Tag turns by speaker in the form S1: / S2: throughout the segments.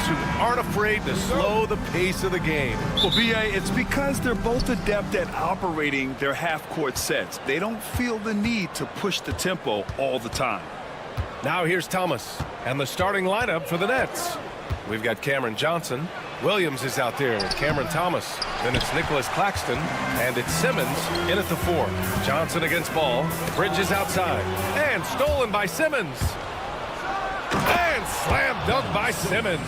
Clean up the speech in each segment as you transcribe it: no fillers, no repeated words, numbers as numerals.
S1: who aren't afraid to slow the pace of the game.
S2: Well, B.A., it's because they're both adept at operating their half-court sets. They don't feel the need to push the tempo all the time.
S1: Now here's Thomas and the starting lineup for the Nets. We've got Cameron Johnson. Williams is out there with Cameron Thomas. Then it's Nicholas Claxton, and it's Simmons in at the 4. Johnson against Ball. Bridges outside. And stolen by Simmons. And slam dunk by Simmons.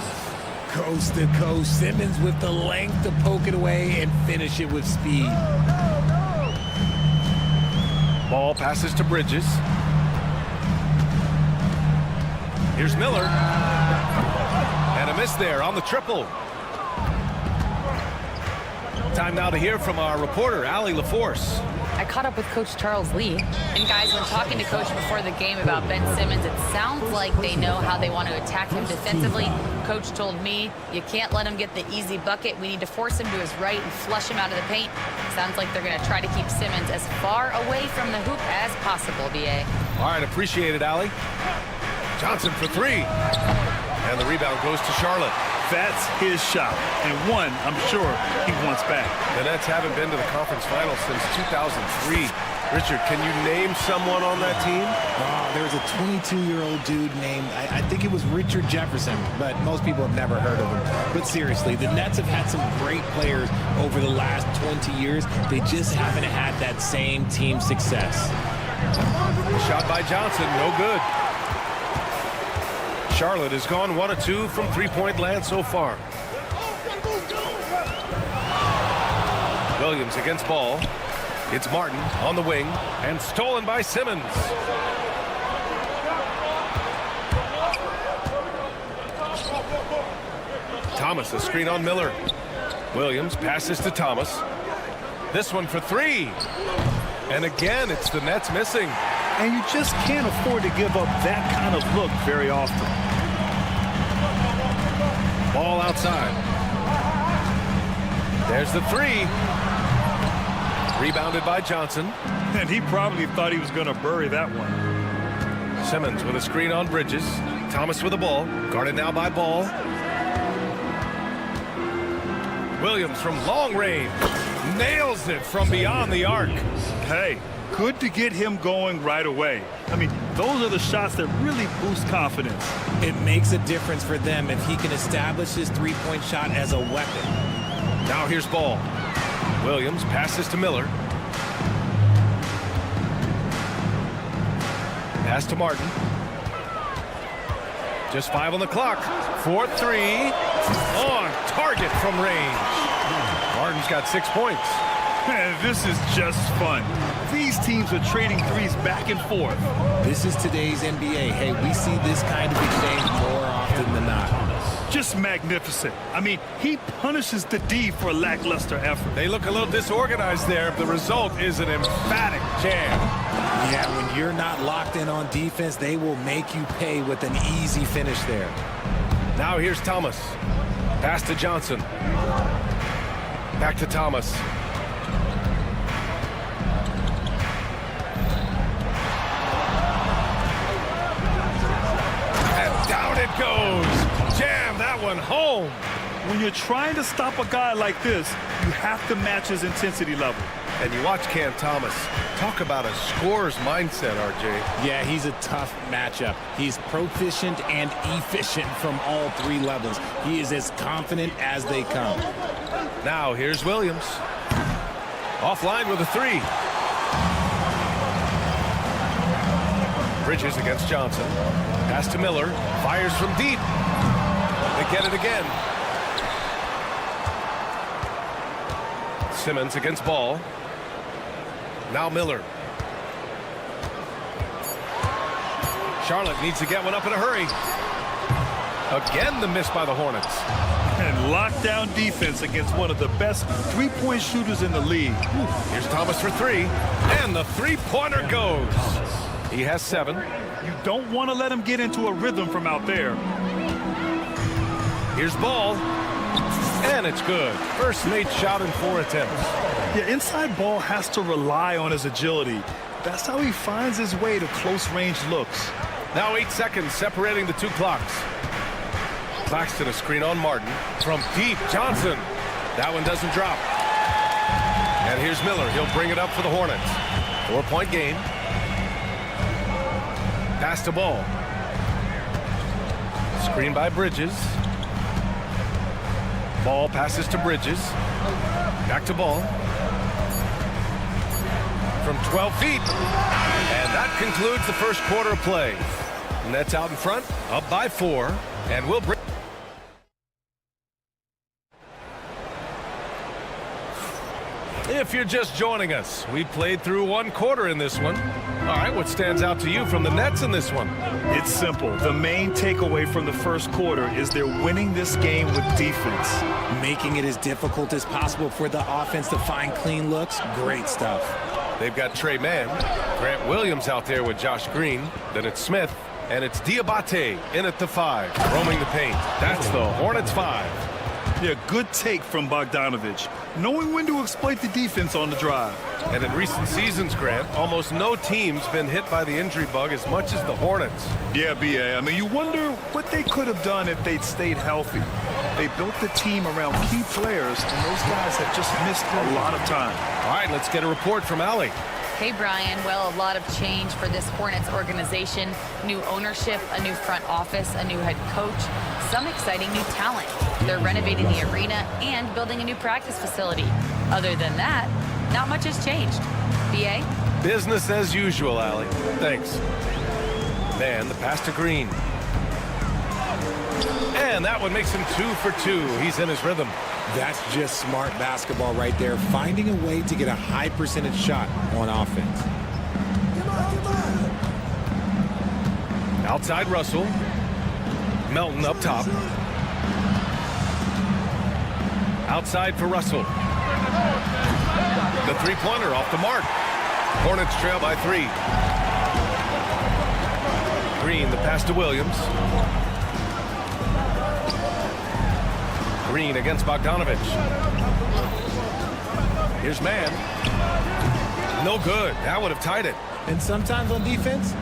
S3: Coast to coast. Simmons with the length to poke it away and finish it with speed.
S1: Ball passes to Bridges. Here's Miller. And a miss there on the triple. Time now to hear from our reporter, Allie LaForce.
S4: I caught up with Coach Charles Lee. And guys, when talking to Coach before the game about Ben Simmons, it sounds like they know how they want to attack him defensively. Coach told me, you can't let him get the easy bucket. We need to force him to his right and flush him out of the paint. Sounds like they're going to try to keep Simmons as far away from the hoop as possible, B.A.
S1: All right, appreciate it, Allie. Johnson for 3. And the rebound goes to Charlotte.
S2: That's his shot, and one I'm sure he wants back.
S1: The Nets haven't been to the conference finals since 2003. Richard, can you name someone on that team?
S3: There was a 22-year-old dude named, I think it was Richard Jefferson, but most people have never heard of him. But seriously, the Nets have had some great players over the last 20 years. They just haven't had that same team success.
S1: Shot by Johnson, no good. Charlotte has gone 1 of 2 from three-point land so far. Williams against Ball. It's Martin on the wing and stolen by Simmons. Thomas, a screen on Miller. Williams passes to Thomas. This one for 3. And again, it's the Nets missing.
S2: And you just can't afford to give up that kind of look very often.
S1: Ball outside. There's the 3. Rebounded by Johnson.
S2: And he probably thought he was going to bury that one.
S1: Simmons with a screen on Bridges. Thomas with the ball. Guarded now by Ball. Williams from long range. Nails it from beyond the arc.
S2: Hey, good to get him going right away. I mean, those are the shots that really boost confidence.
S3: It makes a difference for them if he can establish his three-point shot as a weapon.
S1: Now here's Ball. Williams passes to Miller. Pass to Martin. Just 5 on the clock. 4-3. On target from range. Martin's got 6 points.
S2: Man, this is just fun. These teams are trading threes back and forth.
S3: This is today's NBA. Hey, we see this kind of exchange more often than not.
S2: Just magnificent. I mean, he punishes the D for a lackluster effort.
S1: They look a little disorganized there. The result is an emphatic jam.
S3: Yeah, when you're not locked in on defense, they will make you pay with an easy finish there.
S1: Now here's Thomas. Pass to Johnson. Back to Thomas. And down it goes. Jam that one home.
S2: When you're trying to stop a guy like this, you have to match his intensity level.
S1: And you watch Cam Thomas. Talk about a scorer's mindset, RJ.
S3: Yeah, he's a tough matchup. He's proficient and efficient from all 3 levels. He is as confident as they come.
S1: Now here's Williams. Offline with a 3. Bridges against Johnson. Pass to Miller. Fires from deep. They get it again. Simmons against Ball. Now Miller. Charlotte needs to get one up in a hurry. Again, the miss by the Hornets.
S2: And lockdown defense against one of the best three-point shooters in the league.
S1: Here's Thomas for 3. And the three-pointer goes. He has 7.
S2: You don't want to let him get into a rhythm from out there.
S1: Here's Ball. And it's good. First made shot in 4 attempts.
S2: Yeah, inside Ball has to rely on his agility. That's how he finds his way to close-range looks.
S1: Now 8 seconds separating the 2 clocks. Claxton a screen on Martin. From deep, Johnson. That one doesn't drop. And here's Miller. He'll bring it up for the Hornets. 4-point game. Pass to Ball. Screen by Bridges. Ball passes to Bridges. Back to Ball. From 12 feet. And that concludes the first quarter of play. Nets out in front, up by 4. And we'll bring... If you're just joining us, we played through 1 quarter in this one. All right, what stands out to you from the Nets in this one?
S2: It's simple. The main takeaway from the first quarter is they're winning this game with defense.
S3: Making it as difficult as possible for the offense to find clean looks. Great stuff.
S1: They've got Trey Mann, Grant Williams out there with Josh Green. Then it's Smith, and it's Diabate in at the 5, roaming the paint. That's the Hornets 5.
S2: Yeah, good take from Bogdanovich, knowing when to exploit the defense on the drive.
S1: And in recent seasons, Grant, almost no team's been hit by the injury bug as much as the Hornets.
S2: Yeah, B.A. I mean, you wonder what they could have done if they'd stayed healthy. They built the team around key players, and those guys have just missed a lot of time.
S1: All right, let's get a report from Allie.
S4: Hey, Brian. Well, a lot of change for this Hornets organization. New ownership, a new front office, a new head coach, some exciting new talent. They're renovating the arena and building a new practice facility. Other than that, not much has changed. B.A.?
S1: Business as usual, Allie. Thanks. Man, the pass to Green. And that one makes him 2 for 2. He's in his rhythm.
S3: That's just smart basketball right there, finding a way to get a high percentage shot on offense.
S1: Outside Russell. Melton up top. Outside for Russell. The three-pointer off the mark. Hornets trail by 3. Green, the pass to Williams. Green against Bogdanovich. Here's Mann. No good. That would have tied it.
S3: And sometimes on defense,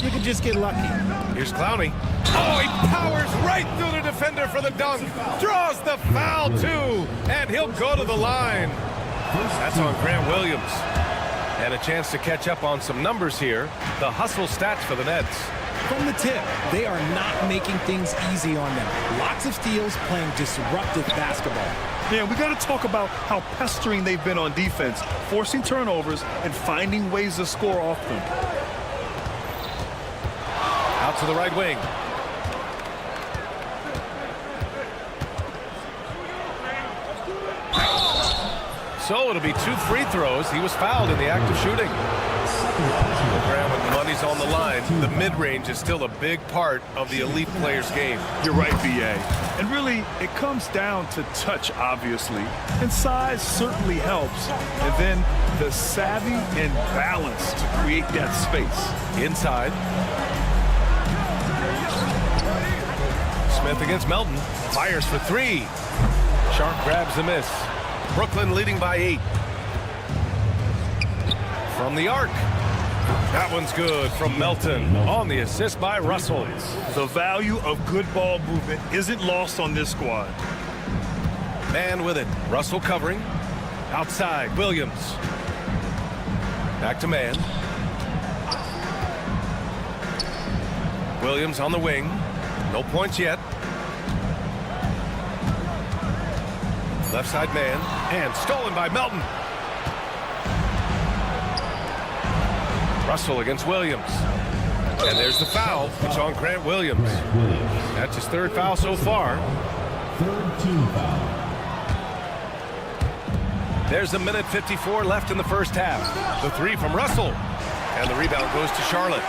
S3: you can just get lucky.
S1: Here's Clowney. Oh, he powers right through the defender for the dunk. Draws the foul, too. And he'll go to the line. That's on Grant Williams. And a chance to catch up on some numbers here. The hustle stats for the Nets.
S3: From the tip, they are not making things easy on them. Lots of steals, playing disruptive basketball.
S2: Yeah, we got to talk about how pestering they've been on defense, forcing turnovers and finding ways to score off them.
S1: Out to the right wing. So it'll be 2 free throws. He was fouled in the act of shooting. Graham, when the money's on the line, the mid-range is still a big part of the elite player's game.
S2: You're right, B.A. And really, it comes down to touch, obviously. And size certainly helps. And then the savvy and balance to create that space.
S1: Inside. Smith against Melton. Fires for 3. Sharp grabs the miss. Brooklyn leading by 8. From the arc. That one's good from Melton on the assist by Russell.
S2: The value of good ball movement isn't lost on this squad.
S1: Man with it. Russell covering. Outside, Williams. Back to man. Williams on the wing. No points yet. Left side man. And stolen by Melton. Russell against Williams. And there's the foul. It's on Grant Williams. That's his 3rd foul so far.
S5: Third team foul.
S1: There's 1:54 left in the first half. The 3 from Russell. And the rebound goes to Charlotte.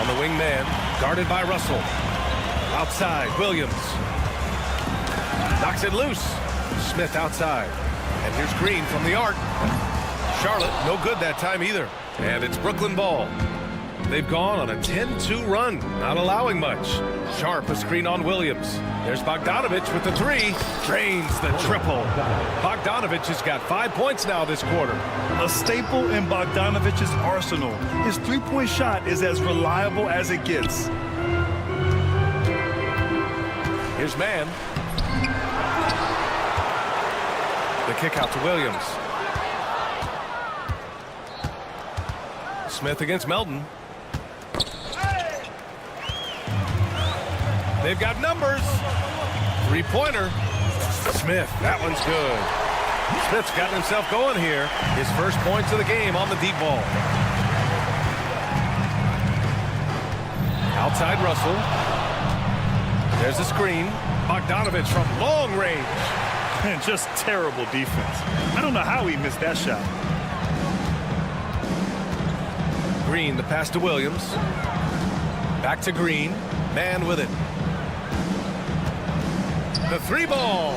S1: On the wing man, guarded by Russell. Outside, Williams. Knocks it loose. Smith outside. And here's Green from the arc. Charlotte, no good that time either. And it's Brooklyn ball. They've gone on a 10-2 run, not allowing much. Sharp a screen on Williams. There's Bogdanovich with the 3. Drains the triple. Bogdanovich has got 5 points now this quarter.
S2: A staple in Bogdanovich's arsenal. His three-point shot is as reliable as it gets.
S1: Here's Mann. The kick out to Williams. Smith against Melton. They've got numbers. Three-pointer. Smith, that one's good. Smith's gotten himself going here. His first points of the game on the deep ball. Outside Russell. There's a screen. Bogdanovich from long range.
S2: And just terrible defense. I don't know how he missed that shot.
S1: Green, the pass to Williams. Back to Green. Mann with it. The three ball.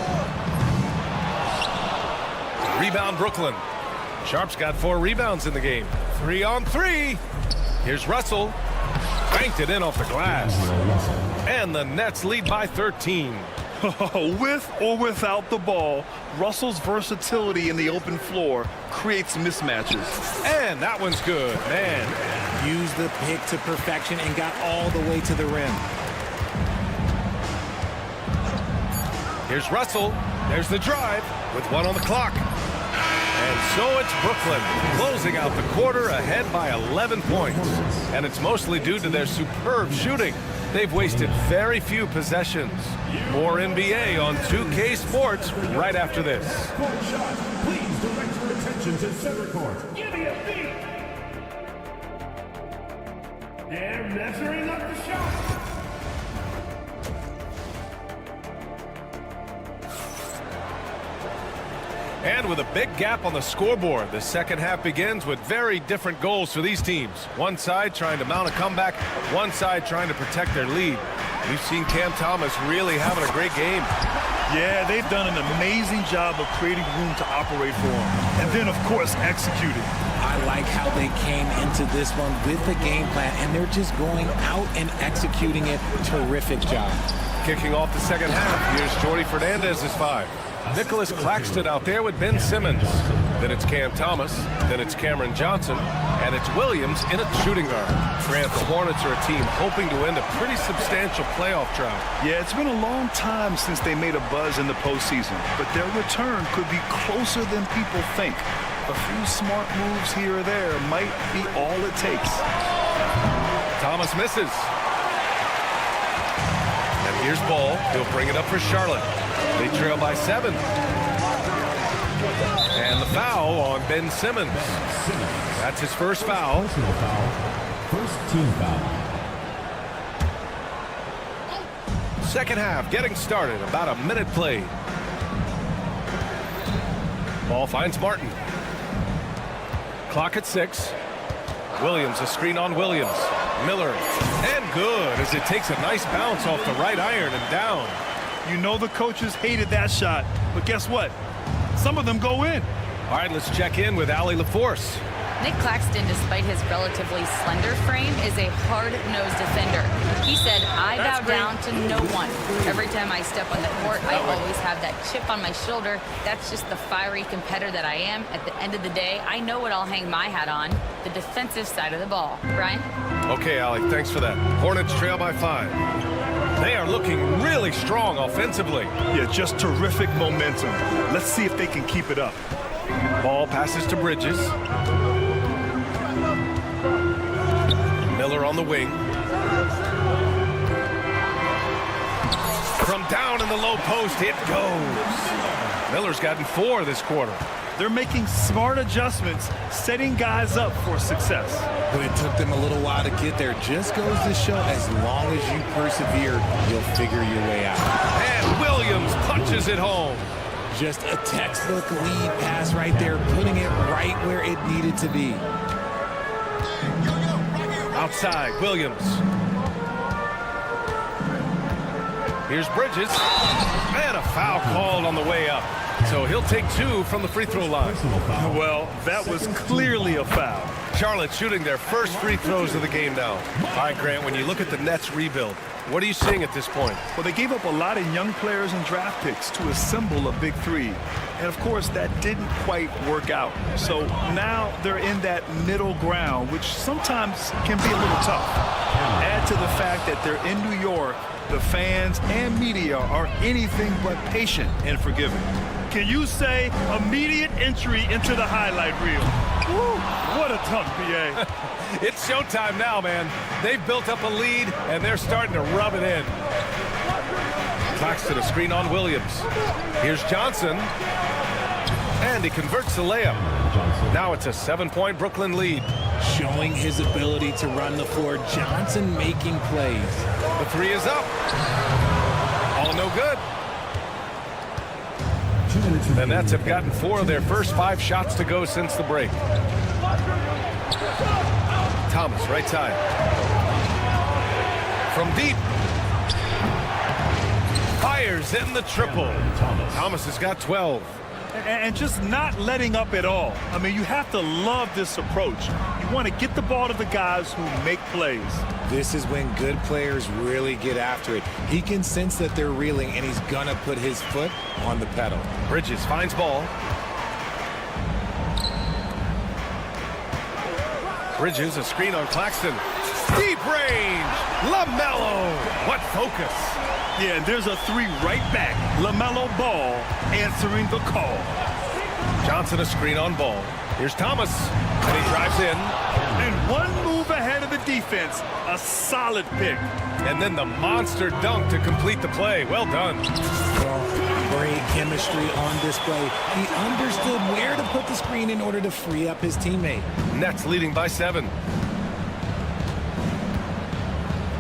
S1: Rebound Brooklyn. Sharp's got 4 rebounds in the game. 3 on 3. Here's Russell. Banked it in off the glass. And the Nets lead by 13.
S2: With or without the ball, Russell's versatility in the open floor creates mismatches.
S1: And that one's good. Man.
S3: Used the pick to perfection and got all the way to the rim.
S1: Here's Russell. There's the drive with 1 on the clock. And so it's Brooklyn closing out the quarter ahead by 11 points. And it's mostly due to their superb shooting. They've wasted very few possessions. More NBA on 2K Sports right after this.
S5: Court shot. Please direct your attention to center court. Give me a beat. They're measuring up the shot.
S1: And with a big gap on the scoreboard, the second half begins with very different goals for these teams. One side trying to mount a comeback, one side trying to protect their lead. We've seen Cam Thomas really having a great game.
S2: Yeah, they've done an amazing job of creating room to operate for him. And then, of course, executing.
S3: I like how they came into this one with the game plan, and they're just going out and executing it. Terrific job.
S1: Kicking off the second half, here's Jordy Fernandez's 5. Nicholas Claxton out there with Ben Simmons. Then it's Cam Thomas. Then it's Cameron Johnson. And it's Williams in at shooting guard. Grant, the Hornets are a team hoping to end a pretty substantial playoff drought.
S2: Yeah, it's been a long time since they made a buzz in the postseason, but their return could be closer than people think. A few smart moves here or there might be all it takes.
S1: Thomas misses. And here's Ball. He'll bring it up for Charlotte. They trail by 7. And the foul on Ben Simmons. That's his first foul.
S5: Personal foul. First team foul.
S1: Second half getting started. About a minute played. Ball finds Martin. Clock at 6. Williams, a screen on Williams. Miller, and good as it takes a nice bounce off the right iron and down.
S2: You know the coaches hated that shot, but guess what? Some of them go in.
S1: All right, let's check in with Allie LaForce.
S4: Nick Claxton, despite his relatively slender frame, is a hard-nosed defender. He said, I bow down to no one. Every time I step on the court, I always have that chip on my shoulder. That's just the fiery competitor that I am. At the end of the day, I know what I'll hang my hat on, the defensive side of the ball. Brian?
S1: Okay, Allie, thanks for that. Hornets trail by 5. They are looking really strong offensively.
S2: Yeah, just terrific momentum. Let's see if they can keep it up.
S1: Ball passes to Bridges. Miller on the wing. From down in the low post, it goes. Miller's gotten 4 this quarter.
S2: They're making smart adjustments, setting guys up for success.
S3: But it took them a little while to get there. Just goes to show, as long as you persevere, you'll figure your way out.
S1: And Williams punches it home.
S3: Just a textbook lead pass right there, putting it right where it needed to be.
S1: Outside, Williams. Here's Bridges. And a foul called on the way up. So he'll take 2 from the free throw line.
S2: Well, that was clearly a foul.
S1: Charlotte shooting their first free throws of the game now. All right, Grant, when you look at the Nets rebuild, what are you seeing at this point?
S2: Well, they gave up a lot of young players and draft picks to assemble a big three. And, of course, that didn't quite work out. So now they're in that middle ground, which sometimes can be a little tough. Add to the fact that they're in New York, the fans and media are anything but patient and forgiving. Can you say immediate entry into the highlight reel? Woo, what a tough BA.
S1: It's showtime now, man. They've built up a lead, and they're starting to rub it in. Claxton a screen on Williams. Here's Johnson. And he converts the layup. Now it's a 7-point Brooklyn lead.
S3: Showing his ability to run the floor. Johnson making plays.
S1: The three is up. All no good. The Nets have gotten 4 of their first 5 shots to go since the break. Thomas, right side. From deep. Fires in the triple. Thomas has got 12.
S2: And just not letting up at all. I mean, you have to love this approach. You want to get the ball to the guys who make plays.
S3: This is when good players really get after it. He can sense that they're reeling, and he's going to put his foot on the pedal.
S1: Bridges finds ball. Bridges, a screen on Claxton. Deep range. LaMelo. What focus.
S2: Yeah, and there's a 3 right back. LaMelo Ball answering the call.
S1: Johnson a screen on ball. Here's Thomas. And he drives in.
S2: And one move ahead of the defense. A solid pick.
S1: And then the monster dunk to complete the play. Well done.
S3: Well, great chemistry on display. He understood where to put the screen in order to free up his teammate.
S1: Nets leading by 7.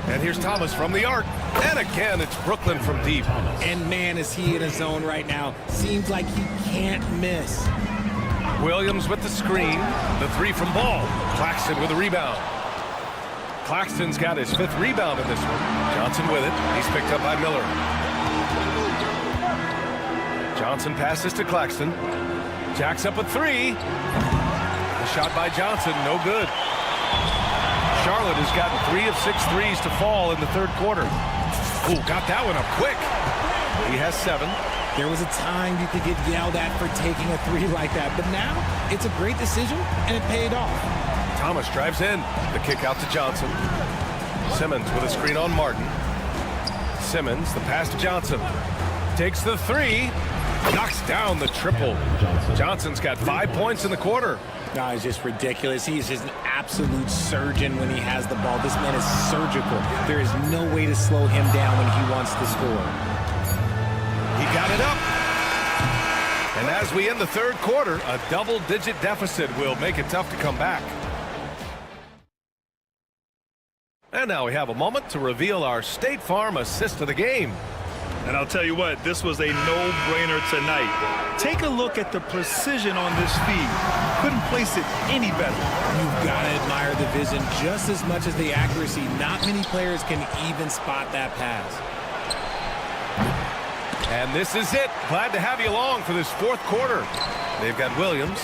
S1: And here's Thomas from the arc. And again, it's Brooklyn from deep.
S3: And man, is he in his zone right now. Seems like he can't miss.
S1: Williams with the screen. The 3 from ball. Claxton with a rebound. Claxton's got his 5th rebound in this one. Johnson with it. He's picked up by Miller. Johnson passes to Claxton. Jacks up a 3. The shot by Johnson, no good. Charlotte has gotten 3 of 6 threes to fall in the 3rd quarter. Ooh, got that one up quick. He has 7.
S3: There was a time you could get yelled at for taking a 3 like that, but now it's a great decision, and it paid off.
S1: Thomas drives in. The kick out to Johnson. Simmons with a screen on Martin. Simmons, the pass to Johnson. Takes the 3. Knocks down the triple. Johnson's got 5 points in the quarter.
S3: No, it's just ridiculous. He's just an absolute surgeon when he has the ball. This man is surgical. There is no way to slow him down when he wants to score.
S1: He got it up. And as we end the 3rd quarter, a double-digit deficit will make it tough to come back. And now we have a moment to reveal our State Farm assist of the game.
S2: And I'll tell you what, this was a no-brainer tonight. Take a look at the precision on this feed. Couldn't place it any better.
S3: You've got to admire the vision just as much as the accuracy. Not many players can even spot that pass.
S1: And this is it. Glad to have you along for this 4th quarter. They've got Williams,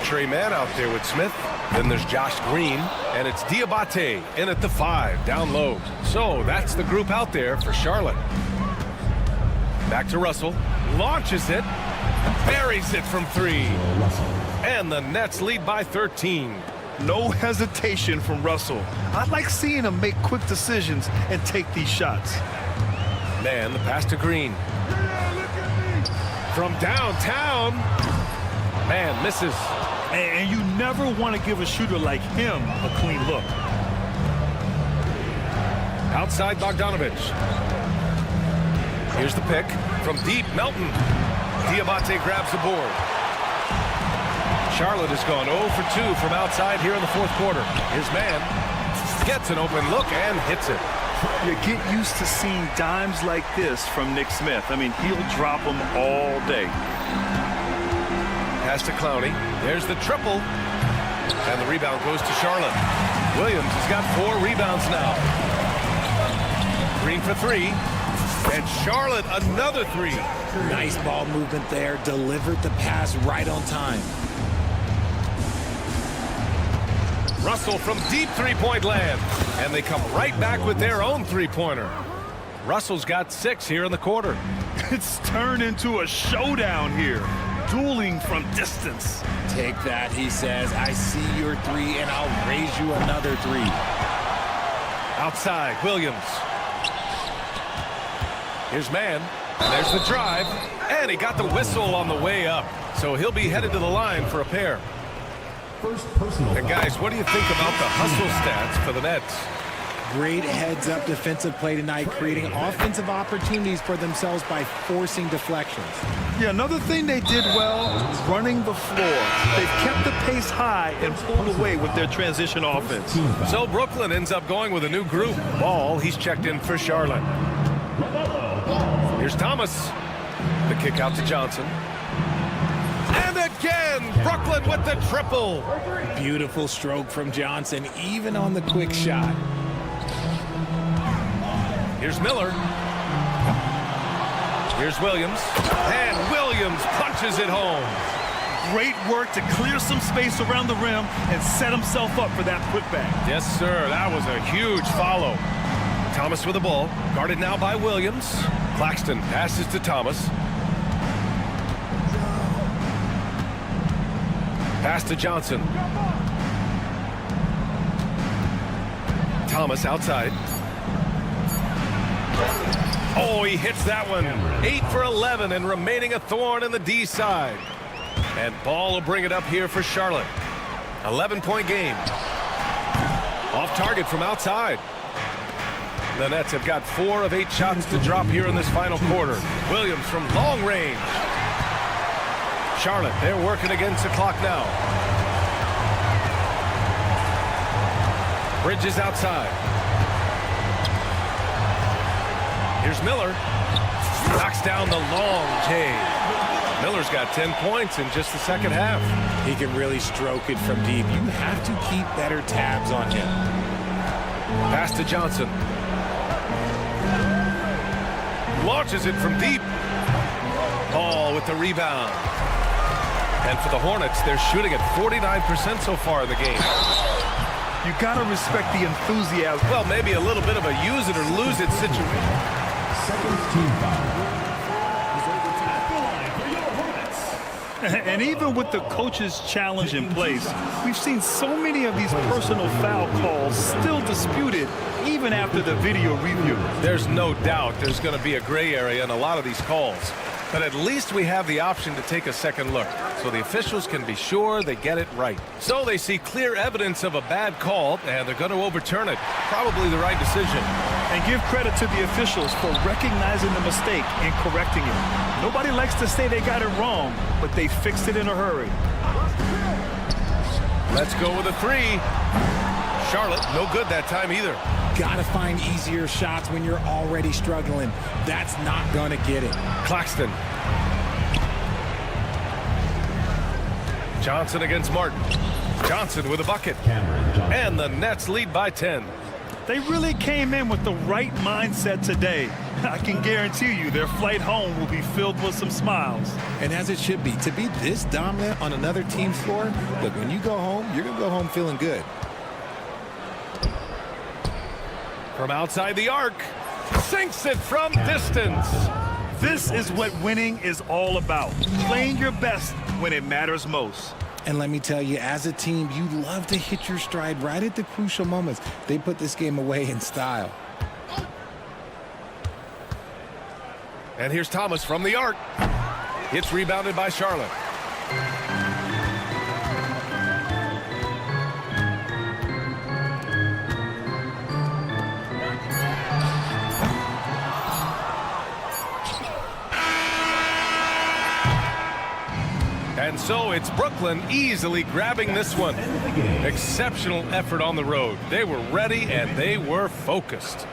S1: Trey Mann out there with Smith. Then there's Josh Green, and it's Diabate in at the 5, down low. So that's the group out there for Charlotte. Back to Russell, launches it, buries it from 3. And the Nets lead by 13.
S2: No hesitation from Russell. I like seeing him make quick decisions and take these shots.
S1: Man, the pass to Green. From downtown. Man, misses.
S2: And you never want to give a shooter like him a clean look.
S1: Outside Bogdanovich. Here's the pick from deep. Melton. Diabate grabs the board. Charlotte has gone 0 for 2 from outside here in the 4th quarter. His man gets an open look and hits it.
S2: You get used to seeing dimes like this from Nick Smith. I mean, he'll drop them all day.
S1: Pass to Clowney. There's the triple. And the rebound goes to Charlotte. Williams has got 4 rebounds now. Green for 3. And Charlotte another 3.
S3: Nice ball movement there. Delivered the pass right on time.
S1: Russell from deep three-point land. And they come right back with their own three-pointer. Russell's got 6 here in the quarter.
S2: It's turned into a showdown here. Dueling from distance.
S3: Take that, he says. I see your 3, and I'll raise you another 3.
S1: Outside, Williams. Here's Mann. There's the drive. And he got the whistle on the way up. So he'll be headed to the line for a pair.
S5: First personal.
S1: And guys, what do you think about the hustle stats for the Nets?
S3: Great heads-up defensive play tonight, creating offensive opportunities for themselves by forcing deflections.
S2: Yeah, another thing they did well, running the floor. They've kept the pace high and pulled away with their transition offense.
S1: So Brooklyn ends up going with a new group. Ball, he's checked in for Charlotte. Here's Thomas. The kick out to Johnson. And again, Brooklyn with the triple.
S3: Beautiful stroke from Johnson, even on the quick shot.
S1: Here's Miller. Here's Williams. And Williams punches it home.
S2: Great work to clear some space around the rim and set himself up for that putback.
S1: Yes, sir. That was a huge follow. Thomas with the ball. Guarded now by Williams. Claxton passes to Thomas. Pass to Johnson. Thomas outside. Oh, he hits that one. 8 for 11 and remaining a thorn in the D side. And Ball will bring it up here for Charlotte. 11-point game. Off target from outside. The Nets have got 4 of 8 shots to drop here in this final quarter. Williams from long range. Charlotte, they're working against the clock now. Bridges outside. Here's Miller. Knocks down the long J. Miller's got 10 points in just the second half.
S3: He can really stroke it from deep. You have to keep better tabs on him.
S1: Pass to Johnson. Launches it from deep. Ball with the rebound. And for the Hornets, they're shooting at 49% so far in the game.
S2: You gotta respect the enthusiasm.
S1: Well, maybe a little bit of a use it or lose it situation.
S5: Second team foul. At the line for your Hornets.
S2: And even with the coach's challenge in place, we've seen so many of these personal foul calls still disputed even after the video review.
S1: There's no doubt there's going to be a gray area in a lot of these calls. But at least we have the option to take a second look, so the officials can be sure they get it right. So they see clear evidence of a bad call, and they're going to overturn it. Probably the right decision.
S2: And give credit to the officials for recognizing the mistake and correcting it. Nobody likes to say they got it wrong, but they fixed it in a hurry.
S1: Let's go with a 3. Charlotte, no good that time either.
S3: Gotta find easier shots when you're already struggling. That's not gonna get it.
S1: Claxton. Johnson against Martin. Johnson with a bucket. And the Nets lead by 10.
S2: They really came in with the right mindset today. I can guarantee you their flight home will be filled with some smiles.
S3: And as it should be, to be this dominant on another team's floor, look, when you go home, you're gonna go home feeling good.
S1: From outside the arc, sinks it from distance.
S2: This is what winning is all about. Playing your best when it matters most.
S3: And let me tell you, as a team, you love to hit your stride right at the crucial moments. They put this game away in style.
S1: And here's Thomas from the arc. It's rebounded by Charlotte. And so it's Brooklyn easily grabbing this one. Exceptional effort on the road. They were ready and they were focused.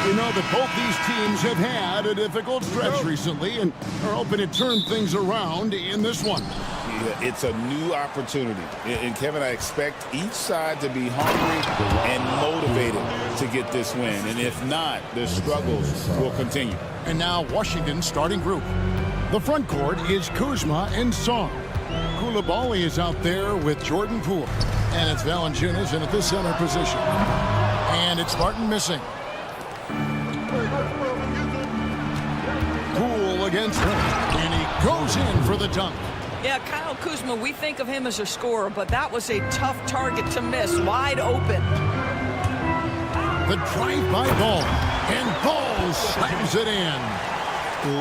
S6: We know that both these teams have had a difficult stretch recently and are hoping to turn things around in this one. Yeah, it's a new opportunity. And Kevin, I expect each side to be hungry and motivated to get this win. And if not, the struggles will continue.
S7: And now Washington's starting group. The front court is Kuzma and Song. Coulibaly is out there with Jordan Poole. And it's Valanciunas in at the center position. And it's Martin missing. Poole against him. And he goes in for the dunk.
S8: Yeah, Kyle Kuzma, we think of him as a scorer, but that was a tough target to miss. Wide open.
S7: The drive-by ball. And Ball slams it in.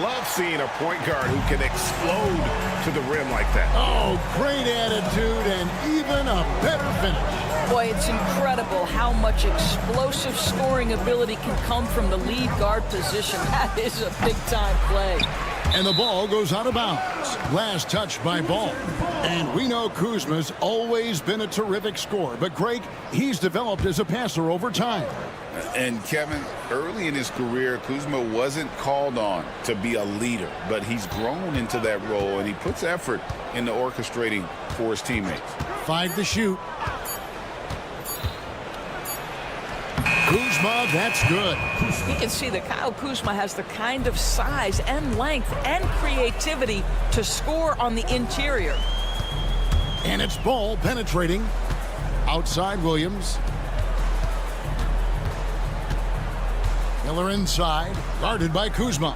S1: Love seeing a point guard who can explode to the rim like that.
S7: Oh, great attitude and even a better finish.
S8: Boy, it's incredible how much explosive scoring ability can come from the lead guard position. That is a big-time play.
S7: And the ball goes out of bounds. Last touch by Ball. And we know Kuzma's always been a terrific scorer. But, Greg, he's developed as a passer over time.
S6: And Kevin, early in his career, Kuzma wasn't called on to be a leader, but he's grown into that role, and he puts effort into orchestrating for his teammates.
S7: 5 to shoot. Kuzma, that's good.
S8: You can see that Kyle Kuzma has the kind of size and length and creativity to score on the interior.
S7: And it's Ball penetrating. Outside Williams. Miller inside, guarded by Kuzma.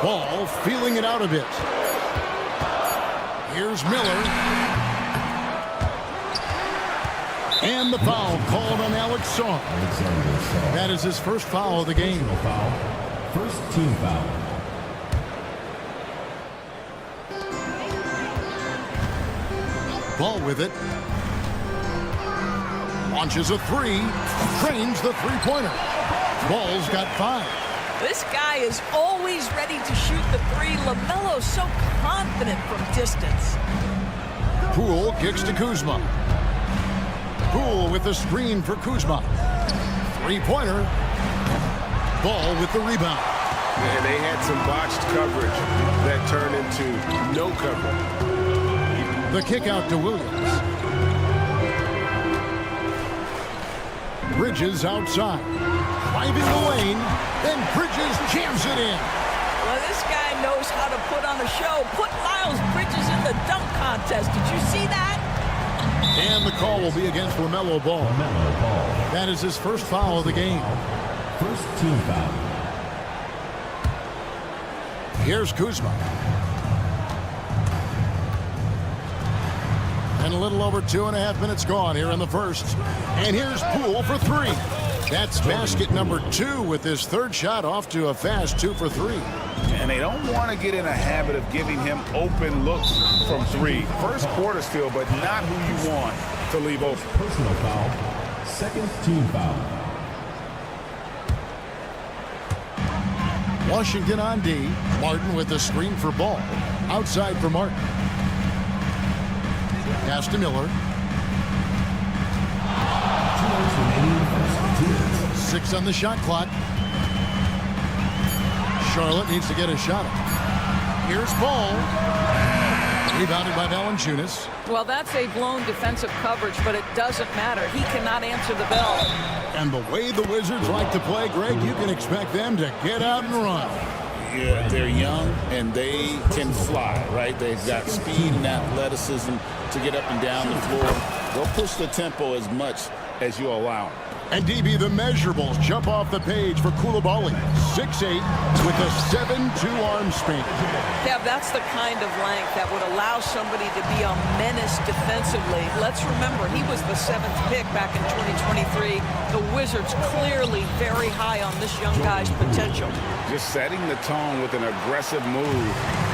S7: Ball feeling it out a bit. Here's Miller. And the foul called on Alex Song. That is his first foul of the game.
S5: First team foul.
S7: Ball with it. Launches a three. Trains the three-pointer. Ball's got 5.
S8: This guy is always ready to shoot the three. LaMelo's so confident from distance.
S7: Poole kicks to Kuzma. Poole with the screen for Kuzma. Three-pointer. Ball with the rebound.
S1: And they had some botched coverage that turned into no coverage.
S7: The kick out to Williams. Bridges outside. Driving the lane. Then Bridges jams it in.
S8: Well, this guy knows how to put on a show. Put Miles Bridges in the dunk contest. Did you see that?
S7: And the call will be against LaMelo Ball. That is his first foul of the game.
S5: First team foul.
S7: Here's Kuzma. And a little over 2.5 minutes gone here in the first. And here's Poole for 3. That's basket number 2 with his third shot off to a fast 2 for 3.
S6: And they don't want to get in a habit of giving him open looks from 3. First quarter still, but not who you want to leave open.
S5: Personal foul. Second team foul.
S7: Washington on D. Martin with the screen for Ball. Outside for Martin. Pass to Miller. 6 on the shot clock. Charlotte needs to get a shot up. Here's Ball. Rebounded by Valanciunas.
S8: Well, that's a blown defensive coverage, but it doesn't matter. He cannot answer the bell.
S7: And the way the Wizards like to play, Greg, you can expect them to get out and run.
S6: Yeah, they're young and they can fly, right? They've got speed and athleticism to get up and down the floor. They'll push the tempo as much as you allow them.
S7: And DB, the measurables jump off the page for Coulibaly. 6'8" with a 7'2" arm span.
S8: Yeah, that's the kind of length that would allow somebody to be a menace defensively. Let's remember, he was the 7th pick back in 2023. The Wizards clearly very high on this young guy's potential.
S6: Just setting the tone with an aggressive move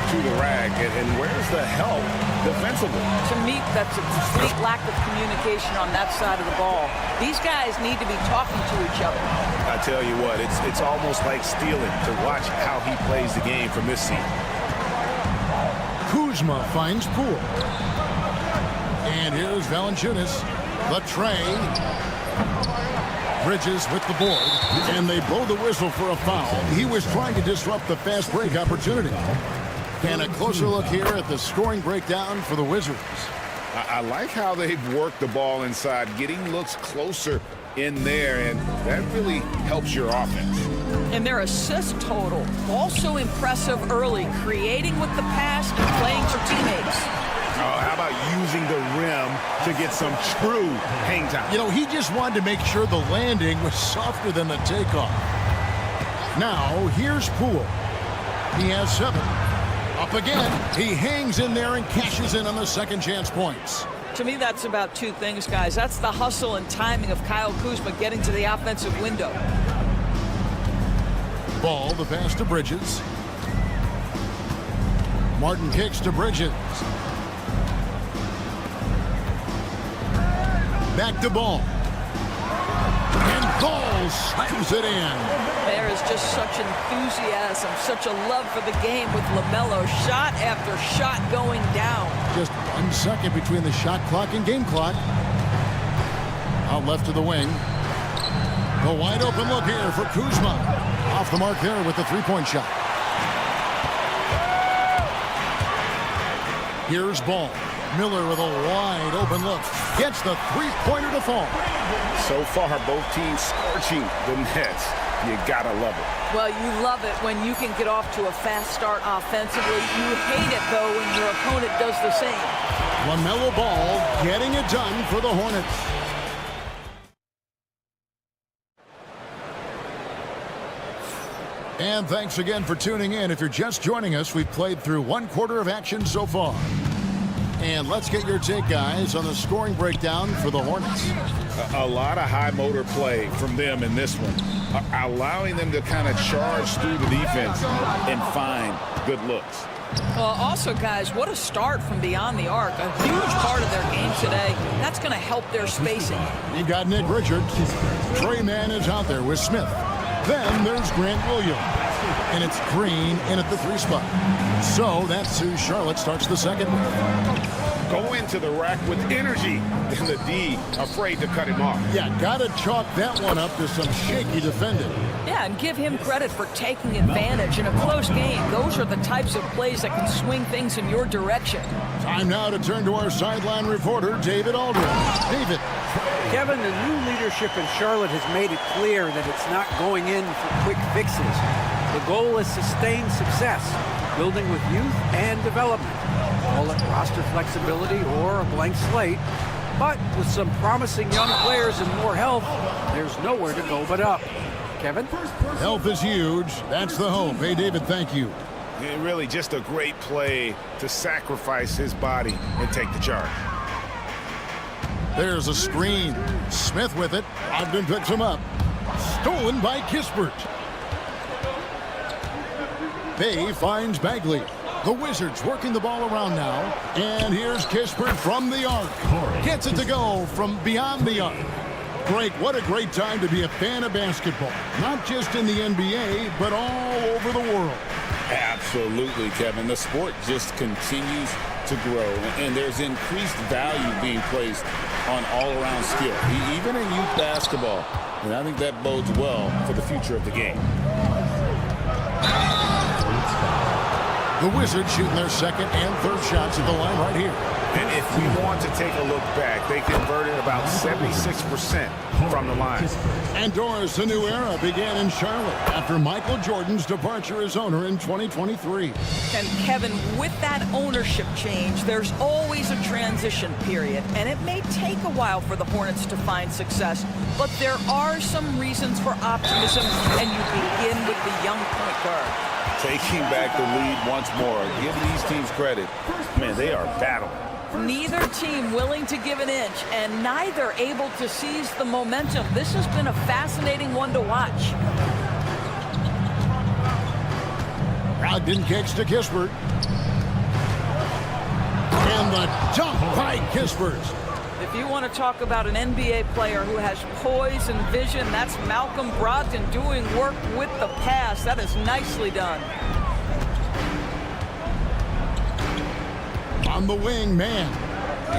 S6: to the rack. And where's the help defensively?
S8: To me, that's a complete lack of communication on that side of the ball. These guys need to be talking to each other.
S1: I tell you what, it's almost like stealing to watch how he plays the game from this seat.
S7: Kuzma finds Poole. And here's Valanciunas. The tray. Bridges with the board. And they blow the whistle for a foul. He was trying to disrupt the fast break opportunity. And a closer look here at the scoring breakdown for the Wizards.
S6: I like how they've worked the ball inside, getting looks closer in there, and that really helps your offense.
S8: And their assist total, also impressive early, creating with the pass and playing for teammates.
S2: Oh, how about using the rim to get some true hang time?
S7: You know, he just wanted to make sure the landing was softer than the takeoff. Now, here's Poole. He has 7. Up again. He hangs in there and cashes in on the second chance points.
S8: To me, that's about 2 things, guys. That's the hustle and timing of Kyle Kuzma getting to the offensive window.
S7: Ball, the pass to Bridges. Martin kicks to Bridges. Back to Ball. And Ball slams it in.
S8: There is just such enthusiasm, such a love for the game with LaMelo. Shot after shot going down.
S7: Just 1 second between the shot clock and game clock. Out left to the wing. The wide open look here for Kuzma. Off the mark there with the three-point shot. Here's Ball. Miller with a wide open look. Gets the three-pointer to fall.
S6: So far, both teams scorching the Nets. You gotta love it.
S8: Well, you love it when you can get off to a fast start offensively. You hate it, though, when your opponent does the same.
S7: LaMelo Ball getting it done for the Hornets. And thanks again for tuning in. If you're just joining us, we've played through 1 quarter of action so far. And let's get your take, guys, on the scoring breakdown for the Hornets.
S6: A lot of high motor play from them in this one, allowing them to kind of charge through the defense and find good looks.
S8: Well, also, guys, what a start from beyond the arc. A huge part of their game today. That's going to help their spacing.
S7: You got Nick Richards. Trey Mann is out there with Smith. Then there's Grant Williams. And it's Green in at the 3 spot. So that's who Charlotte starts the second with.
S6: Go into the rack with energy, and the D afraid to cut him off.
S7: Yeah, got to chalk that one up to some shaky defending.
S8: Yeah, and give him credit for taking advantage in a close game. Those are the types of plays that can swing things in your direction.
S7: Time now to turn to our sideline reporter, David Aldridge. David.
S9: Kevin, the new leadership in Charlotte has made it clear that it's not going in for quick fixes. The goal is sustained success, building with youth and development. Call it roster flexibility or a blank slate. But with some promising young players and more health, there's nowhere to go but up. Kevin?
S7: Health is huge. That's the hope. Hey, David, thank you.
S6: Yeah, really just a great play to sacrifice his body and take the charge.
S7: There's a screen. Smith with it. Ogden picks him up. Stolen by Kispert. Bay finds Bagley. The Wizards working the ball around now. And here's Kispert from the arc. Gets it to go from beyond the arc. Greg, what a great time to be a fan of basketball. Not just in the NBA, but all over the world.
S6: Absolutely, Kevin. The sport just continues to grow, and there's increased value being placed on all-around skill, even in youth basketball. And I think that bodes well for the future of the game.
S7: The Wizards shooting their second and third shots at the line right here.
S6: And if we want to take a look back, they converted about 76% from the line.
S7: And Doris, a new era began in Charlotte after Michael Jordan's departure as owner in 2023.
S8: And Kevin, with that ownership change, there's always a transition period, and it may take a while for the Hornets to find success, but there are some reasons for optimism, and you begin with the young point guard.
S6: Taking back the lead once more. Give these teams credit. Man, they are battling.
S8: Neither team willing to give an inch, and neither able to seize the momentum. This has been a fascinating one to watch.
S7: Ogden kicks to Kispert. And the dunk by Kispert.
S8: If you want to talk about an NBA player who has poise and vision, that's Malcolm Brogdon doing work with the pass. That is nicely done.
S7: On the wing, man.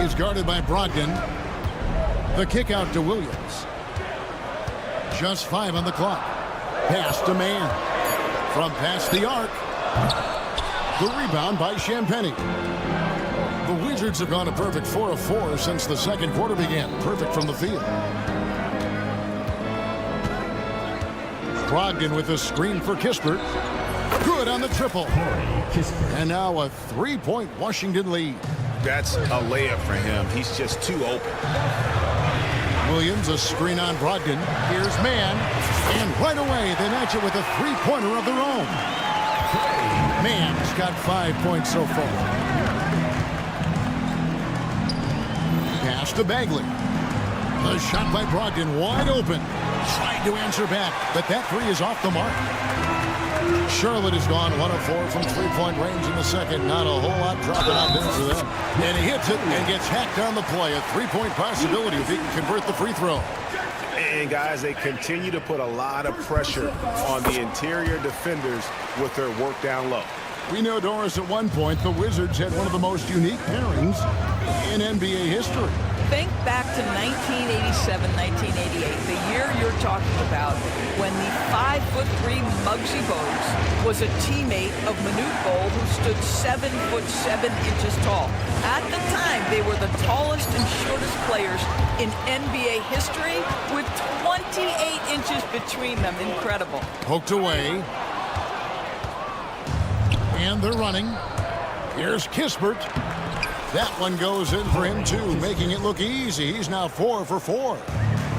S7: He's guarded by Brogdon. The kick out to Williams. Just 5 on the clock. Pass to man. From past the arc. The rebound by Champagny. The Wizards have gone a perfect 4 of 4 since the second quarter began. Perfect from the field. Brogdon with a screen for Kispert. Good on the triple. And now a 3-point Washington lead.
S2: That's a layup for him. He's just too open.
S7: Williams, a screen on Brogdon. Here's man. And right away, they match it with a three-pointer of their own. Man's got 5 points so far. Pass to Bagley. The shot by Brogdon wide open. Tried to answer back, but that three is off the mark. Charlotte has gone 1 of 4 from three-point range in the second. Not a whole lot dropping out there for them. And he hits it and gets hacked on the play. A three-point possibility if he can convert the free throw.
S2: And guys, they continue to put a lot of pressure on the interior defenders with their work down low.
S7: We know, Doris, at one point the Wizards had one of the most unique pairings in NBA history.
S8: Think back to 1987, 1988, the year you're talking about, when the 5'3" Muggsy Bogues was a teammate of Manute Bol, who stood 7'7" tall. At the time, they were the tallest and shortest players in NBA history, with 28 inches between them. Incredible.
S7: Poked away. And they're running. Here's Kispert. That one goes in for him, too, making it look easy. He's now 4 for 4.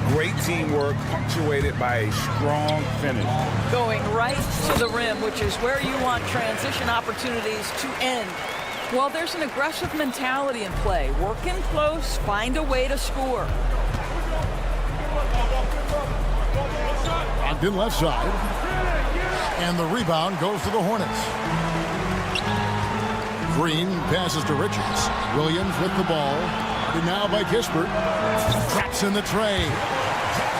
S2: Great teamwork, punctuated by a strong finish.
S8: Going right to the rim, which is where you want transition opportunities to end. Well, there's an aggressive mentality in play. Work in close, find a way to score.
S7: Ogden left side. And the rebound goes to the Hornets. Green passes to Richards. Williams with the ball. And now by Kispert. Traps in the tray.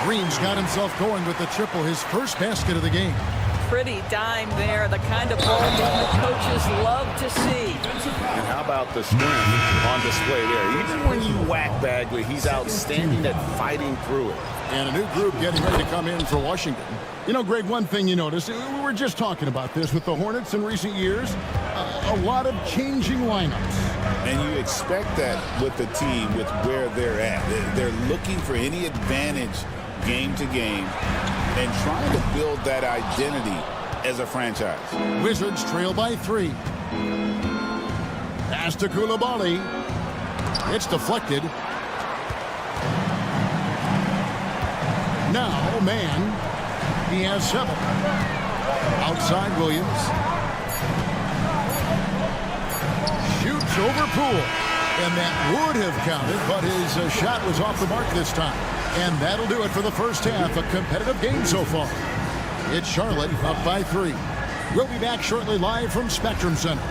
S7: Green's got himself going with the triple, his first basket of the game.
S8: Pretty dime there, the kind of ball movement coaches love to see.
S6: And how about the strength on display there? Even when you whack Bagley, he's outstanding at fighting through it.
S7: And a new group getting ready to come in for Washington. You know, Greg, one thing you notice, we were just talking about this with the Hornets in recent years, a lot of changing lineups.
S6: And you expect that with the team, with where they're at. They're looking for any advantage game to game and trying to build that identity as a franchise.
S7: Wizards trail by 3. Pass to Koulibaly. It's deflected. Now, man. He has 7. Outside Williams. Shoots over Poole. And that would have counted, but his shot was off the mark this time. And that'll do it for the first half. A competitive game so far. It's Charlotte up by 3. We'll be back shortly live from Spectrum Center.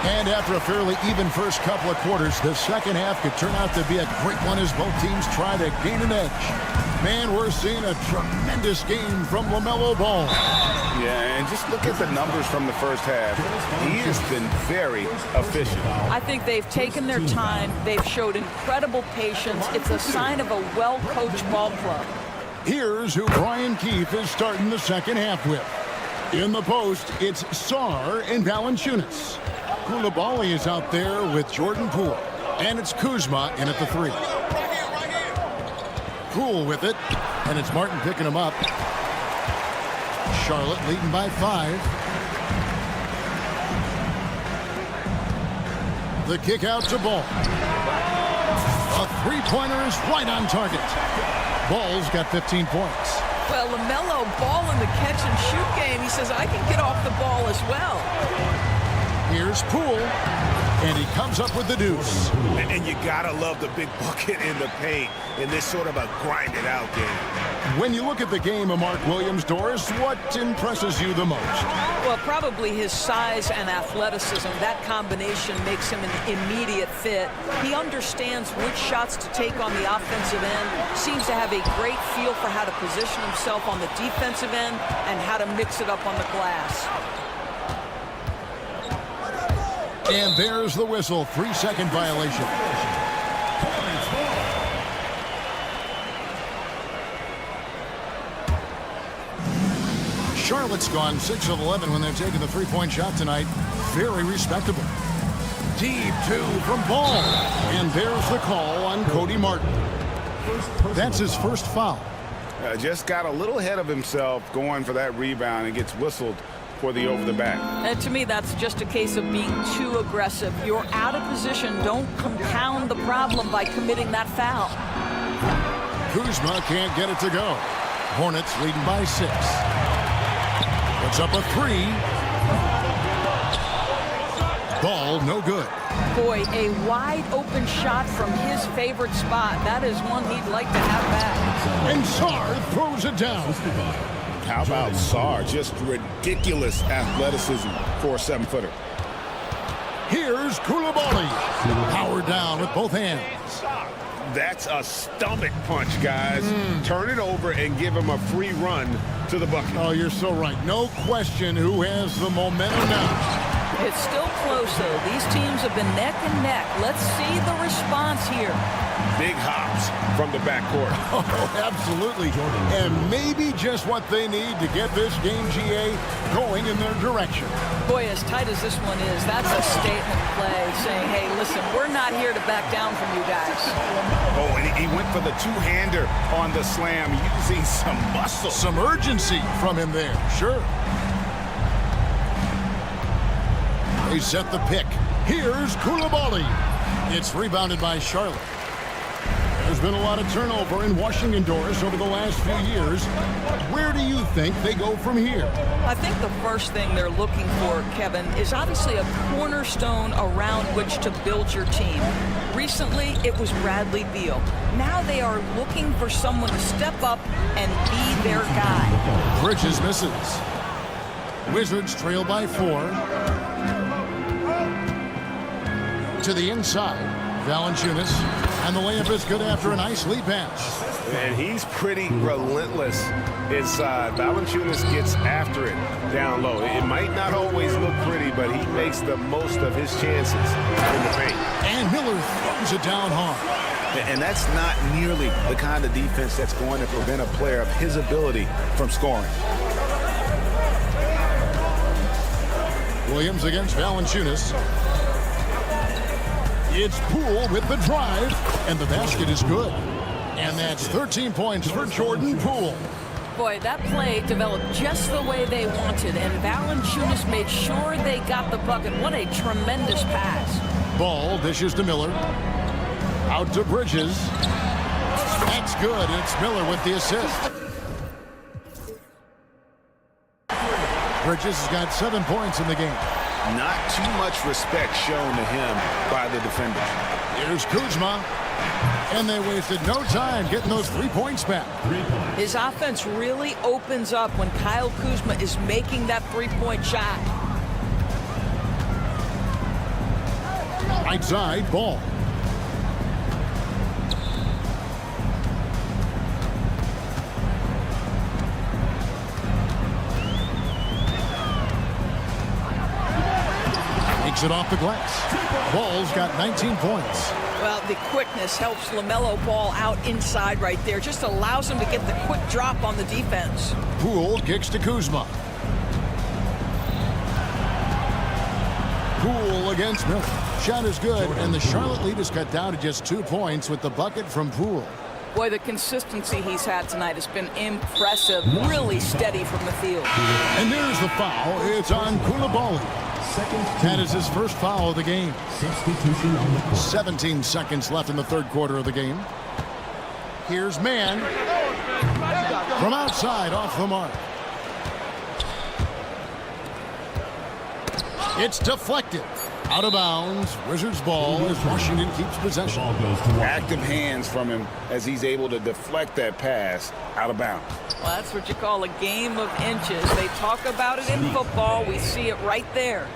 S7: And after a fairly even first couple of quarters, the second half could turn out to be a great one as both teams try to gain an edge. Man, we're seeing a tremendous game from LaMelo Ball.
S2: Yeah, and just look at the numbers from the first half. He has been very efficient.
S8: I think they've taken their time. They've showed incredible patience. It's a sign of a well-coached ball club.
S7: Here's who Brian Keefe is starting the second half with. In the post, it's Sarr and Valanciunas. Koulibaly is out there with Jordan Poole. And it's Kuzma in at the 3. Poole with it. And it's Martin picking him up. Charlotte leading by 5. The kick out to Ball. A three-pointer is right on target. Ball's got 15 points.
S8: Well, LaMelo Ball in the catch-and-shoot game. He says, I can get off the ball as well.
S7: Here's Poole. And he comes up with the deuce.
S10: And you gotta love the big bucket in the paint in this sort of a grind-it-out game.
S7: When you look at the game of Mark Williams, Doris, what impresses you the most?
S8: Well, probably his size and athleticism. That combination makes him an immediate fit. He understands which shots to take on the offensive end, seems to have a great feel for how to position himself on the defensive end and how to mix it up on the glass.
S7: And there's the whistle. 3-second violation. Charlotte's gone 6 of 11 when they're taking the three-point shot tonight. Very respectable. Deep two from Ball. And there's the call on Cody Martin. That's his first foul.
S10: Just got a little ahead of himself going for that rebound and gets whistled for the over the back.
S8: And to me, that's just a case of being too aggressive. You're out of position. Don't compound the problem by committing that foul.
S7: Kuzma can't get it to go. Hornets leading by 6. Puts up a 3. Ball no good.
S8: Boy, a wide open shot from his favorite spot. That is one he'd like to have back.
S7: And Sarr throws it down.
S10: How about Sarr? Just ridiculous athleticism for a 7-footer.
S7: Here's Koulibaly. Powered down with both hands.
S10: That's a stomach punch, guys. Turn it over and give him a free run to the bucket.
S7: Oh, you're so right. No question who has the momentum now.
S8: It's still close, though. These teams have been neck and neck. Let's see the response here.
S10: Big hops from the backcourt.
S7: Oh, absolutely. And maybe just what they need to get this game, GA, going in their direction.
S8: Boy, as tight as this one is, that's a statement play saying, hey, listen, we're not here to back down from you guys.
S10: Oh, and he went for the two-hander on the slam, using some muscle.
S7: Some urgency from him there, sure. They set the pick. Here's Koulibaly. It's rebounded by Charlotte. There's been a lot of turnover in Washington, Doris, over the last few years. Where do you think they go from here?
S8: I think the first thing they're looking for, Kevin, is obviously a cornerstone around which to build your team. Recently, it was Bradley Beal. Now they are looking for someone to step up and be their guy.
S7: Bridges misses. Wizards trail by 4. To the inside, Valanciunas, and the layup is good after a nice lead pass.
S10: And he's pretty relentless inside. Valanciunas gets after it down low. It might not always look pretty, but he makes the most of his chances in the paint.
S7: And Miller throws it down hard.
S10: And that's not nearly the kind of defense that's going to prevent a player of his ability from scoring.
S7: Williams against Valanciunas. It's Poole with the drive, and the basket is good. And that's 13 points for Jordan Poole.
S8: Boy, that play developed just the way they wanted, and Valanciunas made sure they got the bucket. What a tremendous pass.
S7: Ball dishes to Miller. Out to Bridges. That's good. It's Miller with the assist. Bridges has got 7 points in the game.
S10: Not too much respect shown to him by the defenders.
S7: Here's Kuzma. And they wasted no time getting those 3 points back.
S8: His offense really opens up when Kyle Kuzma is making that three-point shot.
S7: Right side, Ball. Takes it off the glass. Ball's got 19 points.
S8: Well, the quickness helps LaMelo Ball out inside right there. Just allows him to get the quick drop on the defense.
S7: Poole kicks to Kuzma. Poole against Miller. Shot is good, and the Charlotte lead is cut down to just 2 points with the bucket from Poole.
S8: Boy, the consistency he's had tonight has been impressive. Really steady from the field.
S7: And there's the foul. It's on Koulibaly. That is his first foul of the game. 17 seconds left in the third quarter of the game. Here's Mann. From outside, off the mark. It's deflected. Out of bounds. Wizards ball as Washington keeps possession.
S5: Ball goes to Washington.
S6: Active hands from him as he's able to deflect that pass out of bounds.
S8: Well, that's what you call a game of inches. They talk about it in football. We see it right there.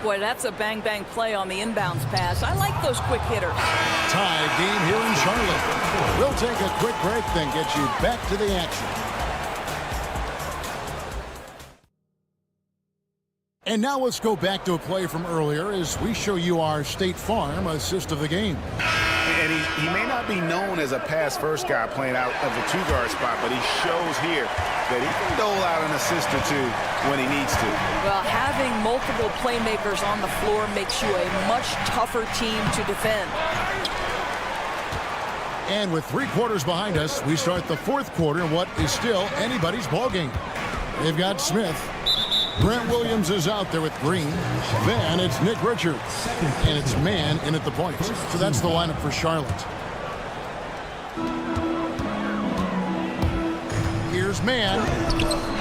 S8: Boy, that's a bang-bang play on the inbounds pass. I like those quick hitters.
S7: Tie game here in Charlotte. We'll take a quick break, then get you back to the action. And now let's go back to a play from earlier as we show you our State Farm assist of the game.
S10: And he may not be known as a pass-first guy playing out of the two-guard spot, but he shows here that he can dole out an assist or two when he needs to.
S8: Well, having multiple playmakers on the floor makes you a much tougher team to defend.
S7: And with 3 quarters behind us, we start the 4th quarter in what is still anybody's ballgame. They've got Smith. Grant Williams is out there with Green. Then it's Nick Richards. And it's man in at the point. So that's the lineup for Charlotte. Here's man.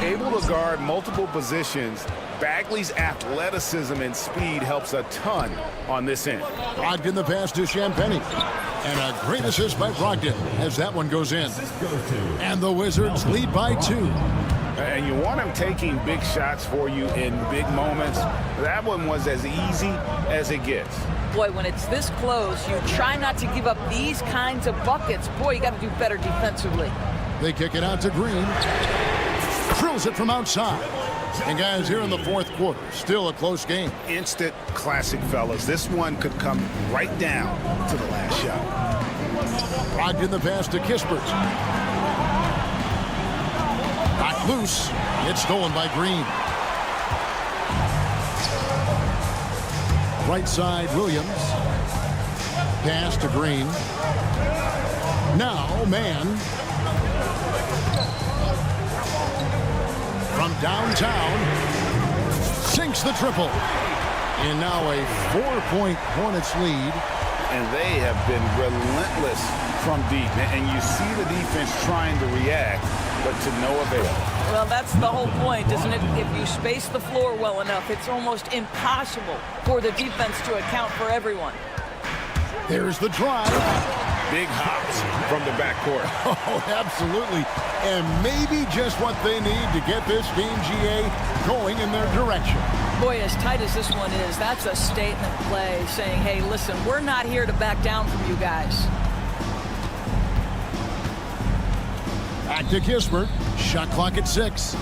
S10: Able to guard multiple positions. Bagley's athleticism and speed helps a ton on this end.
S7: Brogdon the pass to Champagny. And a great assist by Brogdon as that one goes in. And the Wizards lead by 2.
S10: And you want him taking big shots for you in big moments. That one was as easy as it gets.
S8: Boy, when it's this close, you try not to give up these kinds of buckets. Boy, you got to do better defensively.
S7: They kick it out to Green. Drills it from outside. And guys, here in the 4th quarter, still a close game.
S10: Instant classic, fellas. This one could come right down to the last shot.
S7: Brogdon the pass to Kispert. Knocked loose. It's stolen by Green. Right side, Williams. Pass to Green. Now, man. From downtown. Sinks the triple. And now a 4-point Hornets lead.
S10: And they have been relentless from deep. And you see the defense trying to react, but to no avail.
S8: Well, that's the whole point, isn't it? If you space the floor well enough, it's almost impossible for the defense to account for everyone.
S7: There's the drive.
S10: Big hops from the backcourt.
S7: Oh, absolutely. And maybe just what they need to get this game, GA, going in their direction.
S8: Boy, as tight as this one is, that's a statement play saying, hey, listen, we're not here to back down from you guys.
S7: Back to Kispert. Shot clock at 6.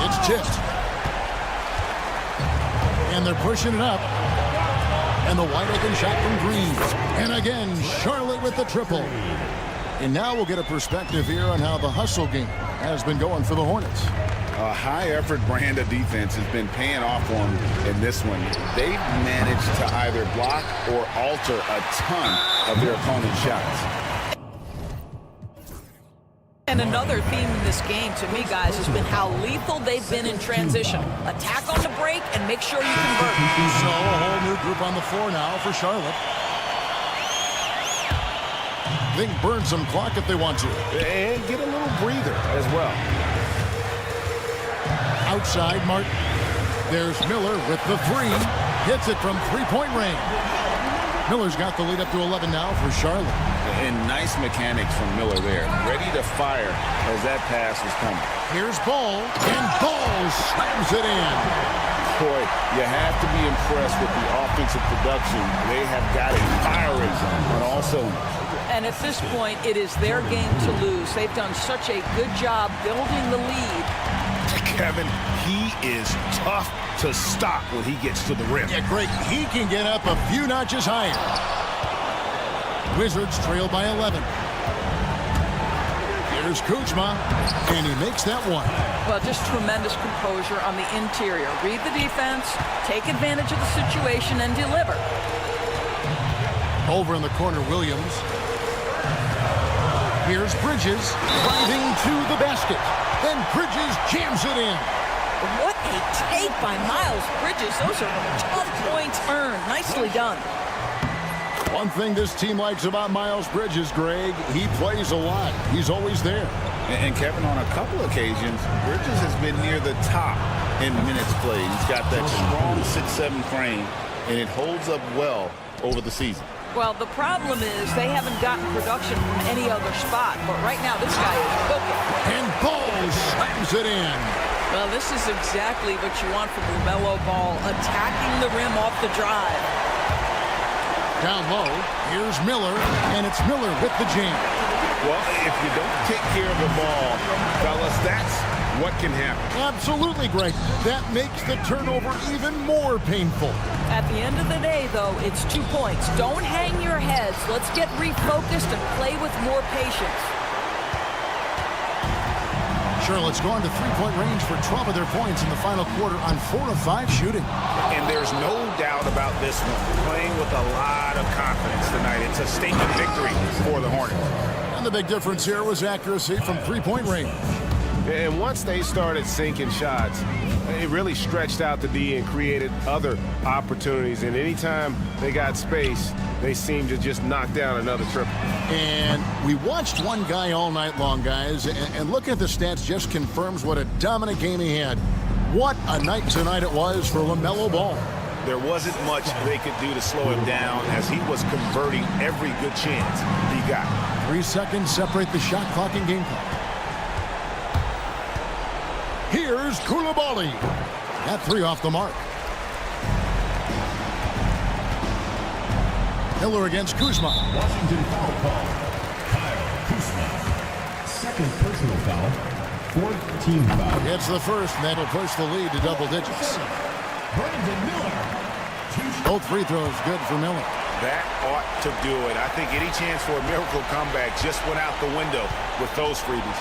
S7: It's tipped. And they're pushing it up. And the wide open shot from Green. And again, Charlotte with the triple. And now we'll get a perspective here on how the hustle game has been going for the Hornets.
S10: A high-effort brand of defense has been paying off for them in this one. They've managed to either block or alter a ton of their opponent's shots.
S8: And another theme in this game, to me, guys, has been how lethal they've been in transition. Attack on the break and make sure you convert.
S7: So a whole new group on the floor now for Charlotte. They can burn some clock if they want to.
S10: And get a little breather as well.
S7: Outside, Martin. There's Miller with the 3. Hits it from 3-point range. Miller's got the lead up to 11 now for Charlotte.
S6: And nice mechanics from Miller there. Ready to fire as that pass was coming.
S7: Here's Ball. And Ball slams it in.
S6: Boy, you have to be impressed with the offensive production. They have got it firing on all cylinders.
S8: And at this point, it is their game to lose. They've done such a good job building the lead.
S10: Kevin, he is tough to stop when he gets to the rim.
S7: Yeah, Greg, he can get up a few notches higher. Wizards trail by 11. Here's Kuzma, and he makes that one.
S8: Well, just tremendous composure on the interior. Read the defense, take advantage of the situation, and deliver.
S7: Over in the corner, Williams. Here's Bridges, driving to the basket. Then Bridges jams it in.
S8: What a take by Miles Bridges. Those are tough points earned. Nicely done.
S7: One thing this team likes about Miles Bridges, Greg, he plays a lot. He's always there.
S6: And Kevin, on a couple occasions, Bridges has been near the top in minutes played. He's got that strong 6'7" frame and it holds up well over the season.
S8: Well, the problem is they haven't gotten production from any other spot. But right now, this guy is cooking.
S7: And Ball slams it in.
S8: Well, this is exactly what you want from LaMelo Ball, attacking the rim off the drive.
S7: Down low, here's Miller, and it's Miller with the jam.
S10: Well, if you don't take care of the ball, fellas, that's what can happen.
S7: Absolutely, Greg. That makes the turnover even more painful.
S8: At the end of the day, though, it's 2 points. Don't hang your heads. Let's get refocused and play with more patience.
S7: Charlotte's gone to three-point range for 12 of their points in the final quarter on 4 of 5 shooting.
S10: And there's no doubt about this one. Playing with a lot of confidence tonight. It's a stinking victory for the Hornets.
S7: And the big difference here was accuracy from three-point range.
S10: And once they started sinking shots, it really stretched out the D and created other opportunities. And anytime they got space, they seemed to just knock down another triple.
S7: And we watched one guy all night long, guys, and looking at the stats just confirms what a dominant game he had. What a night tonight it was for LaMelo Ball.
S10: There wasn't much they could do to slow him down as he was converting every good chance he got.
S7: 3 seconds separate the shot clock and game clock. Here's Koulibaly. That three off the mark. Miller against Kuzma.
S5: Washington foul call. Kyle Kuzma. Second personal foul. 4th team foul.
S7: Gets the first, and that'll push the lead to double digits.
S5: Brandon Miller.
S7: Both free throws good for Miller.
S10: That ought to do it. I think any chance for a miracle comeback just went out the window with those freebies.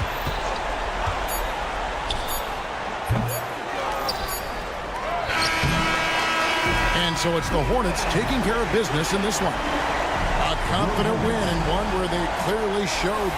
S7: And so it's the Hornets taking care of business in this one. A confident win and one where they clearly showed.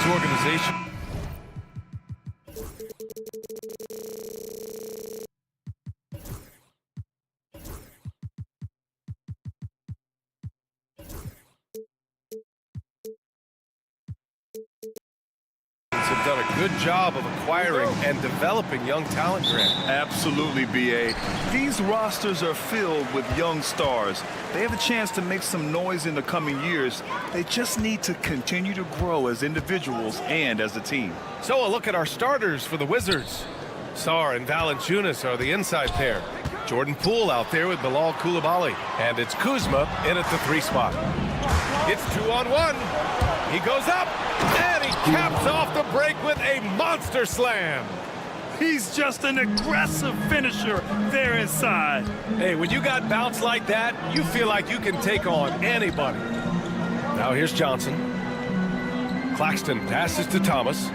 S1: Organization. Have done a good job of acquiring and developing young talent, Grant.
S2: Absolutely, B.A. These rosters are filled with young stars. They have a chance to make some noise in the coming years. They just need to continue to grow as individuals and as a team.
S1: So a look at our starters for the Wizards. Sarr and Valanciunas are the inside pair. Jordan Poole out there with Bilal Coulibaly. And it's Kuzma in at the 3 spot. It's 2-on-1. He goes up, and he caps off the break with a monster slam.
S2: He's just an aggressive finisher there inside.
S1: Hey, when you got bounce like that, you feel like you can take on anybody. Now here's Johnson. Claxton passes to Thomas.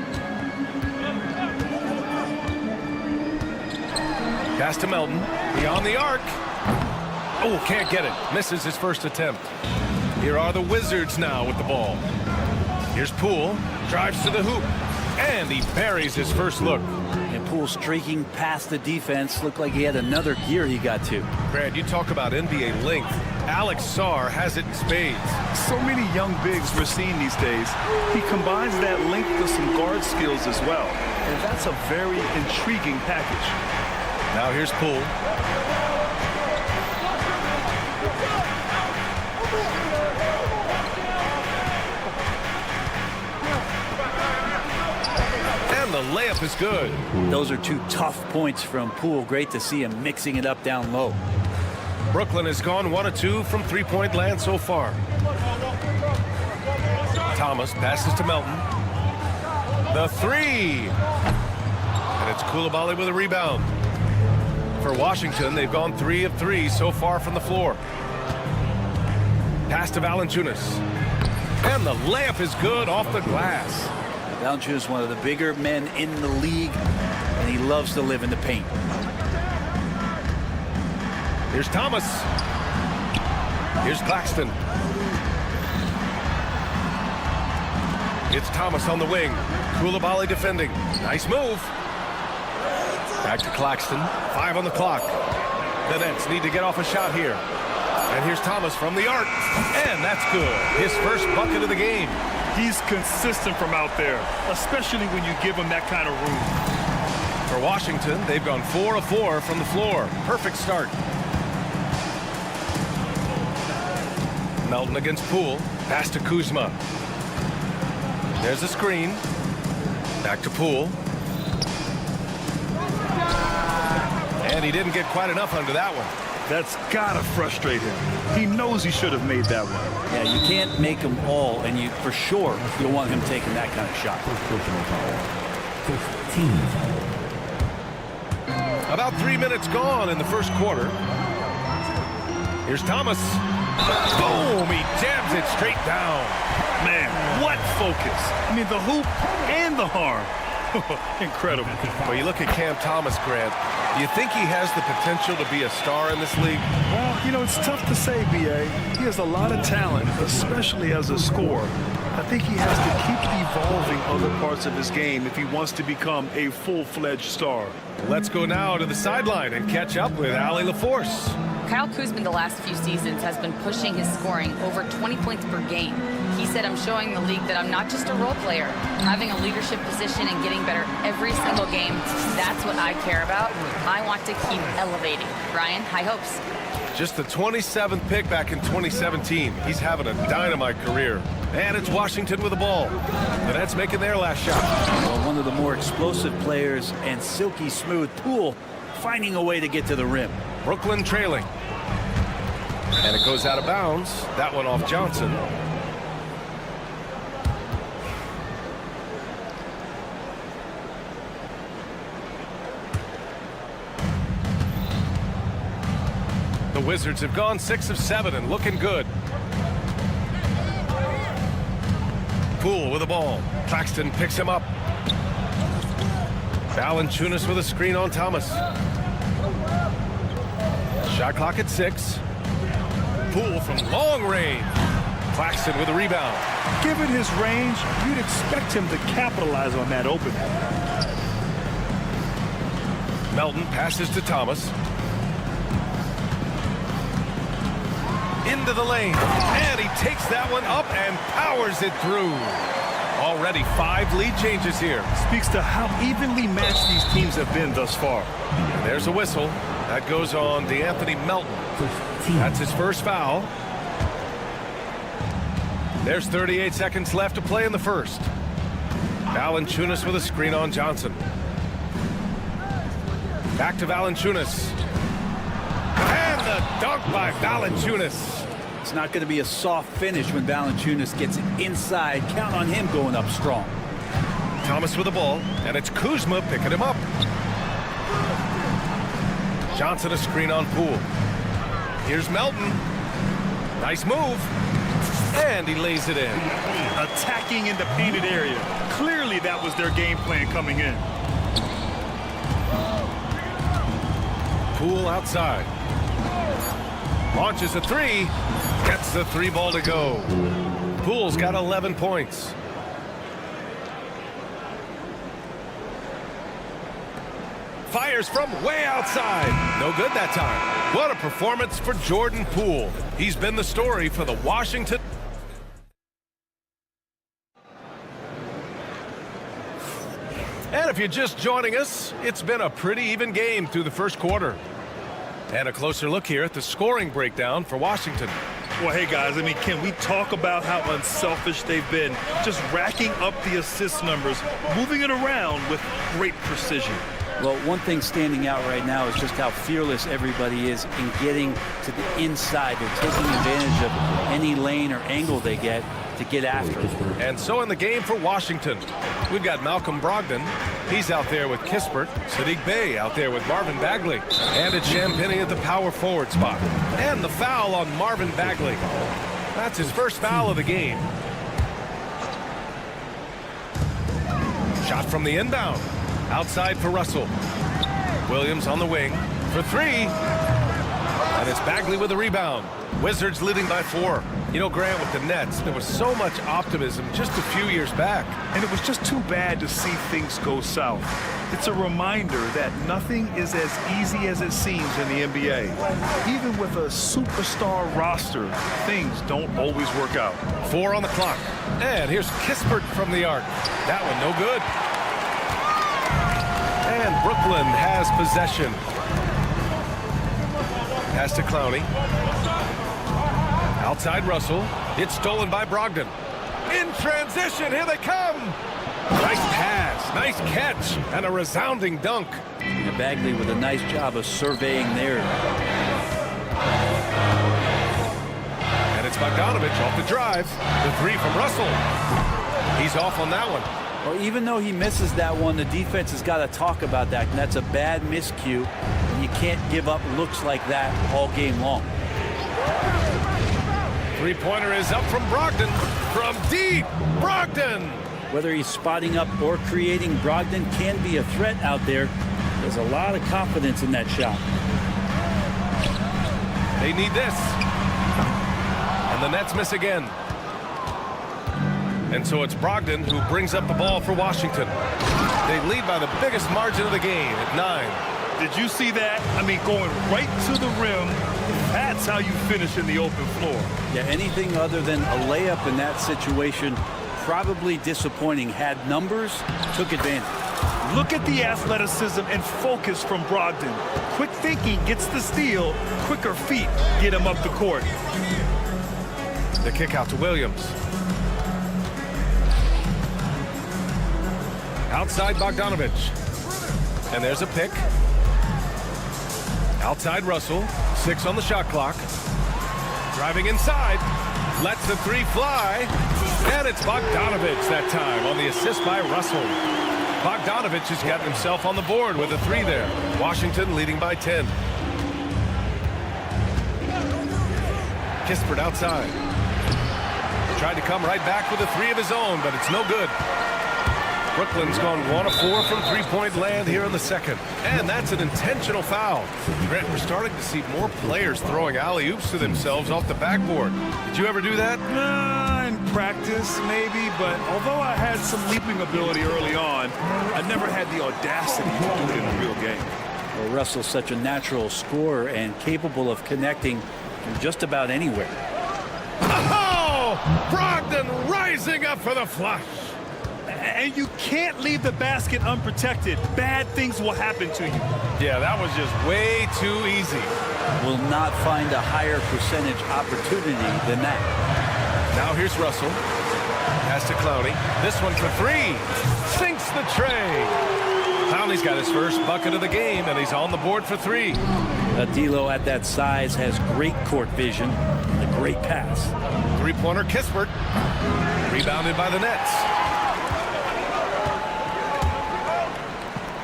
S1: Pass to Melton. Beyond the arc. Oh, can't get it. Misses his first attempt. Here are the Wizards now with the ball. Here's Poole. Drives to the hoop. And he buries his first look.
S11: And Poole streaking past the defense. Looked like he had another gear he got to.
S1: Brad, you talk about NBA length. Alex Sarr has it in spades.
S2: So many young bigs we're seeing these days. He combines that length with some guard skills as well. And that's a very intriguing package.
S1: Now here's Poole. And the layup is good.
S11: Those are 2 tough points from Poole. Great to see him mixing it up down low.
S1: Brooklyn has gone 1 of 2 from 3-point land so far. Thomas passes to Melton. The 3. And it's Coulibaly with a rebound. For Washington, they've gone 3 of 3 so far from the floor. Pass to Valanciunas. And the layup is good off the glass.
S11: Valanciunas is one of the bigger men in the league, and he loves to live in the paint.
S1: Here's Thomas. Here's Claxton. It's Thomas on the wing. Coulibaly defending. Nice move. Back to Claxton. 5 on the clock. The Nets need to get off a shot here. And here's Thomas from the arc. And that's good. His first bucket of the game.
S2: He's consistent from out there, especially when you give him that kind of room.
S1: For Washington, they've gone 4 of 4 from the floor. Perfect start. Melton against Poole. Pass to Kuzma. There's a screen. Back to Poole. And he didn't get quite enough under that one.
S2: That's gotta frustrate him. He knows he should have made that one.
S11: Yeah, you can't make them all, and you for sure you'll want him taking that kind of shot.
S1: About 3 minutes gone in the first quarter. Here's Thomas. Boom! He jams it straight down.
S2: Man, what focus. I mean, the hoop and the harm. Incredible.
S1: Well, you look at Cam Thomas, Grant. Do you think he has the potential to be a star in this league?
S2: Well, you know, it's tough to say, B.A. He has a lot of talent, especially as a scorer. I think he has to keep evolving other parts of his game if he wants to become a full-fledged star.
S1: Let's go now to the sideline and catch up with Allie LaForce.
S4: Kyle Kuzma the last few seasons has been pushing his scoring over 20 points per game. He said, I'm showing the league that I'm not just a role player. Having a leadership position and getting better every single game, that's what I care about. I want to keep elevating. Ryan, high hopes.
S1: Just the 27th pick back in 2017. He's having a dynamite career. And it's Washington with the ball. The Nets making their last shot.
S11: Well, one of the more explosive players and silky smooth Poole finding a way to get to the rim.
S1: Brooklyn trailing. And it goes out of bounds. That one off Johnson. The Wizards have gone 6 of 7 and looking good. Poole with the ball. Claxton picks him up. Valanciunas with a screen on Thomas. Shot clock at 6. Poole from long range. Claxton with a rebound.
S2: Given his range, you'd expect him to capitalize on that opening.
S1: Melton passes to Thomas. Into the lane. And he takes that one up and powers it through. Already 5 lead changes here.
S2: Speaks to how evenly matched these teams have been thus far.
S1: And there's a whistle. That goes on DeAnthony Melton. That's his first foul. There's 38 seconds left to play in the first. Valanciunas with a screen on Johnson. Back to Valanciunas. And the dunk by Valanciunas.
S11: It's not going to be a soft finish when Valanciunas gets it inside. Count on him going up strong.
S1: Thomas with the ball, and it's Kuzma picking him up. Johnson a screen on Poole. Here's Melton. Nice move. And he lays it in.
S2: Attacking in the painted area. Clearly that was their game plan coming in.
S1: Poole outside. Launches a 3. Gets the 3 ball to go. Poole's got 11 points. Fires from way outside. No good that time. What a performance for Jordan Poole. He's been the story for the Washington. And if you're just joining us, it's been a pretty even game through the first quarter. And a closer look here at the scoring breakdown for Washington.
S2: Well, hey, guys, I mean, can we talk about how unselfish they've been? Just racking up the assist numbers, moving it around with great precision.
S11: Well, one thing standing out right now is just how fearless everybody is in getting to the inside. They're taking advantage of any lane or angle they get to get after it.
S1: And so in the game for Washington, we've got Malcolm Brogdon. He's out there with Kispert. Saddiq Bey out there with Marvin Bagley. And it's Champagnie at the power forward spot. And the foul on Marvin Bagley. That's his first foul of the game. Shot from the inbound. Outside for Russell. Williams on the wing for 3. And it's Bagley with a rebound. Wizards leading by 4. You know, Grant, with the Nets, there was so much optimism just a few years back.
S2: And it was just too bad to see things go south. It's a reminder that nothing is as easy as it seems in the NBA. Even with a superstar roster, things don't always work out.
S1: 4 on the clock. And here's Kispert from the arc. That one no good. And Brooklyn has possession. Pass to Clowney. Outside Russell. It's stolen by Brogdon. In transition, here they come. Nice pass, nice catch, and a resounding dunk.
S11: And Bagley with a nice job of surveying there.
S1: And it's Bogdanovich off the drive. The 3 from Russell. He's off on that one.
S11: Well, even though he misses that one, the defense has got to talk about that. And that's a bad miscue. And you can't give up looks like that all game long.
S1: 3-pointer is up from Brogdon. From deep, Brogdon.
S11: Whether he's spotting up or creating, Brogdon can be a threat out there. There's a lot of confidence in that shot.
S1: They need this. And the Nets miss again. And so it's Brogdon who brings up the ball for Washington. They lead by the biggest margin of the game at 9.
S2: Did you see that? I mean, going right to the rim. That's how you finish in the open floor.
S11: Yeah, anything other than a layup in that situation, probably disappointing. Had numbers, took advantage.
S2: Look at the athleticism and focus from Brogdon. Quick thinking gets the steal. Quicker feet get him up the court.
S1: The kick out to Williams. Outside Bogdanovich. And there's a pick. Outside Russell. 6 on the shot clock. Driving inside. Lets the 3 fly. And it's Bogdanovich that time on the assist by Russell. Bogdanovich has got himself on the board with a 3 there. Washington leading by 10. Kispert outside. Tried to come right back with a 3 of his own, but it's no good. Brooklyn's gone 1 of 4 from three-point land here in the second. And that's an intentional foul. Grant, we're starting to see more players throwing alley-oops to themselves off the backboard. Did you ever do that?
S2: In practice, maybe, but although I had some leaping ability early on, I never had the audacity to do it in a real game.
S11: Well, Russell's such a natural scorer and capable of connecting from just about anywhere.
S1: Oh! Brogdon rising up for the flush.
S2: And you can't leave the basket unprotected. Bad things will happen to you.
S1: Yeah, that was just way too easy.
S11: Will not find a higher percentage opportunity than that.
S1: Now here's Russell. Pass to Clowney. This one for 3. Sinks the tray. Clowney's got his first bucket of the game, and he's on the board for 3.
S11: D'Lo at that size has great court vision and a great pass.
S1: Three-pointer Kispert. Rebounded by the Nets.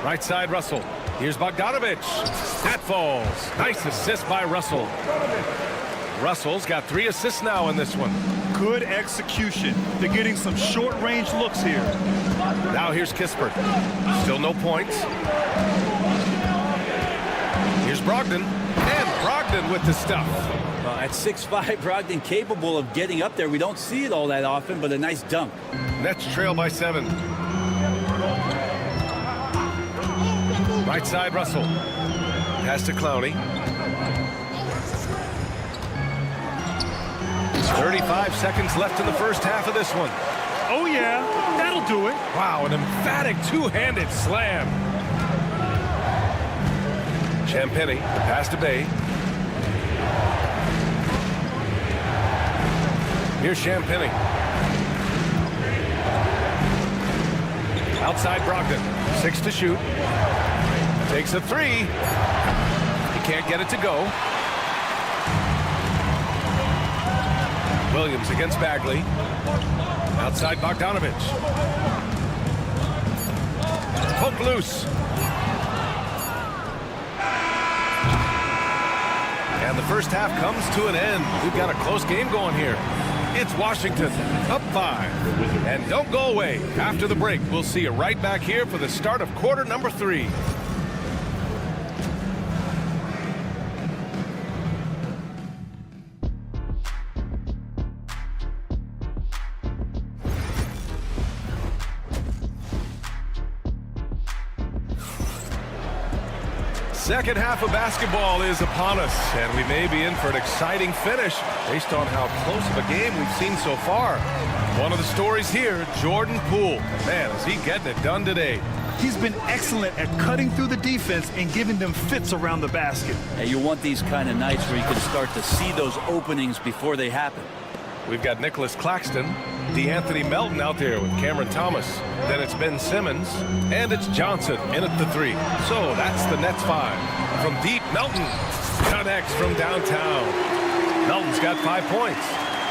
S1: Right side, Russell. Here's Bogdanovic. That falls. Nice assist by Russell. Russell's got 3 assists now in this one.
S2: Good execution. They're getting some short-range looks here.
S1: Now here's Kispert. Still no points. Here's Brogdon. And Brogdon with the stuff.
S11: At 6'5", Brogdon capable of getting up there. We don't see it all that often, but a nice dunk.
S1: Nets trail by 7. Right side, Russell. Pass to Clowney. 35 seconds left in the first half of this one.
S2: Oh, yeah. That'll do it.
S1: Wow, an emphatic two-handed slam. Champagny, pass to Bay. Here's Champagny. Outside Brogdon. 6 to shoot. Takes a 3. He can't get it to go. Williams against Bagley. Outside Bogdanovic. Poke loose. And the first half comes to an end. We've got a close game going here. It's Washington up 5. And don't go away. After the break, we'll see you right back here for the start of quarter number 3. Second half of basketball is upon us, and we may be in for an exciting finish based on how close of a game we've seen so far. One of the stories here, Jordan Poole. Man, is he getting it done today.
S2: He's been excellent at cutting through the defense and giving them fits around the basket.
S11: And you want these kind of nights where you can start to see those openings before they happen.
S1: We've got Nicholas Claxton, DeAnthony Melton out there with Cameron Thomas. Then it's Ben Simmons, and it's Johnson in at the 3. So that's the Nets 5. From deep, Melton connects from downtown. Melton's got 5 points.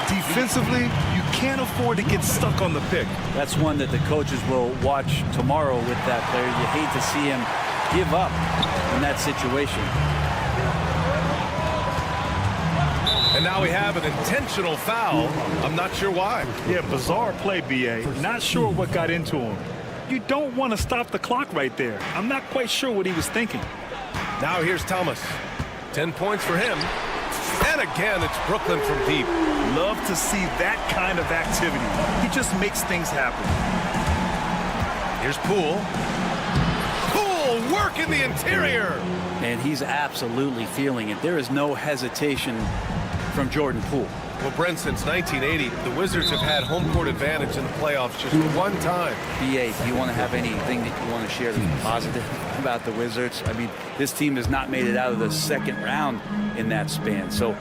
S2: Defensively, you can't afford to get stuck on the pick.
S11: That's one that the coaches will watch tomorrow with that player. You hate to see him give up in that situation.
S1: And now we have an intentional foul. I'm not sure why.
S2: Yeah, bizarre play, B.A. Not sure what got into him. You don't want to stop the clock right there. I'm not quite sure what he was thinking.
S1: Now here's Thomas. 10 points for him. And again, it's Brooklyn from deep.
S2: Love to see that kind of activity. He just makes things happen.
S1: Here's Poole. Poole work in the interior.
S11: And he's absolutely feeling it. There is no hesitation from Jordan Poole.
S1: Well, Brent, since 1980, the Wizards have had home court advantage in the playoffs just one time.
S11: B.A., do you want to have anything that you want to share that's positive about the Wizards? I mean, this team has not made it out of the second round in that span. So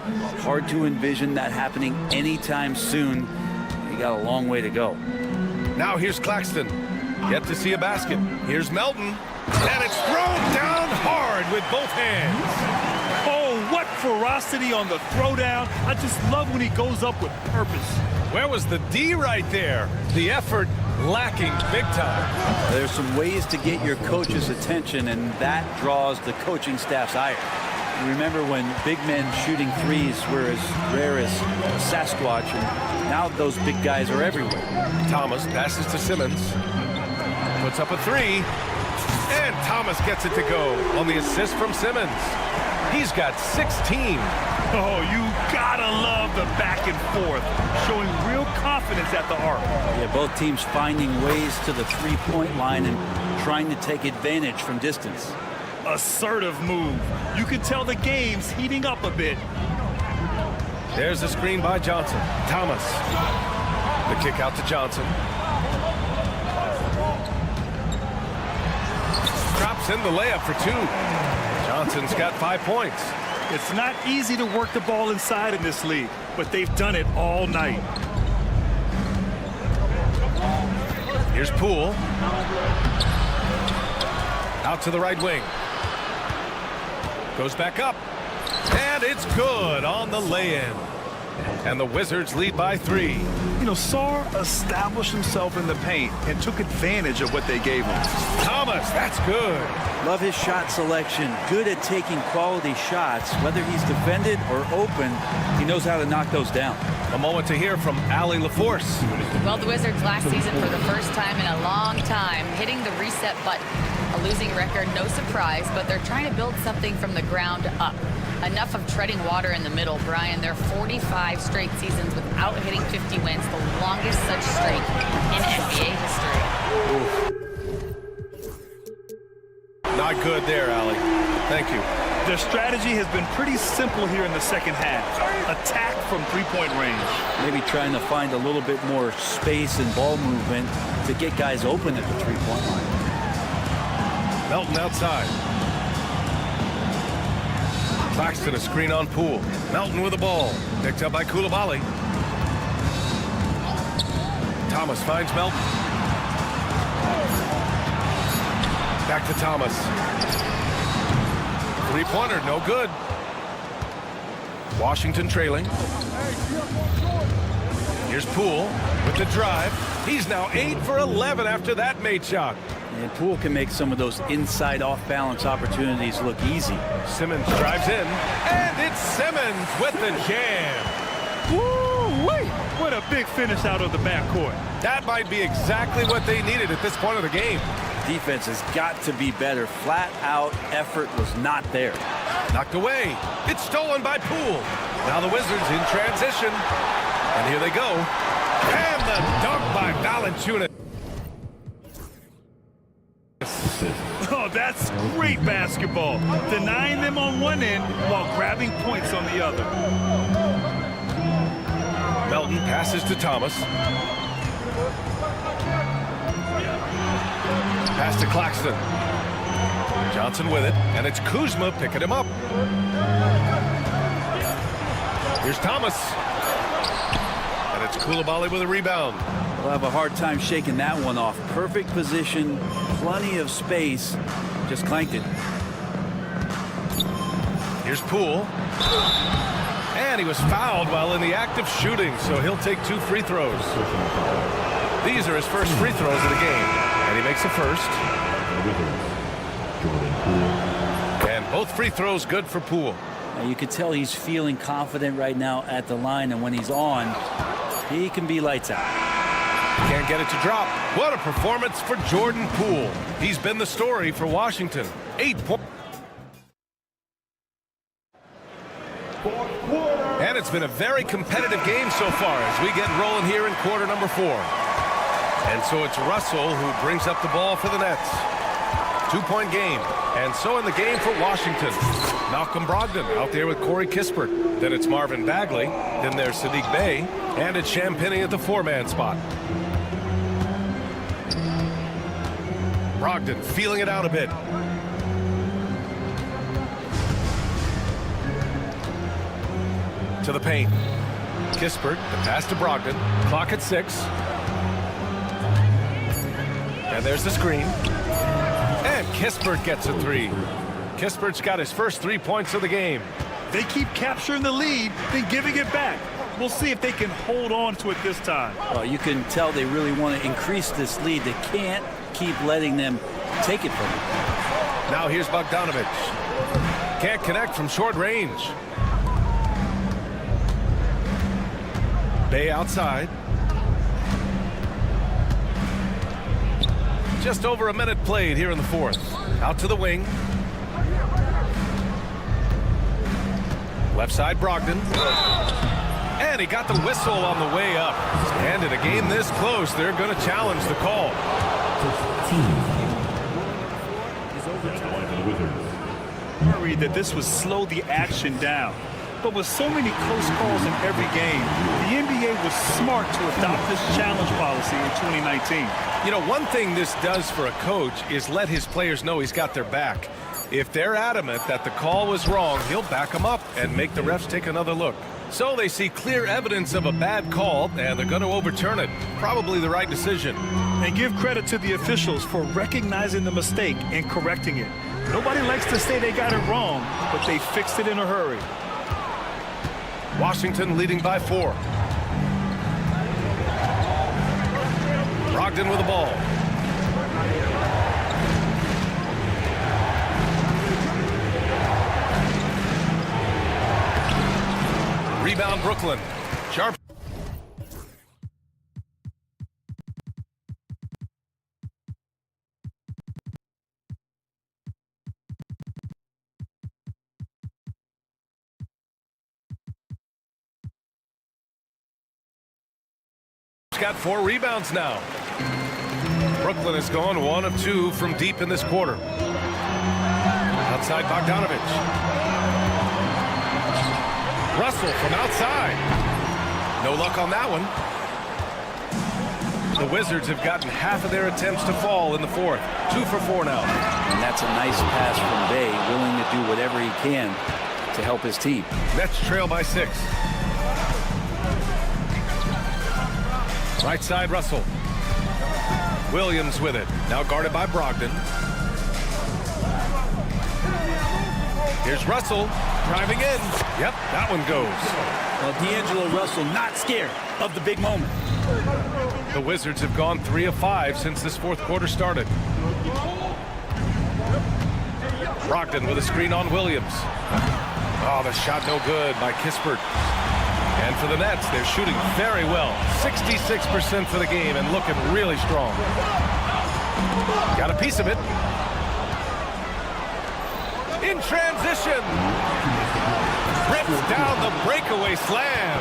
S11: hard to envision that happening anytime soon. You got a long way to go.
S1: Now here's Claxton. Yet to see a basket. Here's Melton. And it's thrown down hard with both hands.
S2: Oh, what ferocity on the throwdown. I just love when he goes up with purpose.
S1: Where was the D right there? The effort lacking big time.
S11: There's some ways to get your coach's attention, and that draws the coaching staff's ire. You remember when big men shooting threes were as rare as Sasquatch, and now those big guys are everywhere.
S1: Thomas passes to Simmons. Puts up a three. And Thomas gets it to go on the assist from Simmons. He's got 16.
S2: Oh, you gotta love the back and forth, showing real confidence at the arc.
S11: Yeah, both teams finding ways to the three-point line and trying to take advantage from distance.
S2: Assertive move. You can tell the game's heating up a bit.
S1: There's a screen by Johnson. Thomas. The kick out to Johnson. Drops in the layup for two. Johnson's got 5 points.
S2: It's not easy to work the ball inside in this league, but they've done it all night.
S1: Here's Poole. Out to the right wing. Goes back up. And it's good on the lay-in. And the Wizards lead by 3.
S2: You know, Sarr established himself in the paint and took advantage of what they gave him.
S1: Thomas, that's good.
S11: Love his shot selection. Good at taking quality shots. Whether he's defended or open, he knows how to knock those down.
S1: A moment to hear from Allie LaForce.
S4: Well, the Wizards last season for the first time in a long time hitting the reset button. A losing record, no surprise, but they're trying to build something from the ground up. Enough of treading water in the middle, Brian. They're 45 straight seasons without hitting 50 wins, the longest such streak in NBA history.
S1: Not good there, Allie. Thank you.
S2: Their strategy has been pretty simple here in the second half. Attack from three-point range.
S11: Maybe trying to find a little bit more space and ball movement to get guys open at the three-point line.
S1: Melton outside. Claxton a screen on Poole. Melton with the ball. Picked up by Coulibaly. Thomas finds Melton. Back to Thomas. Three-pointer, no good. Washington trailing. Here's Poole with the drive. He's now 8 for 11 after that made shot.
S11: And Poole can make some of those inside off-balance opportunities look easy.
S1: Simmons drives in, and it's Simmons with the jam.
S2: Woo-wee! What a big finish out of the backcourt.
S1: That might be exactly what they needed at this point of the game.
S11: Defense has got to be better. Flat-out effort was not there.
S1: Knocked away. It's stolen by Poole. Now the Wizards in transition. And here they go. And the dunk by Valanciunas.
S2: Oh, that's great basketball. Denying them on one end while grabbing points on the other.
S1: Melton passes to Thomas. Pass to Claxton. Johnson with it, and it's Kuzma picking him up. Here's Thomas. And it's Coulibaly with a rebound.
S11: We'll have a hard time shaking that one off. Perfect position, plenty of space. Just clanked it.
S1: Here's Poole. And he was fouled while in the act of shooting, so he'll take 2 free throws. These are his first free throws of the game. And he makes the first. And both free throws good for Poole.
S11: Now you could tell he's feeling confident right now at the line, and when he's on, he can be lights out.
S1: Can't get it to drop. What a performance for Jordan Poole. He's been the story for Washington. 8 points. And it's been a very competitive game so far as we get rolling here in quarter number 4. And so it's Russell who brings up the ball for the Nets. 2-point game. And so in the game for Washington, Malcolm Brogdon out there with Corey Kispert. Then it's Marvin Bagley. Then there's Sadiq Bey. And it's Champagnie at the 4-man spot. Brogdon feeling it out a bit. To the paint. Kispert, the pass to Brogdon. Clock at 6. And there's the screen. And Kispert gets a 3. Kispert's got his first 3 points of the game.
S2: They keep capturing the lead, then giving it back. We'll see if they can hold on to it this time.
S11: Well, you can tell they really want to increase this lead. They can't keep letting them take it from them.
S1: Now here's Bogdanovic. Can't connect from short range. Bey outside. Just over a minute played here in the fourth. Out to the wing. Left side, Brogdon. And he got the whistle on the way up. And in a game this close, they're going to challenge the call.
S2: Worried that this would slow the action down. But with so many close calls in every game, the NBA was smart to adopt this challenge policy in 2019.
S1: You know, one thing this does for a coach is let his players know he's got their back. If they're adamant that the call was wrong, he'll back them up and make the refs take another look. So they see clear evidence of a bad call, and they're going to overturn it. Probably the right decision.
S2: And give credit to the officials for recognizing the mistake and correcting it. Nobody likes to say they got it wrong, but they fixed it in a hurry.
S1: Washington leading by 4. Brogdon with the ball. Rebound Brooklyn. Sharp. Got 4 rebounds now. Brooklyn has gone 1 of 2 from deep in this quarter. Outside Bogdanovich. Russell from outside. No luck on that one. The Wizards have gotten half of their attempts to fall in the fourth. 2 for 4 now.
S11: And that's a nice pass from Bay, willing to do whatever he can to help his team.
S1: Nets trail by 6. Right side, Russell. Williams with it. Now guarded by Brogdon. Here's Russell driving in. Yep, that one goes.
S11: Well, D'Angelo Russell not scared of the big moment.
S1: The Wizards have gone 3 of 5 since this fourth quarter started. Brogdon with a screen on Williams. Oh, the shot no good by Kispert. And for the Nets, they're shooting very well. 66% for the game and looking really strong. Got a piece of it. In transition. Rips down the breakaway slam.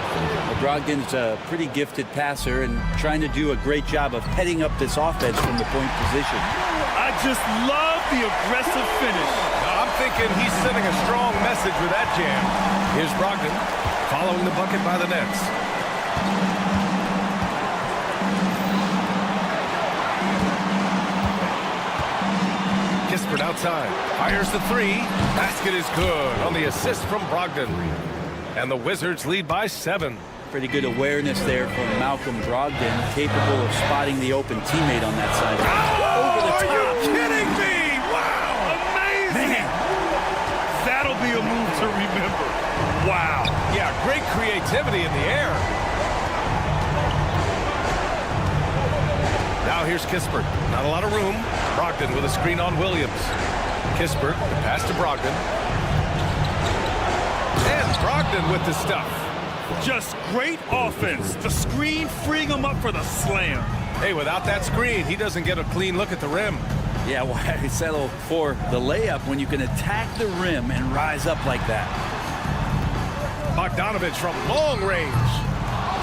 S11: Brogdon's a pretty gifted passer and trying to do a great job of heading up this offense from the point position.
S2: I just love the aggressive finish.
S1: Now, I'm thinking he's sending a strong message with that jam. Here's Brogdon. Following the bucket by the Nets. Kispert outside. Fires the 3. Basket is good on the assist from Brogdon. And the Wizards lead by 7.
S11: Pretty good awareness there from Malcolm Brogdon, capable of spotting the open teammate on that side.
S1: Oh,
S11: over the top.
S1: Are you kidding me? Wow.
S2: Amazing.
S11: Man.
S2: That'll be a move to remember. Wow.
S1: Yeah, great creativity in the air. Now here's Kispert. Not a lot of room. Brogdon with a screen on Williams. Kispert, the pass to Brogdon. And Brogdon with the stuff.
S2: Just great offense. The screen freeing him up for the slam.
S1: Hey, without that screen, he doesn't get a clean look at the rim.
S11: Yeah, why settle for the layup when you can attack the rim and rise up like that?
S1: Bogdanovich from long range.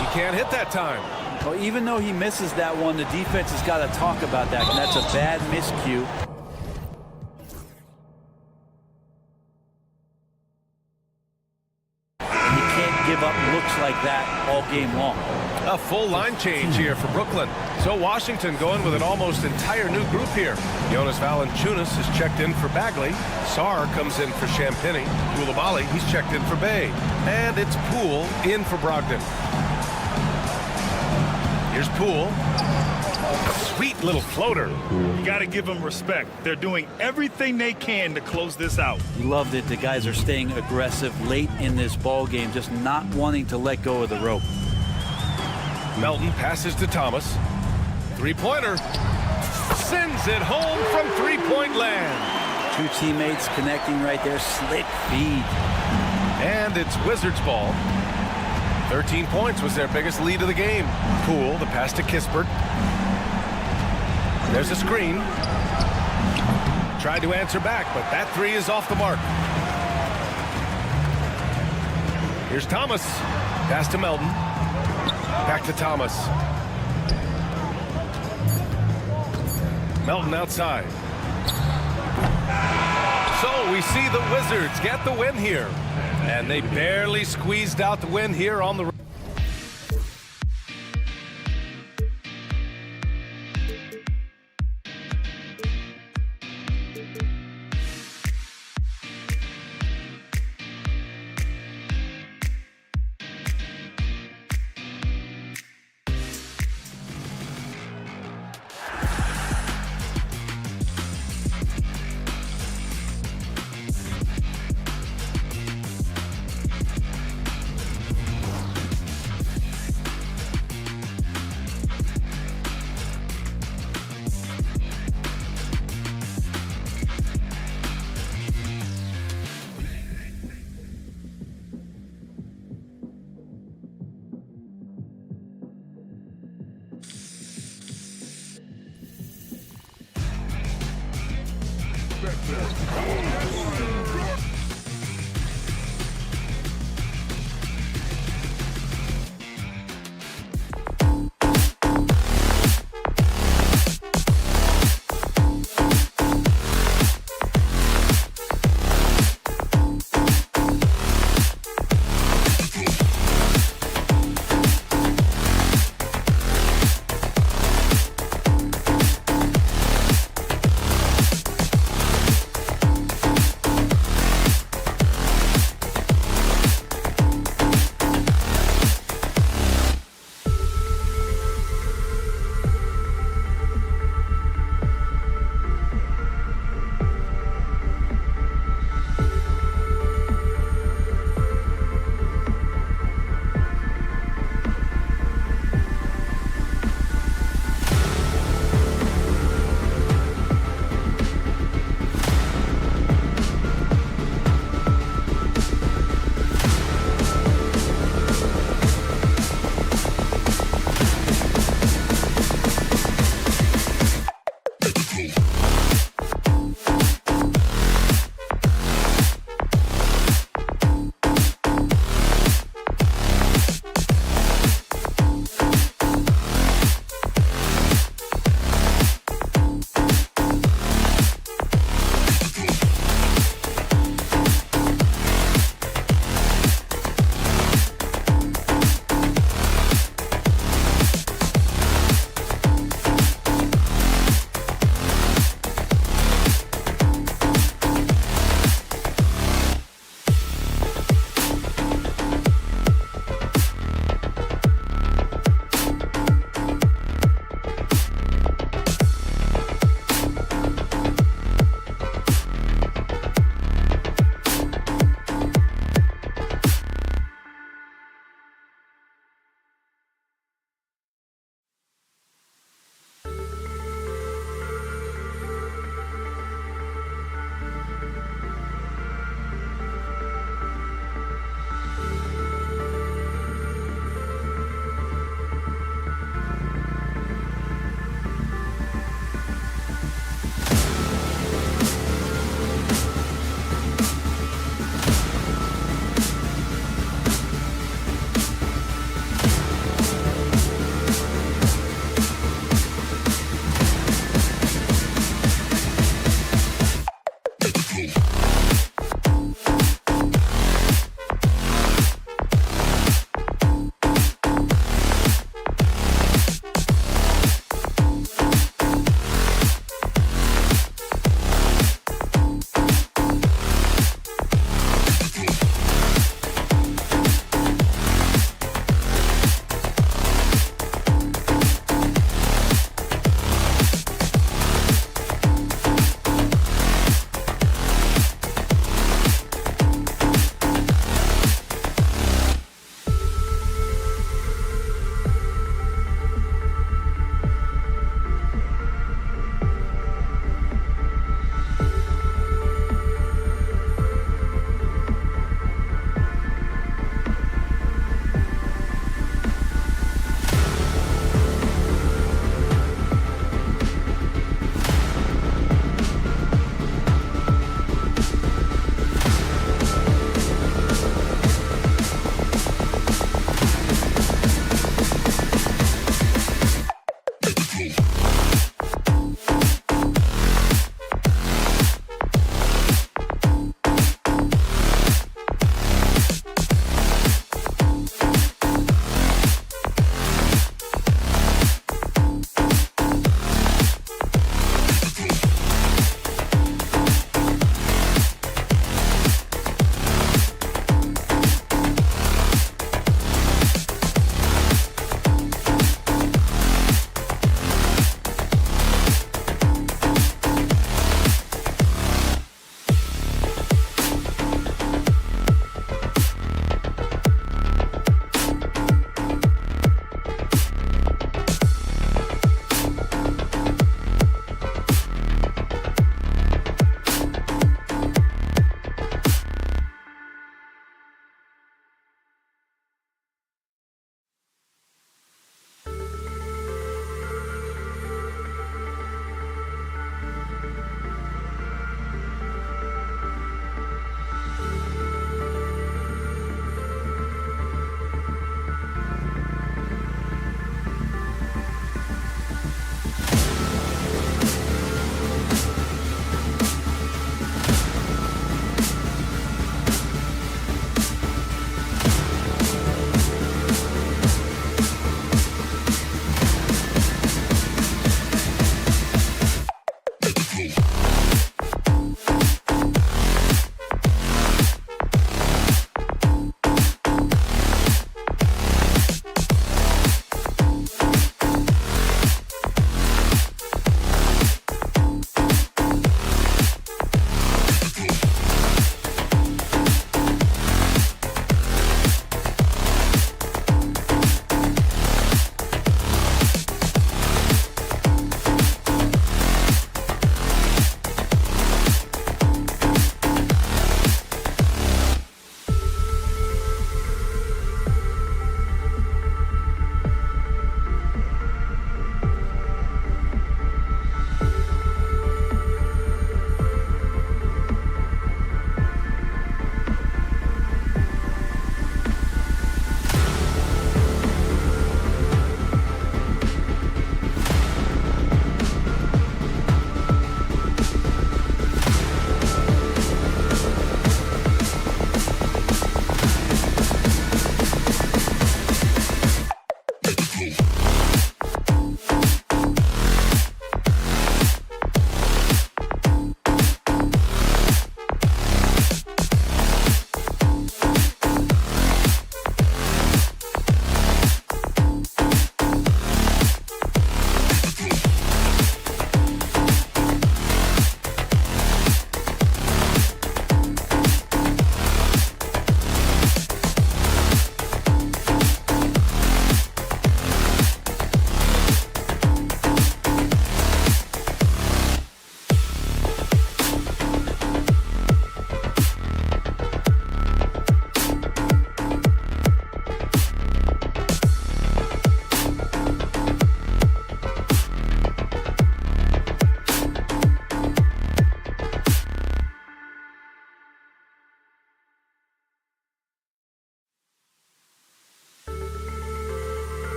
S1: He can't hit that time.
S11: Well, even though he misses that one, the defense has got to talk about that, and that's a bad miscue. And you can't give up looks like that all game long.
S1: A full line change here for Brooklyn. So Washington going with an almost entire new group here. Jonas Valanciunas has checked in for Bagley. Sarr comes in for Champagny. Koulibaly, he's checked in for Bay. And it's Poole in for Brogdon. Here's Poole. Sweet little floater.
S2: You got to give them respect. They're doing everything they can to close this out.
S11: Loved it. The guys are staying aggressive late in this ball game, just not wanting to let go of the rope.
S1: Melton passes to Thomas. Three-pointer. Sends it home from three-point land.
S11: Two teammates connecting right there. Slick feed.
S1: And it's Wizards ball. 13 points was their biggest lead of the game. Poole, the pass to Kispert. There's a screen. Tried to answer back, but that three is off the mark. Here's Thomas. Pass to Melton. Back to Thomas. Melton outside. So we see the Wizards get the win here. And they barely squeezed out the win here on the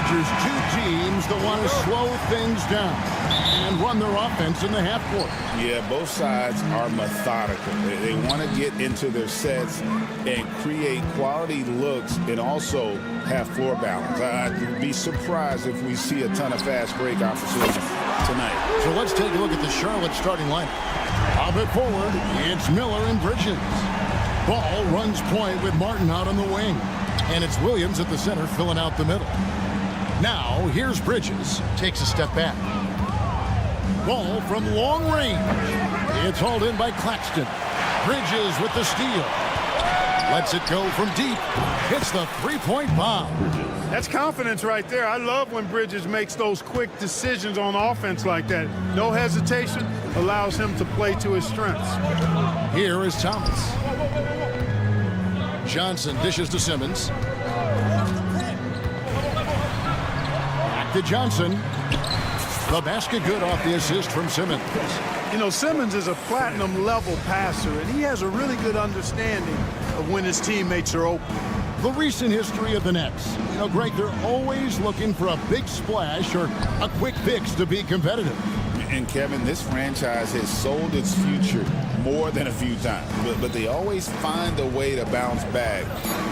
S7: features two teams that want to slow things down and run their offense in the half court.
S6: Yeah, both sides are methodical. They want to get into their sets and create quality looks and also have floor balance. I'd be surprised if we see a ton of fast break opportunities tonight.
S7: So let's take a look at the Charlotte starting lineup. A bit forward, it's Miller and Bridges. Ball runs point with Martin out on the wing. And it's Williams at the center filling out the middle. Now, here's Bridges. Takes a step back. Ball from long range. It's hauled in by Claxton. Bridges with the steal. Lets it go from deep. Hits the three-point bomb.
S12: That's confidence right there. I love when Bridges makes those quick decisions on offense like that. No hesitation, allows him to play to his strengths.
S7: Here is Thomas. Johnson dishes to Simmons. Back to Johnson. The basket good off the assist from Simmons.
S12: You know, Simmons is a platinum-level passer, and he has a really good understanding of when his teammates are open.
S7: The recent history of the Nets. You know, Greg, they're always looking for a big splash or a quick fix to be competitive.
S6: And Kevin, this franchise has sold its future more than a few times, but they always find a way to bounce back.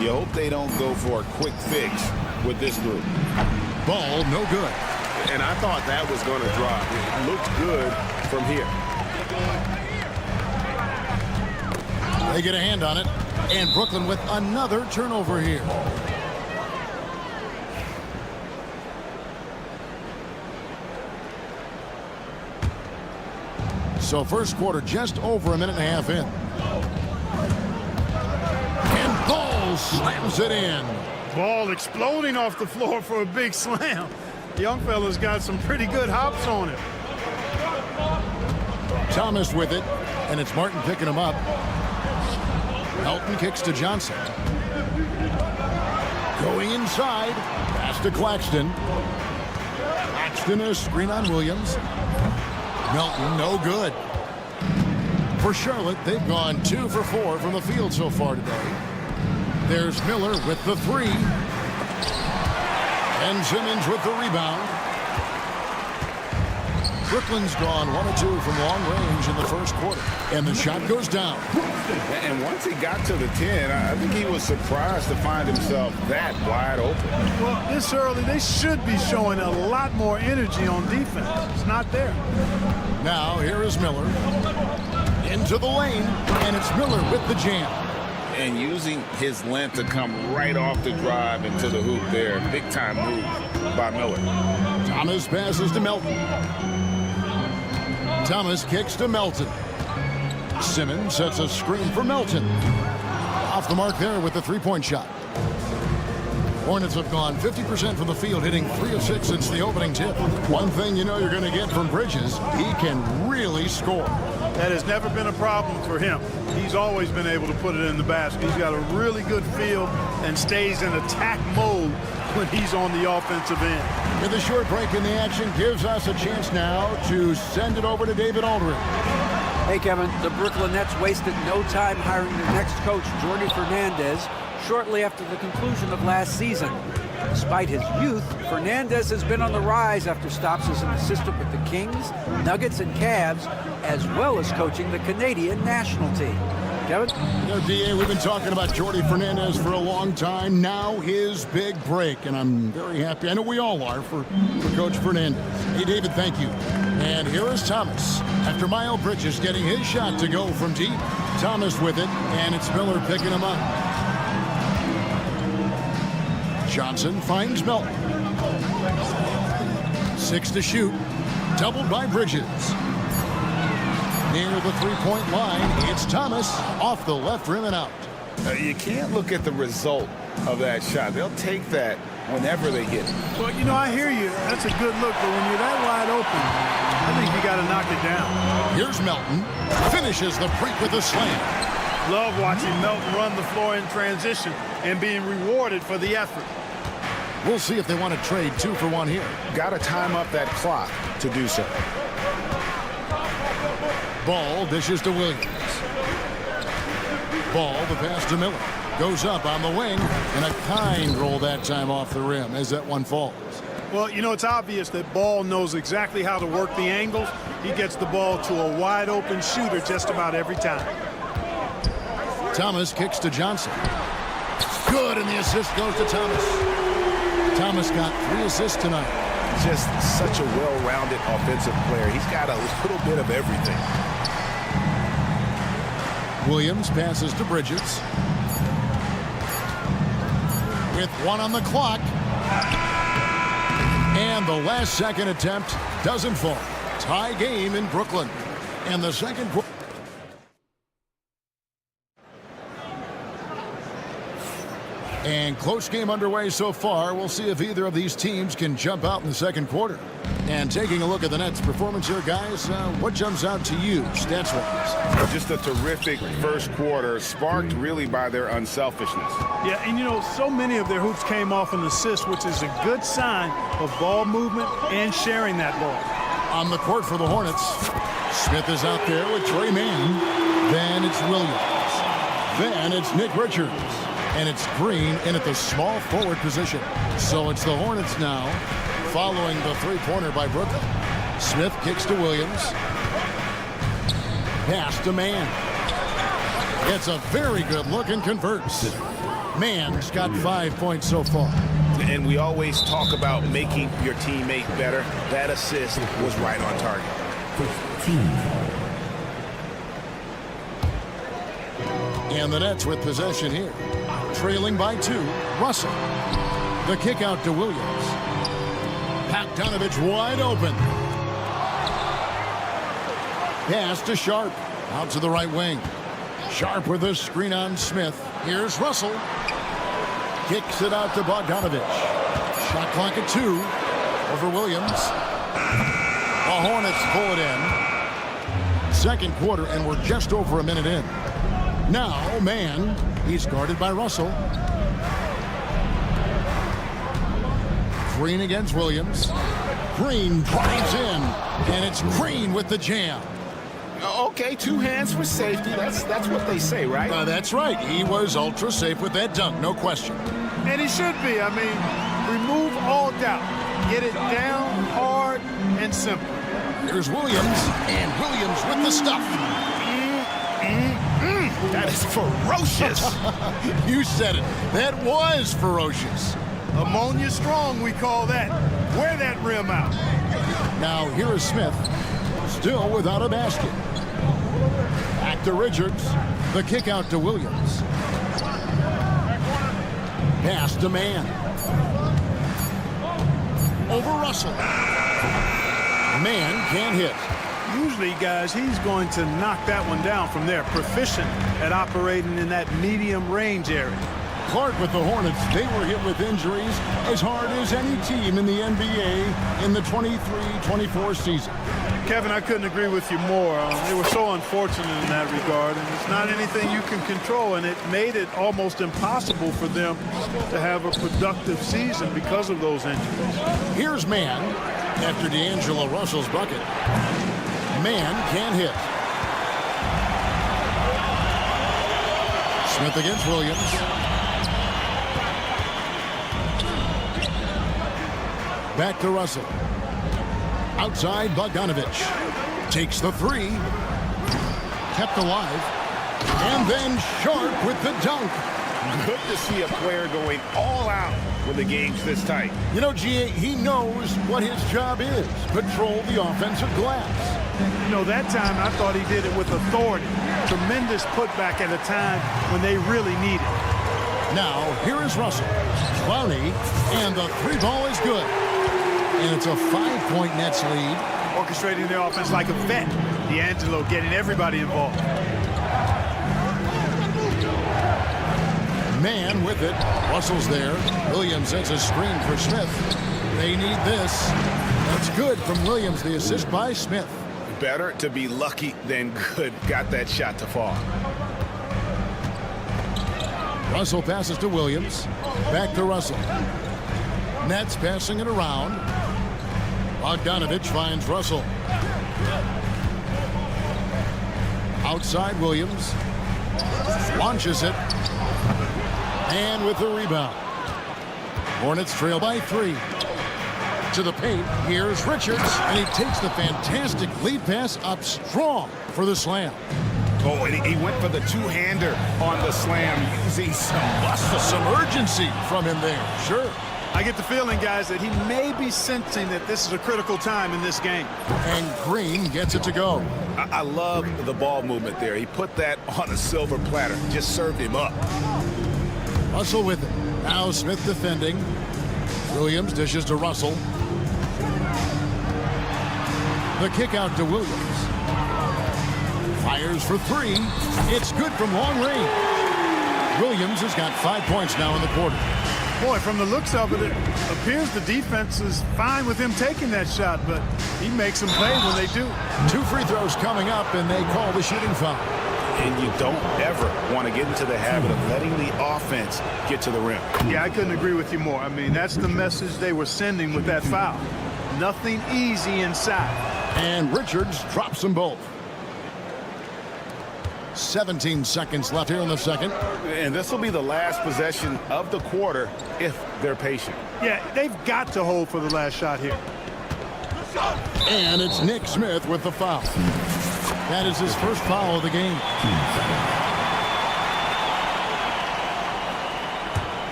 S6: You hope they don't go for a quick fix with this group.
S7: Ball no good.
S10: And I thought that was going to drop. It looked good from here.
S7: They get a hand on it, and Brooklyn with another turnover here. So first quarter just over a minute and a half in. And Ball slams it in.
S12: Ball exploding off the floor for a big slam. Young fella's got some pretty good hops on him.
S7: Thomas with it, and it's Martin picking him up. Melton kicks to Johnson. Going inside, pass to Claxton. Claxton a screen on Williams. Melton, no good. For Charlotte, they've gone 2 for 4 from the field so far today. There's Miller with the three. And Simmons with the rebound. Brooklyn's gone 1 of 2 from long range in the first quarter. And the shot goes down.
S6: And once he got to the 10, I think he was surprised to find himself that wide open.
S12: Well, this early, they should be showing a lot more energy on defense. It's not there.
S7: Now, here is Miller. Into the lane, and it's Miller with the jam.
S6: And using his length to come right off the drive into the hoop there. Big time move by Miller.
S7: Thomas passes to Melton. Thomas kicks to Melton. Simmons sets a screen for Melton. Off the mark there with the three-point shot. Hornets have gone 50% from the field, hitting 3 of 6 since the opening tip. One thing you know you're going to get from Bridges, he can really score.
S12: That has never been a problem for him. He's always been able to put it in the basket. He's got a really good feel and stays in attack mode when he's on the offensive end.
S7: And the short break in the action gives us a chance now to send it over to David Aldridge.
S9: Hey, Kevin, the Brooklyn Nets wasted no time hiring their next coach, Jordi Fernandez, shortly after the conclusion of last season. Despite his youth, Fernandez has been on the rise after stops as an assistant with the Kings, Nuggets, and Cavs, as well as coaching the Canadian national team. Kevin?
S7: You know, D.A., we've been talking about Jordi Fernandez for a long time. Now his big break, and I'm very happy. I know we all are for Coach Fernandez. Hey, David, thank you. And here is Thomas. After Miles Bridges getting his shot to go from deep, Thomas with it, and it's Miller picking him up. Johnson finds Melton. 6 to shoot. Doubled by Bridges. Near the three-point line, it's Thomas off the left rim and out.
S6: You can't look at the result of that shot. They'll take that whenever they get it.
S12: Well, you know, I hear you. That's a good look, but when you're that wide open, I think you got to knock it down.
S7: Here's Melton. Finishes the break with a slam.
S12: Love watching Melton run the floor in transition and being rewarded for the effort.
S7: We'll see if they want to trade 2 for 1 here.
S10: Got to time up that clock to do so.
S7: Ball dishes to Williams. Ball the pass to Miller. goes up on the wing, and a kind roll that time off the rim as that one falls.
S12: Well, you know, it's obvious that Ball knows exactly how to work the angles. He gets the ball to a wide-open shooter just about every time.
S7: Thomas kicks to Johnson. Good, and the assist goes to Thomas. Thomas got 3 assists tonight.
S10: Just such a well-rounded offensive player. He's got a little bit of everything.
S7: Williams passes to Bridges. With 1 on the clock. And the last second attempt doesn't fall. Tie game in Brooklyn. And the second quarter. And close game underway so far. We'll see if either of these teams can jump out in the second quarter. And taking a look at the Nets' performance here, guys, what jumps out to you, stats-wise?
S10: Just a terrific first quarter, sparked really by their unselfishness.
S12: Yeah, and you know, so many of their hoops came off an assist, which is a good sign of ball movement and sharing that ball.
S7: On the court for the Hornets, Smith is out there with Trey Mann. Then it's Williams. Then it's Nick Richards. And it's Green in at the small forward position. So it's the Hornets now, following the three-pointer by Brooklyn. Smith kicks to Williams. Pass to Mann. It's a very good look and converts. Mann's got 5 points so far.
S10: And we always talk about making your teammate better. That assist was right on target.
S7: And the Nets with possession here. Trailing by 2, Russell. The kick out to Williams. Bogdanovich wide open. Pass to Sharp. Out to the right wing. Sharp with a screen on Smith. Here's Russell. Kicks it out to Bogdanovich. Shot clock at 2. Over Williams. The Hornets pull it in. Second quarter, and we're just over a minute in. Now, Mann. He's guarded by Russell. Green against Williams. Green drives in, and it's Green with the jam.
S10: Okay, 2 hands for safety. That's what they say, right?
S7: That's right. He was ultra safe with that dunk, no question.
S12: And he should be. I mean, remove all doubt. Get it down hard and simple.
S7: Here's Williams, and Williams with the stuff.
S10: That is ferocious.
S7: You said it. That was ferocious.
S12: Ammonia strong, we call that. Wear that rim out.
S7: Now here is Smith, still without a basket. Back to Richards. The kick out to Williams. Pass to Mann. Over Russell. Mann can't hit.
S12: Usually, guys, he's going to knock that one down from there. Proficient at operating in that medium range area.
S7: Clark with the Hornets, they were hit with injuries as hard as any team in the NBA in the 23-24 season.
S12: Kevin, I couldn't agree with you more. They were so unfortunate in that regard, and it's not anything you can control, and it made it almost impossible for them to have a productive season because of those injuries.
S7: Here's Mann after D'Angelo Russell's bucket. Mann can't hit. Smith against Williams. Back to Russell. Outside, Bogdanovich. Takes the 3. Kept alive. And then Sharp with the dunk.
S10: Good to see a player going all out when the game's this tight.
S7: You know, G.A., he knows what his job is. Control the offensive glass.
S12: You know, that time I thought he did it with authority. Tremendous putback at a time when they really need it.
S7: Now, here is Russell. Clowney, and the 3-ball is good. And it's a 5-point Nets lead.
S12: Orchestrating the offense like a vet. D'Angelo getting everybody involved.
S7: Mann with it. Russell's there. Williams sets a screen for Smith. They need this. That's good from Williams. The assist by Smith.
S10: Better to be lucky than good. Got that shot to fall.
S7: Russell passes to Williams. Back to Russell. Nets passing it around. Bogdanovich finds Russell. Outside Williams. Launches it. And with the rebound. Hornets trail by 3. To the paint, here's Richards, and he takes the fantastic lead pass up strong for the slam.
S10: Oh, and he went for the two-hander on the slam, using some urgency from him there. Sure.
S12: I get the feeling, guys, that he may be sensing that this is a critical time in this game.
S7: And Green gets it to go.
S10: I love the ball movement there. He put that on a silver platter, just served him up.
S7: Russell with it. Now Smith defending. Williams dishes to Russell. The kick out to Williams. Fires for 3. It's good from long range. Williams has got 5 points now in the quarter.
S12: Boy, from the looks of it, it appears the defense is fine with him taking that shot, but he makes them pay when they do.
S7: 2 free throws coming up, and they call the shooting foul.
S10: And you don't ever want to get into the habit of letting the offense get to the rim.
S12: Yeah, I couldn't agree with you more. I mean, that's the message they were sending with that foul. Nothing easy inside.
S7: And Richards drops them both. 17 seconds left here in the second.
S10: And this will be the last possession of the quarter if they're patient.
S12: Yeah, they've got to hold for the last shot here.
S7: And it's Nick Smith with the foul. That is his first foul of the game.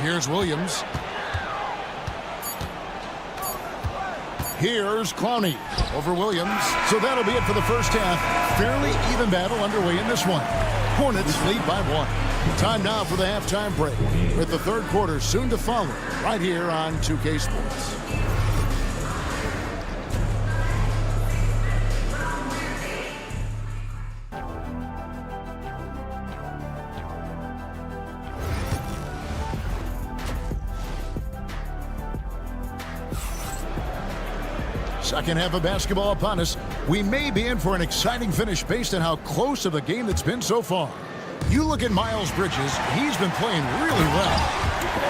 S7: Here's Williams. Here's Clowney over Williams. So that'll be it for the first half. Fairly even battle underway in this one. Hornets lead by 1. Time now for the halftime break, with the third quarter soon to follow right here on 2K Sports. Second half of basketball upon us. We may be in for an exciting finish based on how close of a game that's been so far. You look at Miles Bridges, he's been playing really well.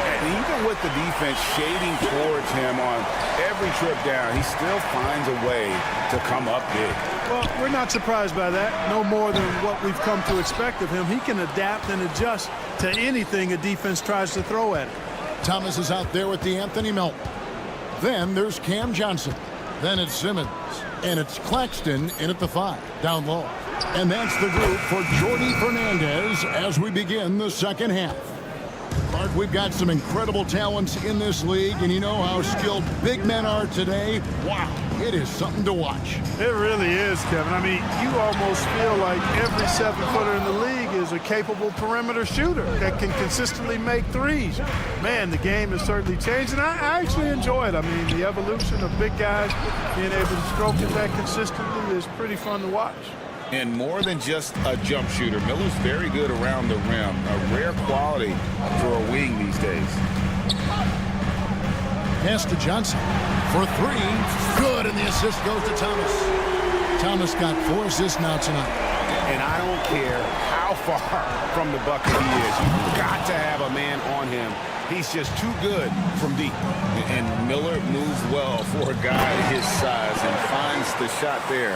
S10: And even with the defense shading towards him on every trip down, he still finds a way to come up big.
S12: Well, we're not surprised by that. No more than what we've come to expect of him. He can adapt and adjust to anything a defense tries to throw at him.
S7: Thomas is out there with the Anthony Melton. Then there's Cam Johnson. Then it's Simmons. And it's Claxton in at the 5, down low. And that's the group for Jordi Fernandez as we begin the second half. Clark, we've got some incredible talents in this league, and you know how skilled big men are today. Wow, it is something to watch.
S12: It really is, Kevin. I mean, you almost feel like every 7-footer in the league is a capable perimeter shooter that can consistently make threes. Man, the game has certainly changed, and I actually enjoy it. I mean, the evolution of big guys being able to stroke it that consistently is pretty fun to watch.
S6: And more than just a jump shooter, Miller's very good around the rim. A rare quality for a wing these days.
S7: Pass to Johnson for 3. Good, and the assist goes to Thomas. Thomas got 4 assists now tonight.
S10: And I don't care how far from the bucket he is. You've got to have a man on him. He's just too good from deep.
S6: And Miller moves well for a guy his size and finds the shot there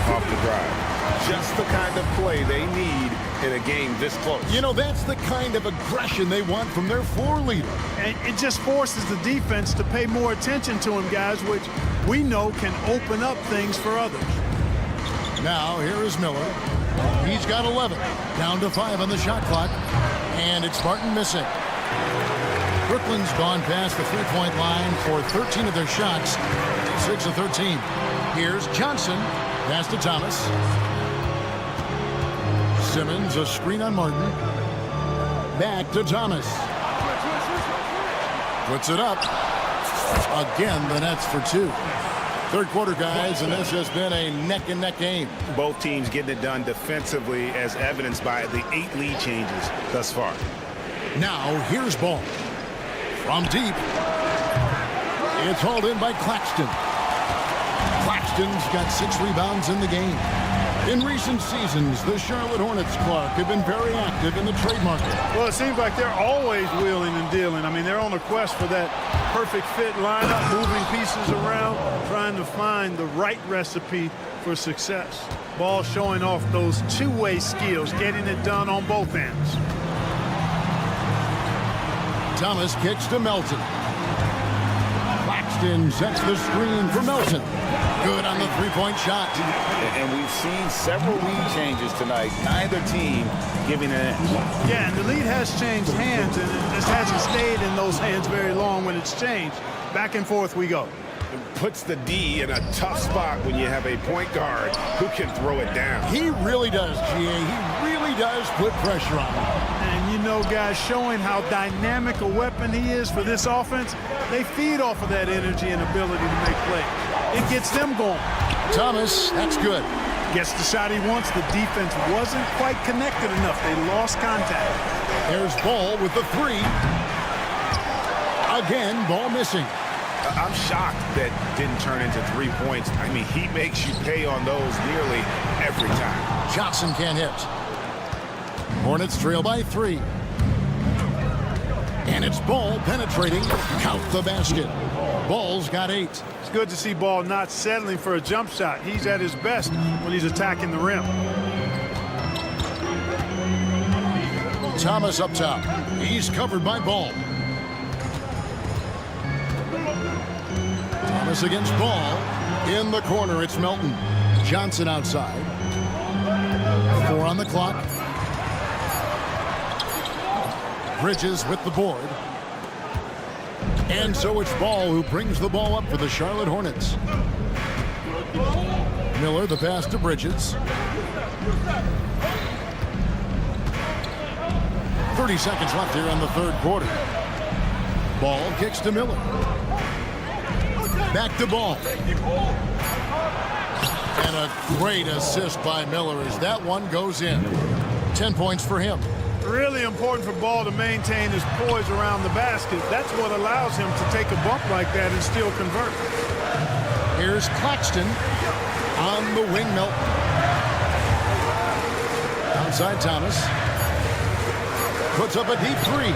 S6: off the drive.
S10: Just the kind of play they need in a game this close.
S7: You know, that's the kind of aggression they want from their floor leader.
S12: And it just forces the defense to pay more attention to him, guys, which we know can open up things for others.
S7: Now, here is Miller. He's got 11. Down to 5 on the shot clock. And it's Martin missing. Brooklyn's gone past the three-point line for 13 of their shots. 6 of 13. Here's Johnson. Pass to Thomas. Simmons, a screen on Martin. Back to Thomas. Puts it up. Again, the Nets for 2. Third quarter, guys, and this has been a neck-and-neck game.
S10: Both teams getting it done defensively, as evidenced by the 8 lead changes thus far.
S7: Now, here's ball. From deep. It's hauled in by Claxton. Claxton's got 6 rebounds in the game. In recent seasons, the Charlotte Hornets, Clark, have been very active in the trade market.
S12: Well, it seems like they're always wheeling and dealing. I mean, they're on a quest for that perfect fit lineup, moving pieces around, trying to find the right recipe for success. Ball showing off those two-way skills, getting it done on both ends.
S7: Thomas kicks to Melton. Claxton sets the screen for Melton. Good on the three-point shot.
S6: And we've seen several lead changes tonight. Neither team giving an inch.
S12: Yeah, and the lead has changed hands, and it just hasn't stayed in those hands very long when it's changed. Back and forth we go.
S10: It puts the D in a tough spot when you have a point guard who can throw it down.
S7: He really does, GA. He really does put pressure on him.
S12: And you know, guys, showing how dynamic a weapon he is for this offense, they feed off of that energy and ability to make plays. It gets them going.
S7: Thomas, that's good.
S12: Gets the shot he wants. The defense wasn't quite connected enough. They lost contact.
S7: There's Ball with the three. Again, Ball missing.
S10: I'm shocked that didn't turn into 3 points. I mean, he makes you pay on those nearly every time.
S7: Johnson can't hit. Hornets trail by 3. And it's Ball penetrating. Count the basket. Ball's got 8.
S12: It's good to see Ball not settling for a jump shot. He's at his best when he's attacking the rim.
S7: Thomas up top. He's covered by Ball. Thomas against Ball. In the corner, it's Melton. Johnson outside. 4 on the clock. Bridges with the board. And so it's Ball who brings the ball up for the Charlotte Hornets. Miller, the pass to Bridges. 30 seconds left here in the third quarter. Ball kicks to Miller. Back to Ball. And a great assist by Miller as that one goes in. 10 points for him.
S12: Really important for Ball to maintain his poise around the basket. That's what allows him to take a bump like that and still convert.
S7: Here's Claxton on the wing. Melton. Outside Thomas. Puts up a deep 3.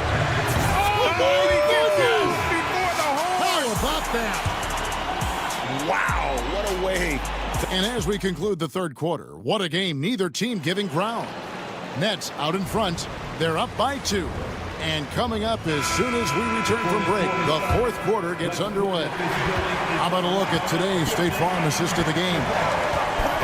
S10: Oh, boy, he gets it before the hole.
S7: How about that?
S10: Wow, what a way.
S7: And as we conclude the third quarter, what a game, neither team giving ground. Nets out in front. They're up by 2. And coming up as soon as we return from break, the fourth quarter gets underway. How about a look at today's State Farm assist of the game?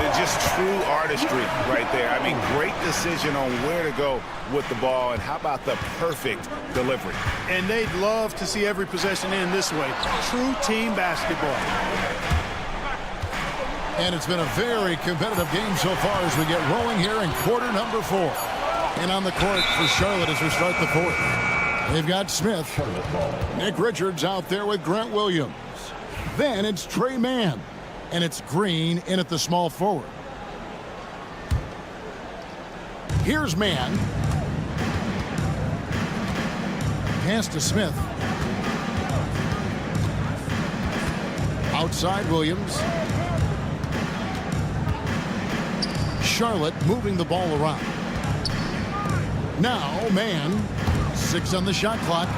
S10: It's just true artistry right there. I mean, great decision on where to go with the ball, and how about the perfect delivery?
S12: And they'd love to see every possession end this way. True team basketball.
S7: And it's been a very competitive game so far as we get rolling here in quarter number 4. And on the court for Charlotte as we start the fourth. They've got Smith. Nick Richards out there with Grant Williams. Then it's Trey Mann. And it's Green in at the small forward. Here's Mann. Pass to Smith. Outside Williams. Charlotte moving the ball around. Now Mann. 6 on the shot clock.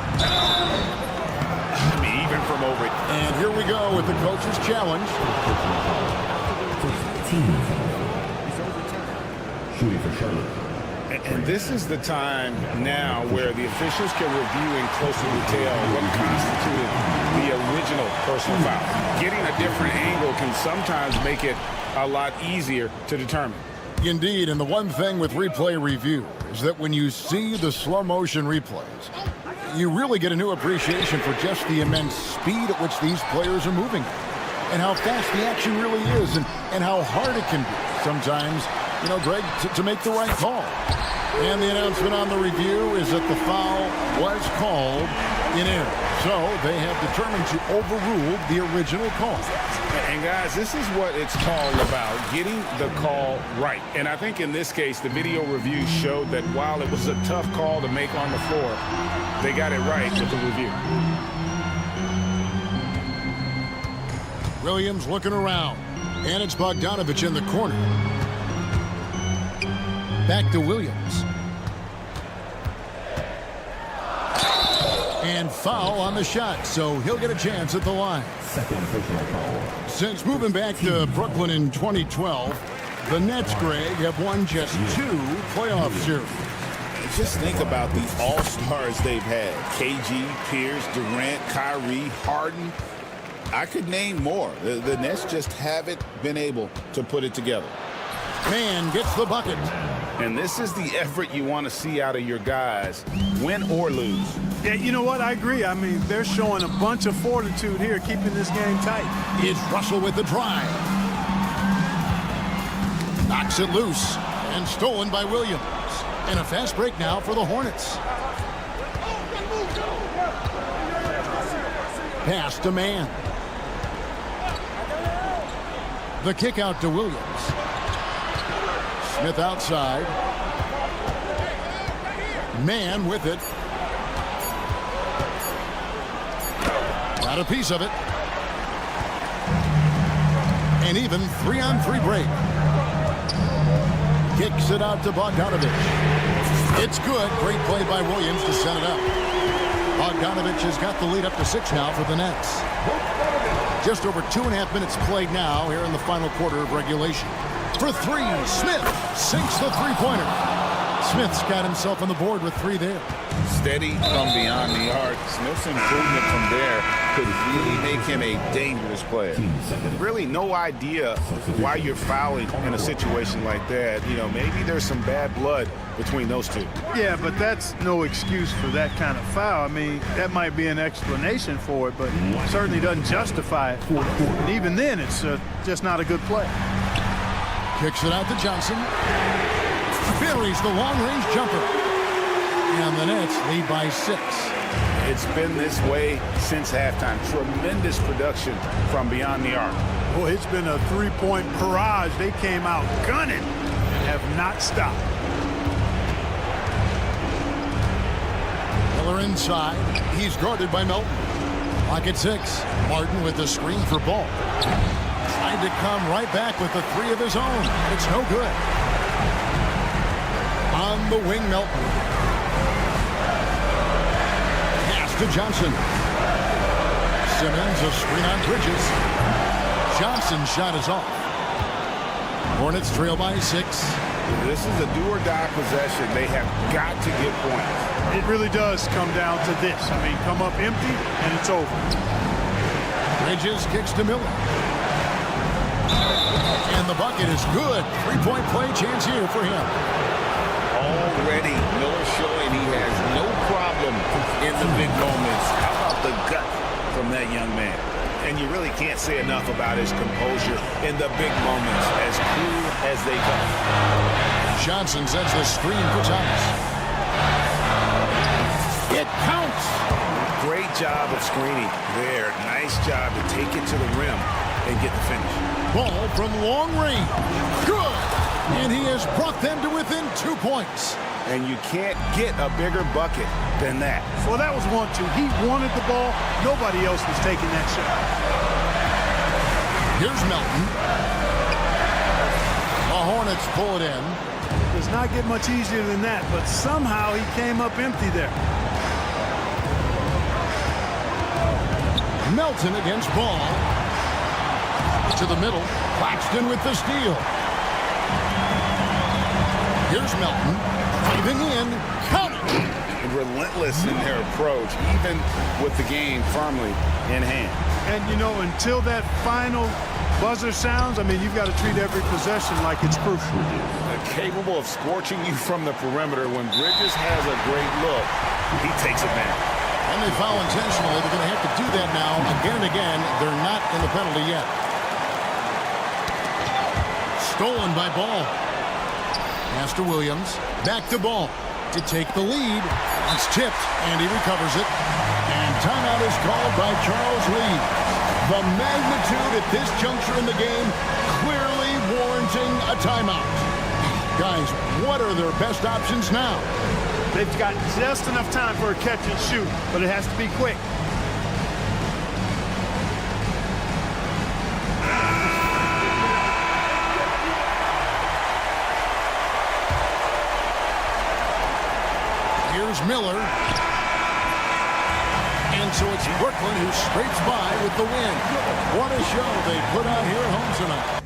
S10: I mean, even from over.
S7: And here we go with the coach's challenge.
S5: Shooting for Charlotte.
S10: And this is the time now where the officials can review in closer detail what constituted the original personal foul. Getting a different angle can sometimes make it a lot easier to determine.
S7: Indeed, and the one thing with replay review is that when you see the slow motion replays, you really get a new appreciation for just the immense speed at which these players are moving and how fast the action really is and how hard it can be sometimes, you know, Greg, to make the right call. And the announcement on the review is that the foul was called in error. So they have determined to overrule the original call.
S10: And guys, this is what it's all about, getting the call right. And I think in this case, the video review showed that while it was a tough call to make on the floor, they got it right with the review.
S7: Williams looking around. And it's Bogdanovich in the corner. Back to Williams. And foul on the shot, so he'll get a chance at the line.
S5: Second personal foul.
S7: Since moving back to Brooklyn in 2012, the Nets, Greg, have won just 2 playoff series.
S6: just think about the all-stars they've had. KG, Pierce, Durant, Kyrie, Harden. I could name more. The Nets just haven't been able to put it together.
S7: Man gets the bucket.
S10: And this is the effort you want to see out of your guys, win or lose.
S12: Yeah, you know what? I agree. I mean, they're showing a bunch of fortitude here, keeping this game tight.
S7: It's Russell with the drive. Knocks it loose and stolen by Williams. And a fast break now for the Hornets. Pass to man. The kick out to Williams. Smith outside. Man with it. Got a piece of it. An even 3-on-3 break. Kicks it out to Bogdanovich. It's good. Great play by Williams to set it up. Bogdanovich has got the lead up to 6 now for the Nets. Just over 2.5 minutes played now here in the final quarter of regulation. For 3, Smith sinks the three-pointer. Smith's got himself on the board with 3 there.
S6: Steady from beyond the arc. Smith's improvement from there could really make him a dangerous player.
S10: Really no idea why you're fouling in a situation like that. You know, maybe there's some bad blood between those two.
S12: Yeah, but that's no excuse for that kind of foul. I mean, that might be an explanation for it, but certainly doesn't justify it. And even then, it's just not a good play.
S7: Kicks it out to Johnson. Buries the long-range jumper. And the Nets lead by 6.
S10: It's been this way since halftime. Tremendous production from beyond the arc.
S12: Boy, it's been a three-point barrage. They came out gunning and have not stopped.
S7: Miller inside. He's guarded by Melton. Lock at 6. Martin with the screen for Ball. Tried to come right back with the 3 of his own. It's no good. On the wing, Melton. Pass to Johnson. Simmons, a screen on Bridges. Johnson's shot is off. Hornets trail by 6.
S10: This is a do-or-die possession. They have got to get points.
S12: It really does come down to this. I mean, come up empty, and it's over.
S7: Bridges kicks to Miller. And the bucket is good. 3-point play chance here for him.
S6: Already, Miller showing he has no problem in the big moments. How about the gut from that young man?
S10: And you really can't say enough about his composure in the big moments, as cool as they come.
S7: Johnson sends the screen for Thomas. It counts.
S10: Great job of screening there. Nice job to take it to the rim and get the finish.
S7: Ball from long range. Good. And he has brought them to within 2 points.
S10: And you can't get a bigger bucket than that.
S12: Well, that was 1-2. He wanted the ball. Nobody else was taking that shot.
S7: Here's Melton. The Hornets pull it in.
S12: Does not get much easier than that, but somehow he came up empty there.
S7: Melton against Ball. To the middle. Claxton with the steal. Here's Melton. Driving in. Count it.
S10: Relentless in their approach, even with the game firmly in hand.
S12: And, you know, until that final buzzer sounds, I mean, you've got to treat every possession like it's crucial.
S10: Capable of scorching you from the perimeter. When Bridges has a great look, he takes advantage.
S7: And they foul intentionally. They're going to have to do that now again and again. They're not in the penalty yet. Stolen by Ball. Pass to Williams. Back to Ball to take the lead. It's tipped, and he recovers it. And timeout is called by Charles Lee. The magnitude at this juncture in the game clearly warranting a timeout. Guys, what are their best options now?
S12: They've got just enough time for a catch and shoot, but it has to be quick.
S7: Here's Miller. And so it's Brooklyn who scrapes by with the win. What a show they put on here at home tonight.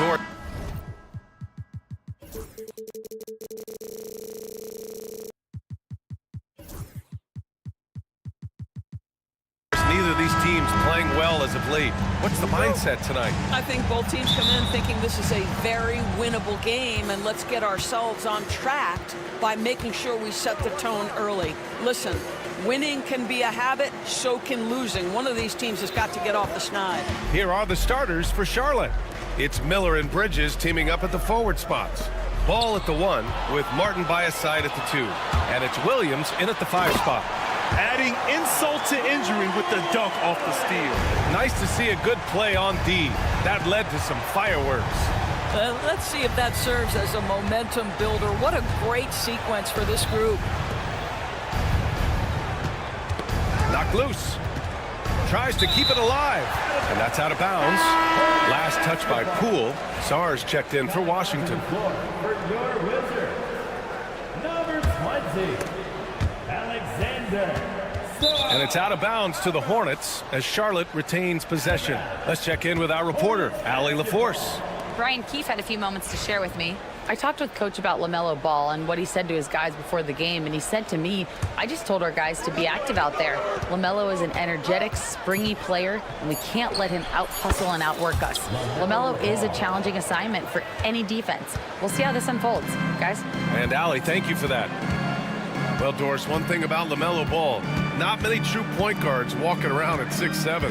S1: Doors. Neither of these teams playing well as of late. What's the mindset tonight?
S8: I think both teams come in thinking this is a very winnable game, and let's get ourselves on track by making sure we set the tone early. Listen, winning can be a habit, so can losing. One of these teams has got to get off the schneid.
S1: Here are the starters for Charlotte. It's Miller and Bridges teaming up at the forward spots. Ball at the 1 with Martin by his side at the 2. And it's Williams in at the 5 spot.
S2: Adding insult to injury with the dunk off the steal.
S1: Nice to see a good play on D. That led to some fireworks.
S8: Let's see if that serves as a momentum builder. What a great sequence for this group.
S1: Knocked loose. Tries to keep it alive. And that's out of bounds. Last touch by Poole. Sars checked in for Washington.
S5: For your Wizard, number 20, Alexander.
S1: And it's out of bounds to the Hornets as Charlotte retains possession. Let's check in with our reporter, Allie LaForce.
S4: Brian Keefe had a few moments to share with me. I talked with Coach about LaMelo Ball and what he said to his guys before the game, and he said to me, I just told our guys to be active out there. LaMelo is an energetic, springy player, and we can't let him out-hustle and outwork us. LaMelo is a challenging assignment for any defense. We'll see how this unfolds, guys.
S1: And Allie, thank you for that. Well, Doris, one thing about LaMelo Ball, not many true point guards walking around at 6'7".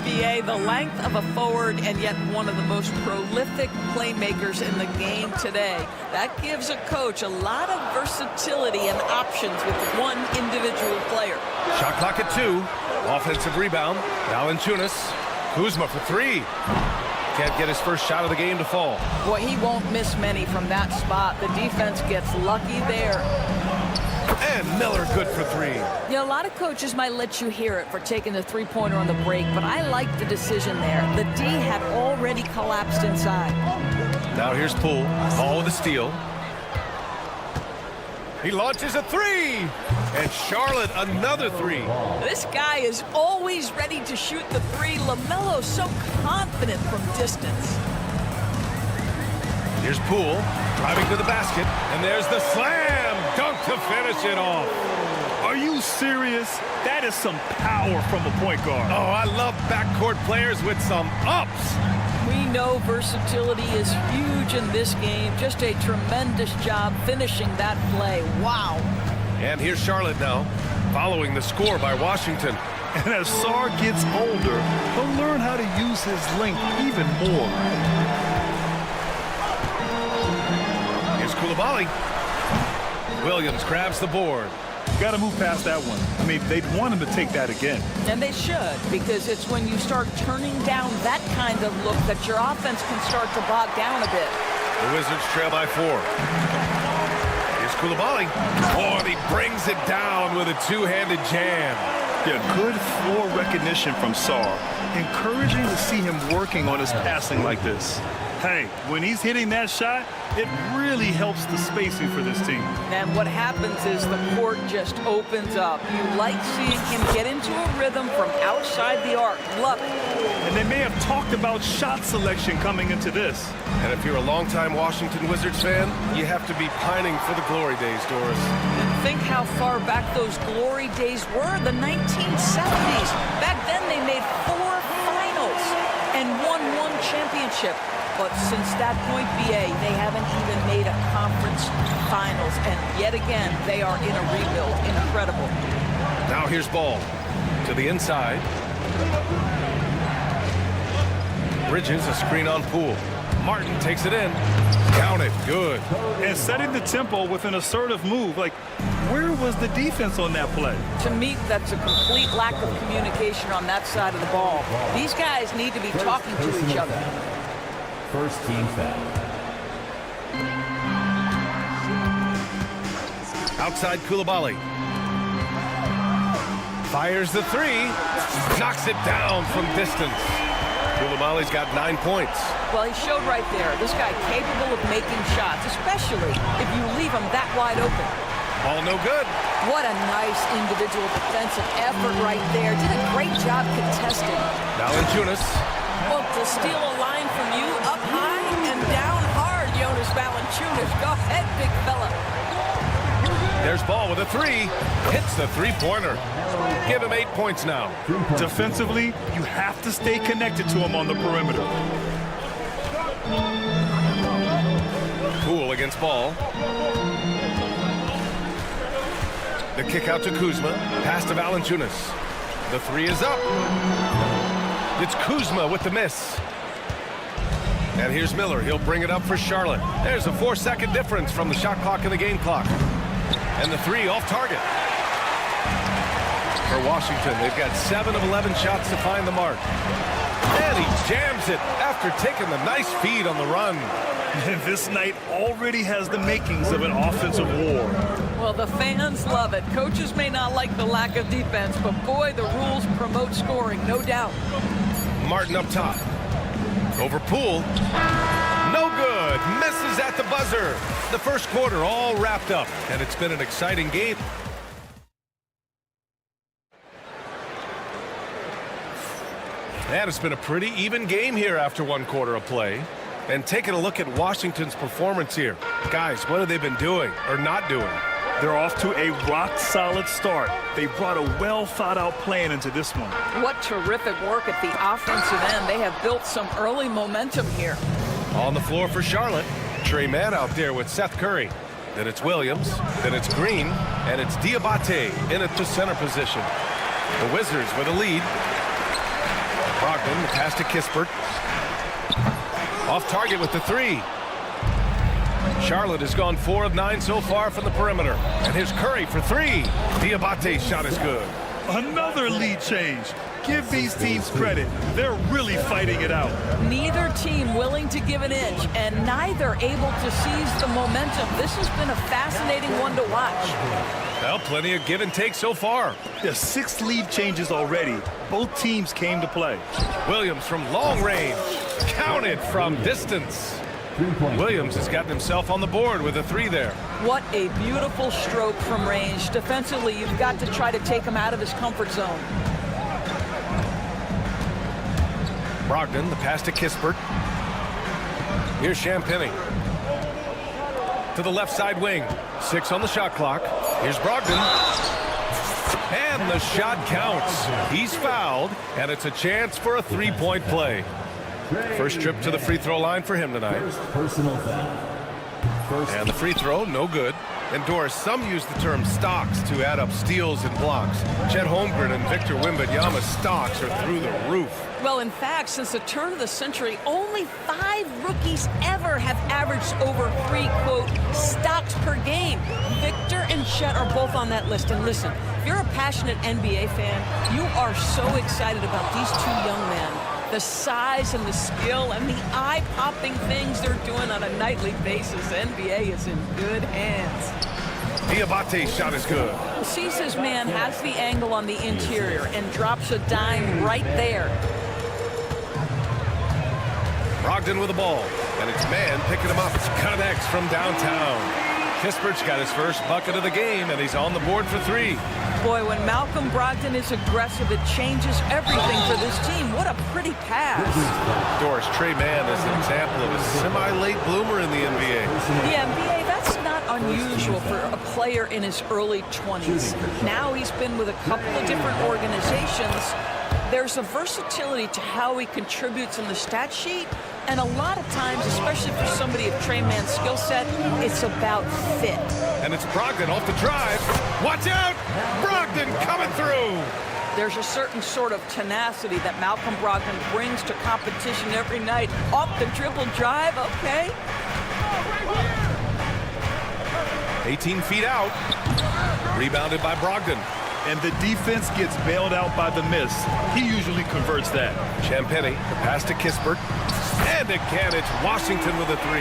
S8: BA, the length of a forward and yet one of the most prolific playmakers in the game today. That gives a coach a lot of versatility and options with one individual player.
S1: Shot clock at 2. Offensive rebound. Valanciunas. Kuzma for 3. Can't get his first shot of the game to fall.
S8: Boy, he won't miss many from that spot. The defense gets lucky there.
S1: And Miller good for 3.
S8: Yeah, a lot of coaches might let you hear it for taking the three-pointer on the break, but I like the decision there. The D had already collapsed inside.
S1: Now here's Poole. Ball with a steal. He launches a 3. And Charlotte another 3.
S8: This guy is always ready to shoot the 3. LaMelo so confident from distance.
S1: Here's Poole driving to the basket. And there's the slam dunk to finish it off.
S2: Are you serious? That is some power from a point guard.
S1: Oh, I love backcourt players with some ups.
S8: We know versatility is huge in this game. Just a tremendous job finishing that play. Wow.
S1: And here's Charlotte now, following the score by Washington.
S2: And as Sar gets older, he'll learn how to use his length even more.
S1: Here's Coulibaly. Williams grabs the board.
S2: Got to move past that one. I mean, they'd want him to take that again.
S8: And they should, because it's when you start turning down that kind of look that your offense can start to bog down a bit.
S1: The Wizards trail by 4. Here's Coulibaly. Oh, and he brings it down with a two-handed jam.
S2: Yeah, good floor recognition from Sar. Encouraging to see him working on his passing like this. Hey, when he's hitting that shot, it really helps the spacing for this team.
S8: And what happens is the court just opens up. You like seeing him get into a rhythm from outside the arc. Love it.
S2: And they may have talked about shot selection coming into this.
S1: And if you're a longtime Washington Wizards fan, you have to be pining for the glory days, Doris.
S8: Think how far back those glory days were, the 1970s. Back then they made 4 finals and won 1 championship. But since that point, BA, they haven't even made a conference finals. And yet again, they are in a rebuild. Incredible.
S1: Now here's Ball to the inside. Bridges, a screen on Poole. Martin takes it in. Count it. Good.
S2: And setting the tempo with an assertive move. Like, where was the defense on that play?
S8: To me, that's a complete lack of communication on that side of the ball. These guys need to be talking to each other.
S5: First team foul.
S1: Outside Coulibaly. Fires the 3. Knocks it down from distance. Coulibaly's got 9 points.
S8: Well, he showed right there. This guy capable of making shots, especially if you leave him that wide open.
S1: All no good.
S8: What a nice individual defensive effort right there. Did a great job contesting.
S1: Valanciunas.
S8: Well, to steal a line from you up high and him down hard, Jonas Valanciunas. Go ahead, big fella.
S1: There's Ball with a three. Hits the three-pointer. Give him 8 points now.
S2: Defensively, you have to stay connected to him on the perimeter.
S1: Poole against Ball. The kick out to Kuzma. Pass to Valanciunas. The three is up. It's Kuzma with the miss. And here's Miller. He'll bring it up for Charlotte. There's a 4-second difference from the shot clock and the game clock. And the three off target. For Washington, they've got 7 of 11 shots to find the mark. And he jams it after taking the nice feed on the run.
S2: And this night already has the makings of an offensive war.
S8: Well, the fans love it. Coaches may not like the lack of defense, but boy, the rules promote scoring, no doubt.
S1: Martin up top. Over Poole. No good. Misses at the buzzer. The first quarter all wrapped up, and it's been an exciting game. And it's been a pretty even game here after one quarter of play. And taking a look at Washington's performance here. Guys, what have they been doing or not doing?
S2: They're off to a rock-solid start. They brought a well-thought-out plan into this one.
S8: What terrific work at the offensive end. They have built some early momentum here.
S1: On the floor for Charlotte. Trey Mann out there with Seth Curry. Then it's Williams. Then it's Green. And it's Diabate in at the center position. The Wizards with a lead. Brogdon, the pass to Kispert. Off target with the three. Charlotte has gone 4 of 9 so far from the perimeter. And here's Curry for three. Diabate's shot is good.
S2: Another lead change. Give these teams credit. They're really fighting it out.
S8: Neither team willing to give an inch, and neither able to seize the momentum. This has been a fascinating one to watch.
S1: Well, plenty of give and take so far.
S2: There's 6 lead changes already. Both teams came to play.
S1: Williams from long range. Counted from distance. Williams has gotten himself on the board with a three there.
S8: What a beautiful stroke from range. Defensively, you've got to try to take him out of his comfort zone.
S1: Brogdon, the pass to Kispert. Here's Champagnie. To the left side wing. 6 on the shot clock. Here's Brogdon. And the shot counts. He's fouled, and it's a chance for a three-point play. First trip to the free throw line for him tonight.
S5: Personal foul.
S1: And the free throw, no good. And Doris, some use the term stocks to add up steals and blocks. Chet Holmgren and Victor Wembanyama's stocks are through the roof.
S8: Well, in fact, since the turn of the century, only 5 rookies ever have averaged over 3, quote, stocks per game. Victor and Chet are both on that list. And listen, if you're a passionate NBA fan, you are so excited about these 2 young men. The size and the skill and the eye-popping things they're doing on a nightly basis. The NBA is in good hands.
S1: Diabate's shot is good.
S8: Sees his man, has the angle on the interior, and drops a dime right there.
S1: Brogdon with the ball, and it's Mann picking him up. It's connects from downtown. Kispert's got his first bucket of the game, and he's on the board for 3.
S8: Boy, when Malcolm Brogdon is aggressive, it changes everything for this team. What a pretty pass.
S1: Doris, Trey Mann is an example of a semi-late bloomer in the NBA.
S8: The NBA, that's not unusual for a player in his early 20s. Now he's been with a couple of different organizations. There's a versatility to how he contributes in the stat sheet, and a lot of times, especially for somebody of Trey Mann's skill set, it's about fit.
S1: And it's Brogdon off the drive. Watch out! Brogdon coming through!
S8: There's a certain sort of tenacity that Malcolm Brogdon brings to competition every night. Off the dribble drive, okay.
S1: 18 feet out. Rebounded by Brogdon.
S2: And the defense gets bailed out by the miss. He usually converts that.
S1: Champagnie, the pass to Kispert. And again, it's Washington with a 3.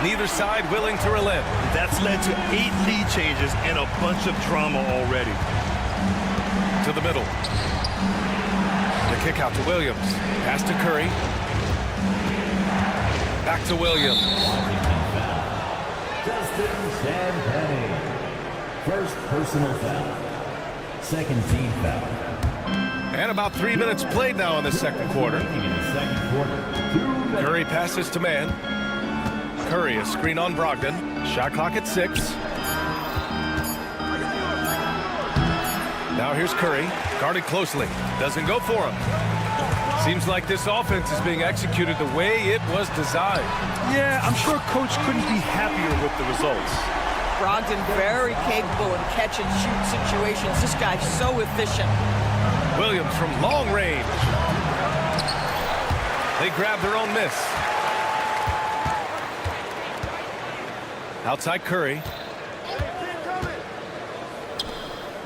S1: Neither side willing to relent.
S2: That's led to 8 lead changes and a bunch of drama already.
S1: To the middle. The kick out to Williams. Pass to Curry. Back to Williams.
S5: Justin Champagnie. First personal foul. Second team foul.
S1: And about 3 minutes played now in the second quarter. Curry passes to Mann. Curry, a screen on Brogdon. Shot clock at 6. Now here's Curry, guarded closely. Doesn't go for him. Seems like this offense is being executed the way it was designed.
S2: Yeah, I'm sure Coach couldn't be happier with the results.
S8: Brogdon very capable in catch-and-shoot situations. This guy's so efficient.
S1: Williams from long range. They grab their own miss. Outside Curry.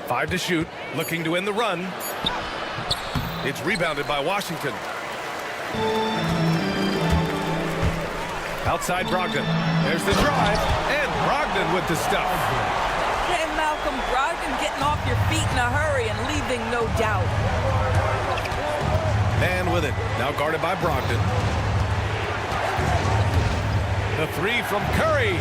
S1: 5 to shoot, looking to end the run. It's rebounded by Washington. Outside Brogdon. There's the drive, and Brogdon with the stuff.
S8: Hey, Malcolm, Brogdon getting off your feet in a hurry and leaving no doubt.
S1: Man with it, now guarded by Brogdon. The 3 from Curry.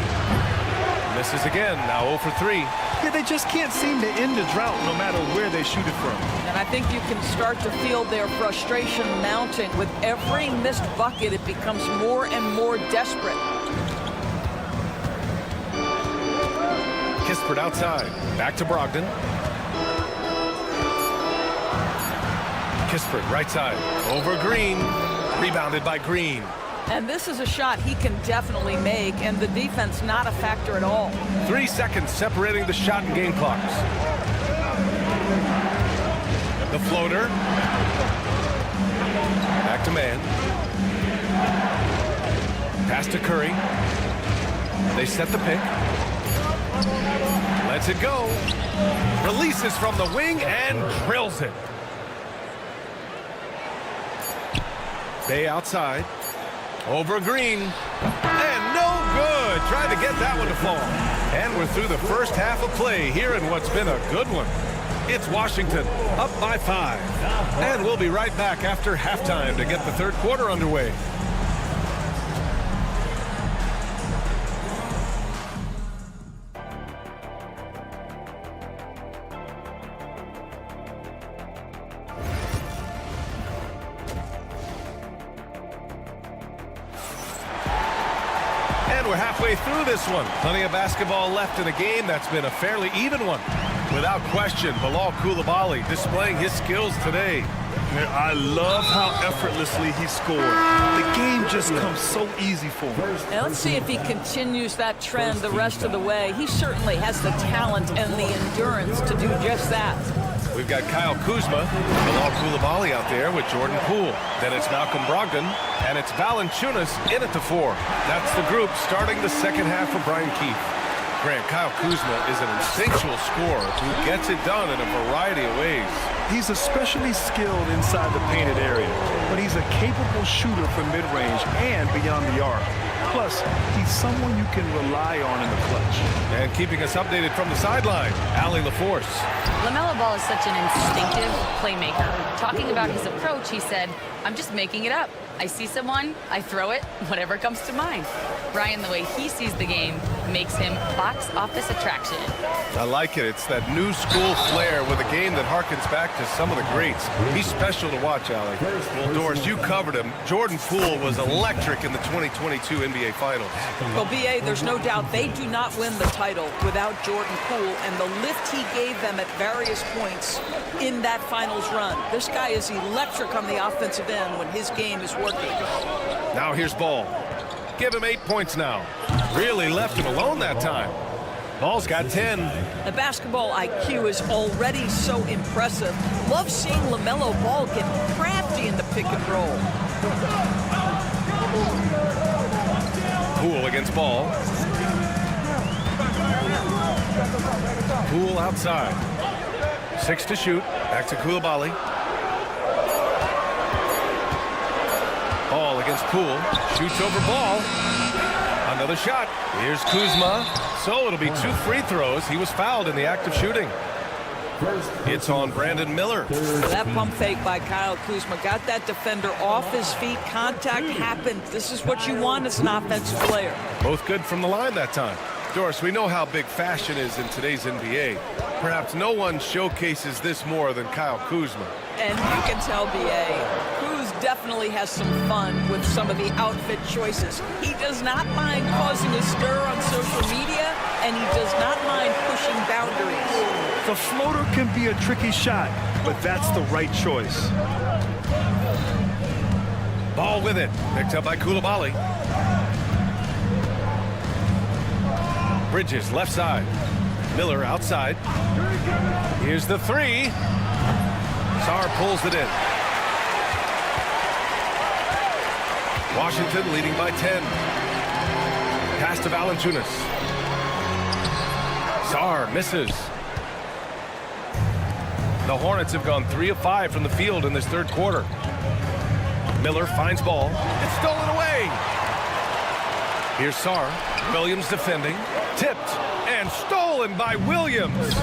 S1: Misses again, now 0 for 3.
S2: Yeah, they just can't seem to end the drought no matter where they shoot it from.
S8: And I think you can start to feel their frustration mounting. With every missed bucket, it becomes more and more desperate.
S1: Kispert outside, back to Brogdon. Kispert right side, over Green. Rebounded by Green.
S8: And this is a shot he can definitely make, and the defense not a factor at all.
S1: 3 seconds separating the shot and game clocks. The floater. Back to man. Pass to Curry. They set the pick. Lets it go. Releases from the wing and drills it. Bay outside. Over Green. And no good. Tried to get that one to fall. And we're through the first half of play here in what's been a good one. It's Washington up by 5. And we'll be right back after halftime to get the third quarter underway. We're halfway through this one. Plenty of basketball left in a game that's been a fairly even one. Without question, Bilal Coulibaly displaying his skills today.
S2: I love how effortlessly he scored. The game just comes so easy for him.
S8: Now let's see if he continues that trend the rest of the way. He certainly has the talent and the endurance to do just that.
S1: We've got Kyle Kuzma, Bilal Coulibaly out there with Jordan Poole. Then it's Malcolm Brogdon, and it's Valanciunas in at the 4. That's the group starting the second half for Brian Keefe. Grant, Kyle Kuzma is an instinctual scorer who gets it done in a variety of ways.
S2: He's especially skilled inside the painted area, but he's a capable shooter from mid-range and beyond the arc. Plus, he's someone you can rely on in the clutch.
S1: And keeping us updated from the sideline, Allie LaForce.
S4: LaMelo Ball is such an instinctive playmaker. Talking about his approach, he said, "I'm just making it up. I see someone, I throw it, whatever comes to mind." Brian, the way he sees the game makes him box office attraction.
S1: I like it. It's that new school flair with a game that harkens back to some of the greats. He's special to watch, Allie. Well, Doris, you covered him. Jordan Poole was electric in the 2022 NBA Finals.
S8: Well, B.A., there's no doubt they do not win the title without Jordan Poole and the lift he gave them at various points in that finals run. This guy is electric on the offensive end when his game is working.
S1: Now here's Ball. Give him 8 points now. Really left him alone that time. Ball's got 10.
S8: The basketball IQ is already so impressive. Love seeing LaMelo Ball get crafty in the pick and roll.
S1: Poole against Ball. Poole outside. 6 to shoot. Back to Coulibaly. Ball against Poole. Shoots over Ball. Another shot. Here's Kuzma. So it'll be 2 free throws. He was fouled in the act of shooting. It's on Brandon Miller.
S8: That pump fake by Kyle Kuzma got that defender off his feet. Contact happened. This is what you want as an offensive player.
S1: Both good from the line that time. Doris, we know how big fashion is in today's NBA. Perhaps no one showcases this more than Kyle Kuzma.
S8: And you can tell, B.A., Kuz definitely definitely has some fun with some of the outfit choices. He does not mind causing a stir on social media, and he does not mind pushing boundaries.
S2: The floater can be a tricky shot, but that's the right choice.
S1: Ball with it. Picked up by Koulibaly. Bridges left side. Miller outside. Here's the three. Sarr pulls it in. Washington leading by 10. Pass to Valanciunas. Sarr misses. The Hornets have gone 3 of 5 from the field in this third quarter. Miller finds ball. It's stolen away. Here's Sarr. Williams defending. Tipped and stolen by Williams.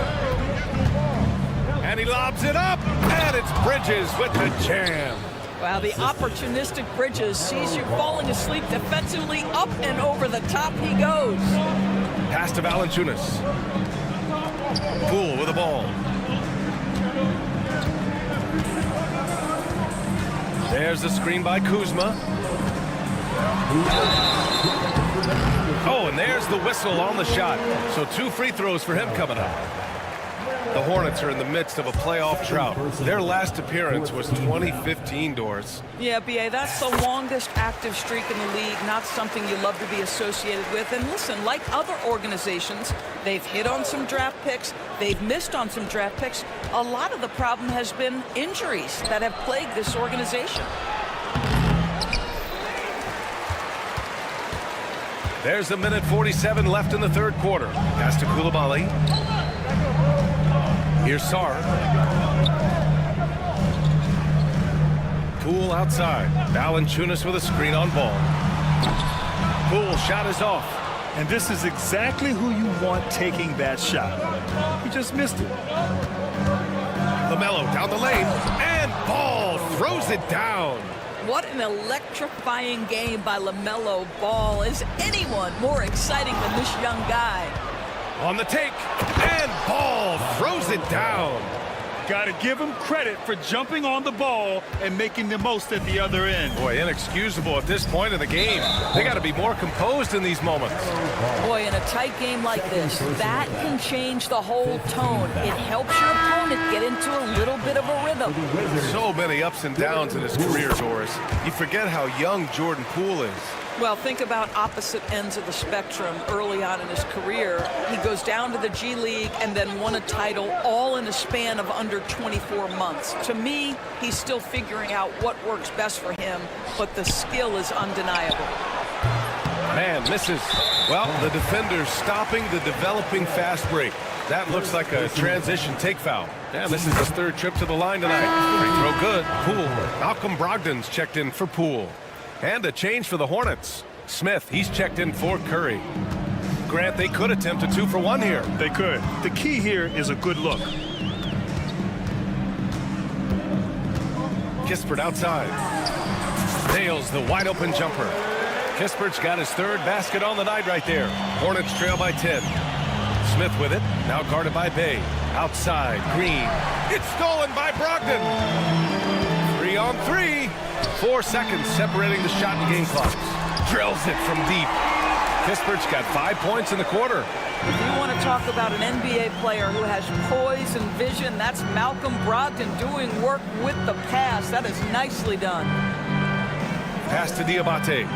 S1: And he lobs it up. And it's Bridges with the jam.
S8: Wow, the opportunistic Bridges sees you falling asleep defensively. Up and over the top he goes.
S1: Pass to Valanciunas. Poole with the ball. There's the screen by Kuzma. Oh, and there's the whistle on the shot. So 2 free throws for him coming up. The Hornets are in the midst of a playoff drought. Their last appearance was 2015, Doris.
S8: Yeah, B.A., that's the longest active streak in the league, not something you love to be associated with. And listen, like other organizations, they've hit on some draft picks, they've missed on some draft picks. A lot of the problem has been injuries that have plagued this organization.
S1: There's a minute 47 left in the third quarter. Pass to Koulibaly. Here's Sarr. Poole outside. Valanciunas with a screen on ball. Poole shot is off.
S2: And this is exactly who you want taking that shot. He just missed it.
S1: LaMelo down the lane. And Ball throws it down.
S8: What an electrifying game by LaMelo Ball. Is anyone more exciting than this young guy?
S1: On the take, and Ball throws it down.
S2: Got to give him credit for jumping on the ball and making the most at the other end.
S1: Boy, inexcusable at this point of the game. They got to be more composed in these moments.
S8: Boy, in a tight game like this, that can change the whole tone. It helps your opponent get into a little bit of a rhythm.
S1: So many ups and downs in his career, Doris. You forget how young Jordan Poole is.
S8: Well, think about opposite ends of the spectrum early on in his career. He goes down to the G League and then won a title all in a span of under 24 months. To me, he's still figuring out what works best for him, but the skill is undeniable.
S1: Man misses. Well, the defender's stopping the developing fast break. That looks like a transition take foul. Yeah, this is his third trip to the line tonight. Free throw good. Poole. Malcolm Brogdon's checked in for Poole. And a change for the Hornets. Smith, he's checked in for Curry. Grant, they could attempt a 2-for-1 here.
S2: They could. The key here is a good look.
S1: Kispert outside. Nails the wide open jumper. Kispert's got his third basket on the night right there. Hornets trail by 10. Smith with it. Now guarded by Bay. Outside. Green. It's stolen by Brogdon. 3 on 3. 4 seconds separating the shot and game clocks. Drills it from deep. Kispert's got 5 points in the quarter.
S8: If you want to talk about an NBA player who has poise and vision, that's Malcolm Brogdon doing work with the pass. That is nicely done.
S1: Pass to Diabate.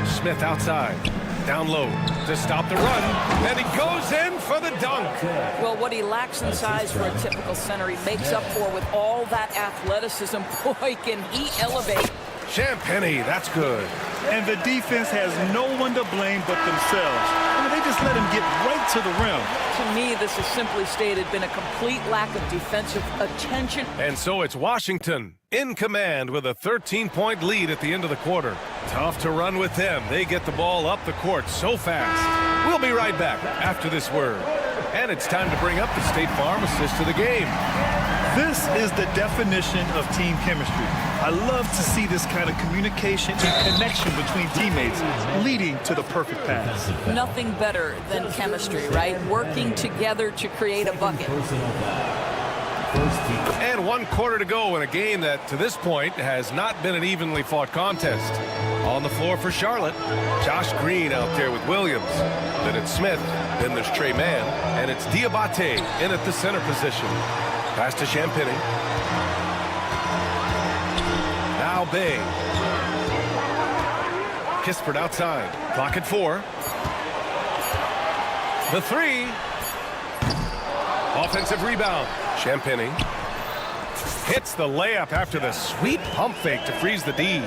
S1: Smith outside. Down low to stop the run, and he goes in for the dunk.
S8: Well, what he lacks in size for a typical center, he makes up for with all that athleticism. Boy, can he elevate.
S1: Champagny, that's good.
S2: And the defense has no one to blame but themselves. I mean, they just let him get right to the rim.
S8: To me, this has simply stated been a complete lack of defensive attention.
S1: And so it's Washington in command with a 13-point lead at the end of the quarter. Tough to run with them. They get the ball up the court so fast. We'll be right back after this word. And it's time to bring up the State Farm assist to the game.
S2: This is the definition of team chemistry. I love to see this kind of communication and connection between teammates leading to the perfect pass.
S8: Nothing better than chemistry, right? Working together to create a bucket.
S5: first team.
S1: And 1 quarter to go in a game that, to this point, has not been an evenly fought contest. On the floor for Charlotte, Josh Green out there with Williams. Then it's Smith. Then there's Trey Mann. And it's Diabate in at the center position. Pass to Champagny. Now Bay. Kispert outside. Clock at 4. The 3. Offensive rebound. Champagny hits the layup after the sweet pump fake to freeze the D.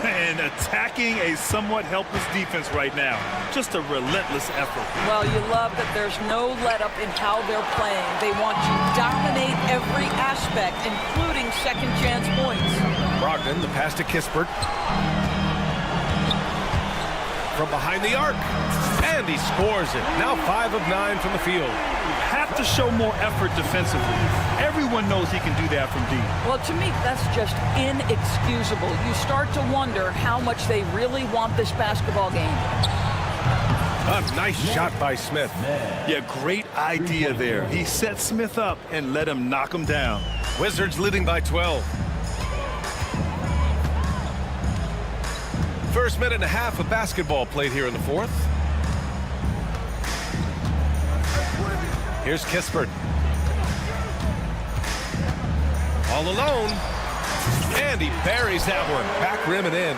S2: And attacking a somewhat helpless defense right now. Just a relentless effort.
S8: Well, you love that there's no let-up in how they're playing. They want to dominate every aspect, including second-chance points.
S1: Brogdon, the pass to Kispert. From behind the arc. And he scores it. Now 5 of 9 from the field.
S2: Have to show more effort defensively. Everyone knows he can do that from deep.
S8: Well, to me, that's just inexcusable. You start to wonder how much they really want this basketball game.
S1: A nice shot by Smith.
S2: Yeah, great idea there. He set Smith up and let him knock him down.
S1: Wizards leading by 12. First minute and a half of basketball played here in the fourth. Here's Kispert. All alone. And he buries that one. Back rim and in.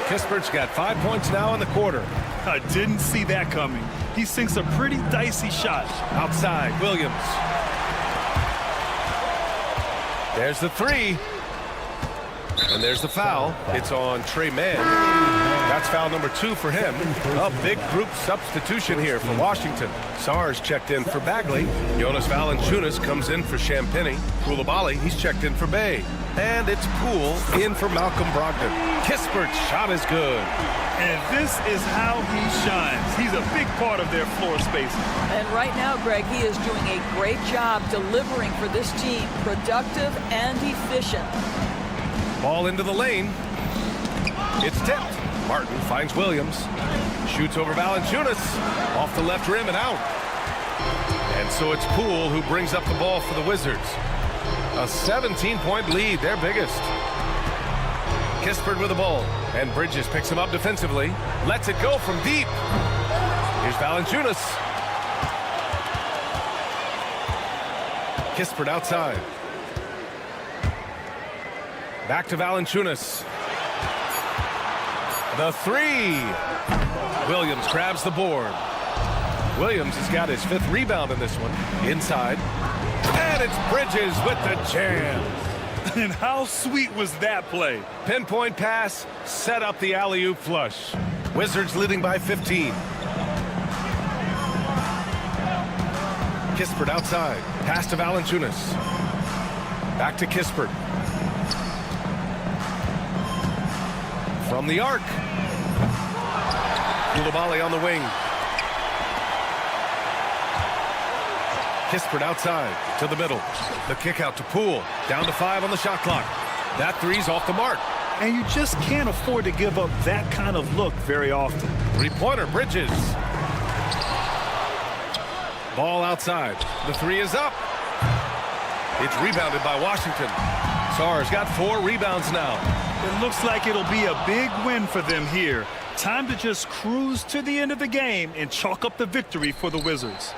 S1: Kispert's got 5 points now in the quarter.
S2: I didn't see that coming. He sinks a pretty dicey shot.
S1: Outside, Williams. There's the 3. And there's the foul. It's on Trey Mann. That's foul number 2 for him. A big group substitution here for Washington. Sars checked in for Bagley. Jonas Valanciunas comes in for Champagny. Koulibaly, he's checked in for Bay. And it's Poole in for Malcolm Brogdon. Kispert's shot is good.
S2: And this is how he shines. He's a big part of their floor spacing.
S8: And right now, Greg, he is doing a great job delivering for this team. Productive and efficient.
S1: Ball into the lane. It's tipped. Martin finds Williams. Shoots over Valanciunas. Off the left rim and out. And so it's Poole who brings up the ball for the Wizards. A 17-point lead, their biggest. Kispert with the ball. And Bridges picks him up defensively. Lets it go from deep. Here's Valanciunas. Kispert outside. Back to Valanciunas. The 3. Williams grabs the board. Williams has got his 5th rebound in this one. Inside. And it's Bridges with the jam.
S2: And how sweet was that play?
S1: Pinpoint pass, set up the alley-oop flush. Wizards leading by 15. Kispert outside. Pass to Valanciunas. Back to Kispert. From the arc. Koulibaly on the wing. Kispert outside to the middle. The kick out to Poole. Down to 5 on the shot clock. That 3's off the mark.
S2: And you just can't afford to give up that kind of look very often.
S1: 3-pointer, Bridges. Ball outside. The 3 is up. It's rebounded by Washington. Sars got 4 rebounds now.
S2: It looks like it'll be a big win for them here. Time to just cruise to the end of the game and chalk up the victory for the Wizards.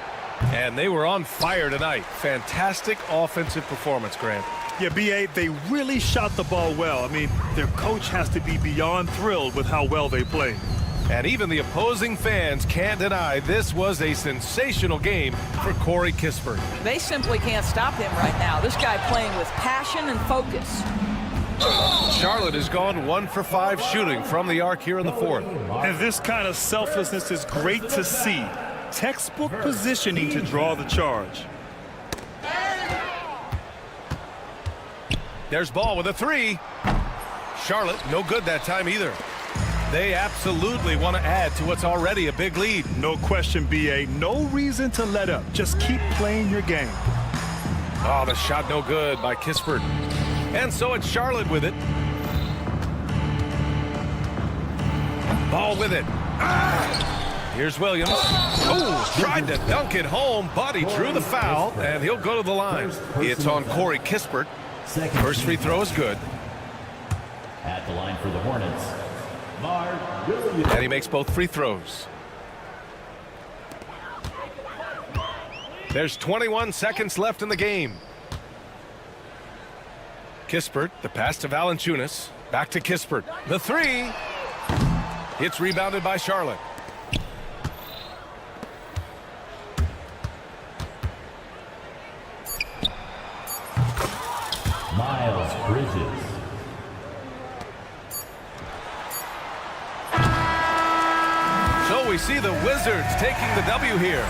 S1: And they were on fire tonight. Fantastic offensive performance, Grant.
S2: Yeah, B.A., they really shot the ball well. I mean, their coach has to be beyond thrilled with how well they played.
S1: And even the opposing fans can't deny this was a sensational game for Corey Kispert.
S8: They simply can't stop him right now. This guy playing with passion and focus.
S1: Charlotte has gone 1 for 5 shooting from the arc here in the fourth.
S2: And this kind of selflessness is great to see. Textbook positioning to draw the charge.
S1: There's Ball with a 3. Charlotte, no good that time either. They absolutely want to add to what's already a big lead.
S2: No question, B.A. No reason to let up. Just keep playing your game.
S1: Oh, the shot no good by Kispert. And so it's Charlotte with it. Ball with it. Here's Williams. Oh, tried to dunk it home, but he drew the foul, and he'll go to the line. It's on Corey Kispert. First free throw is good.
S5: At the line for the Hornets, Mark Williams.
S1: And he makes both free throws. There's 21 seconds left in the game. Kispert, the pass to Valanciunas. Back to Kispert. The three. It's rebounded by Charlotte.
S5: Miles Bridges.
S1: So we see the Wizards taking the W here.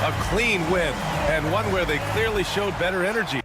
S1: A clean win, and one where they clearly showed better energy.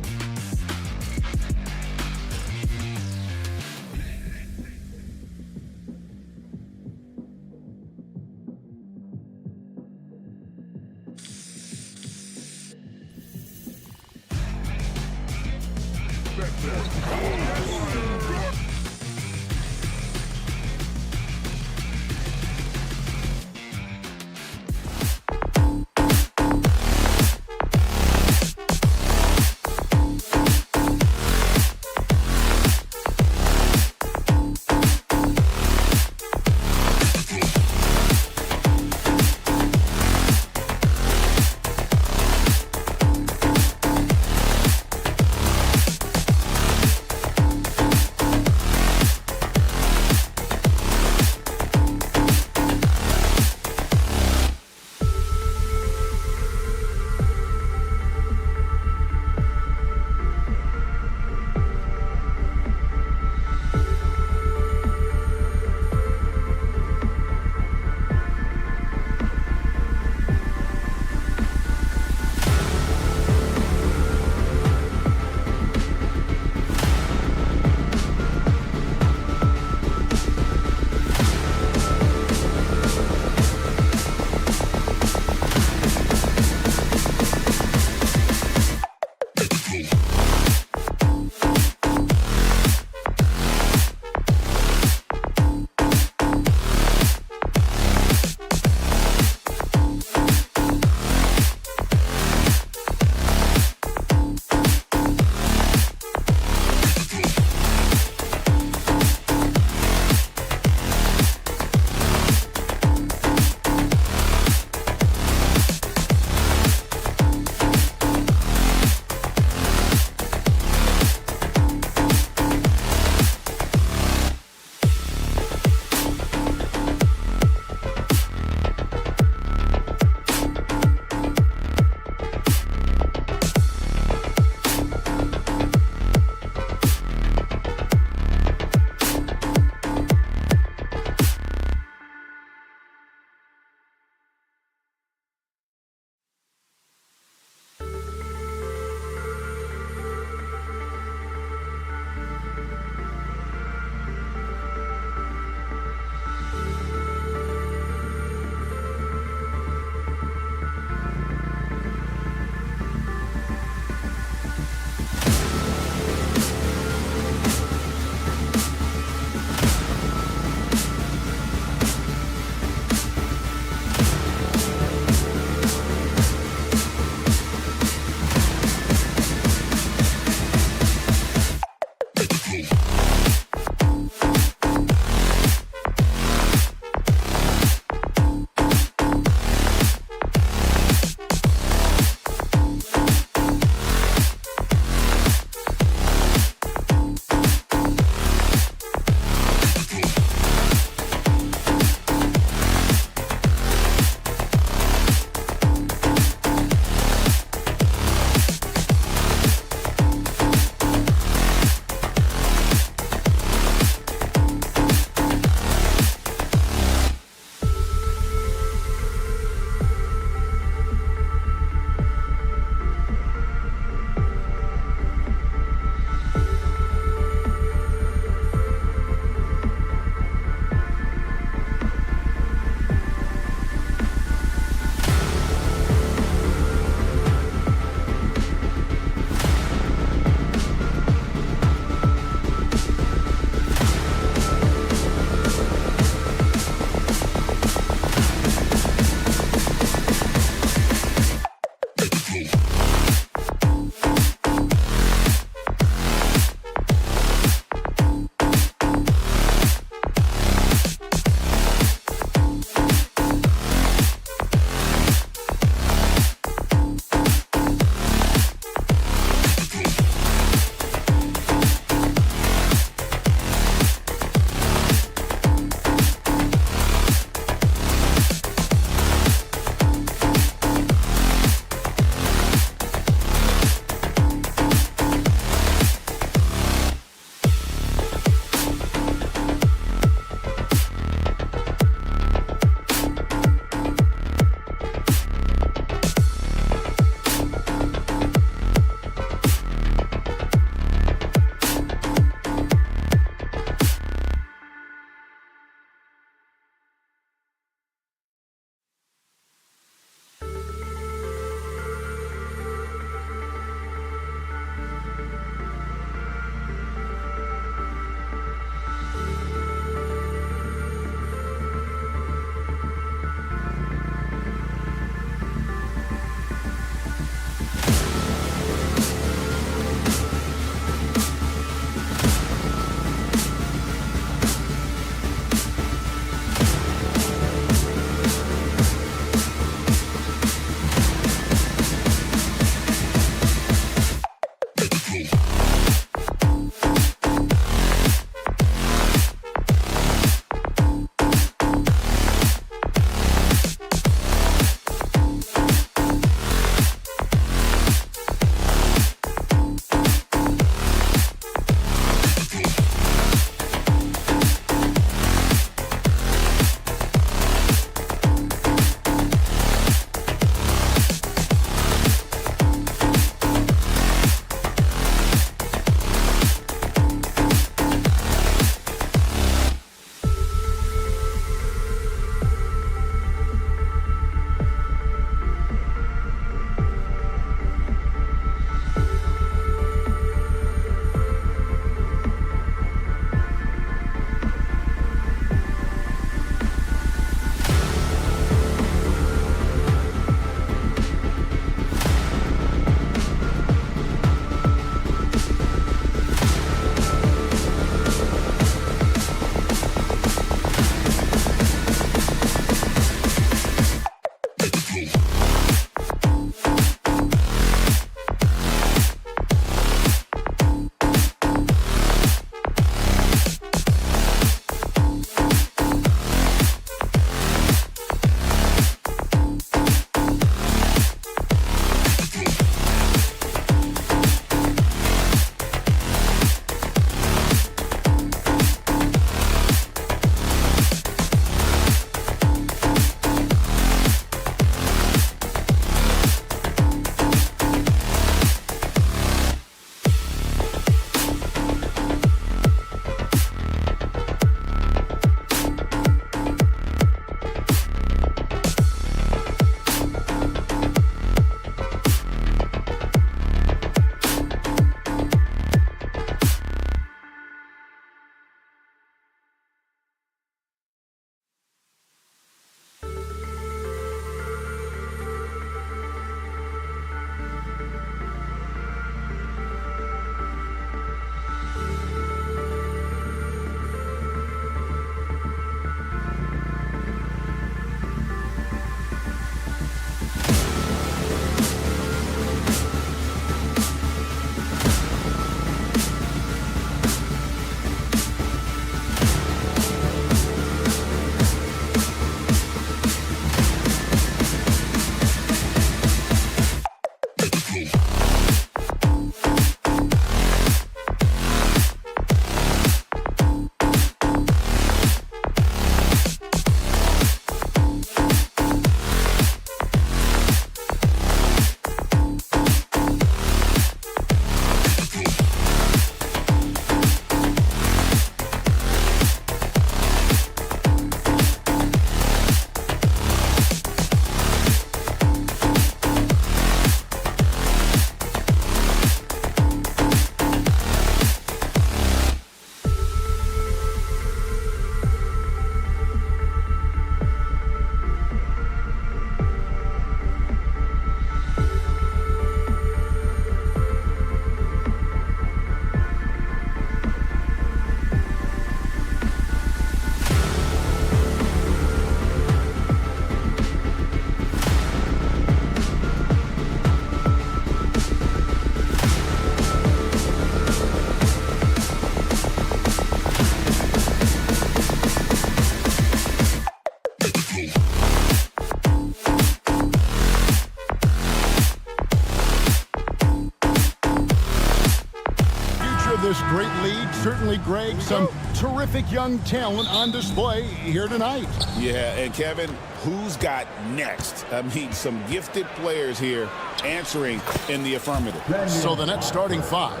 S7: this great league. Certainly, Greg, some terrific young talent on display here tonight.
S6: Yeah, and Kevin, who's got next? I mean, some gifted players here answering in the affirmative.
S7: So the Nets starting five.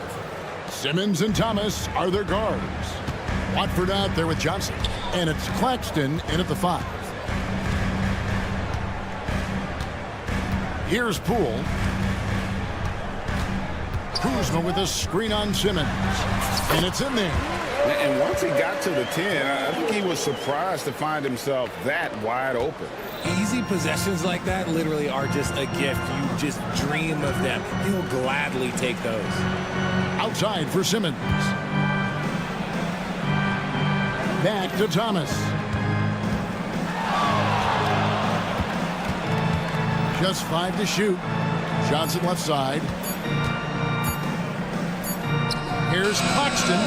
S7: Simmons and Thomas are their guards. Watford out there with Johnson. And it's Claxton in at the 5. Here's Poole. Kuzma with a screen on Simmons. And it's in there.
S6: And once he got to the 10, I think he was surprised to find himself that wide open.
S3: Easy possessions like that literally are just a gift. You just dream of them. He'll gladly take those.
S7: Outside for Simmons. Back to Thomas. Just 5 to shoot. Johnson left side. Here's Claxton.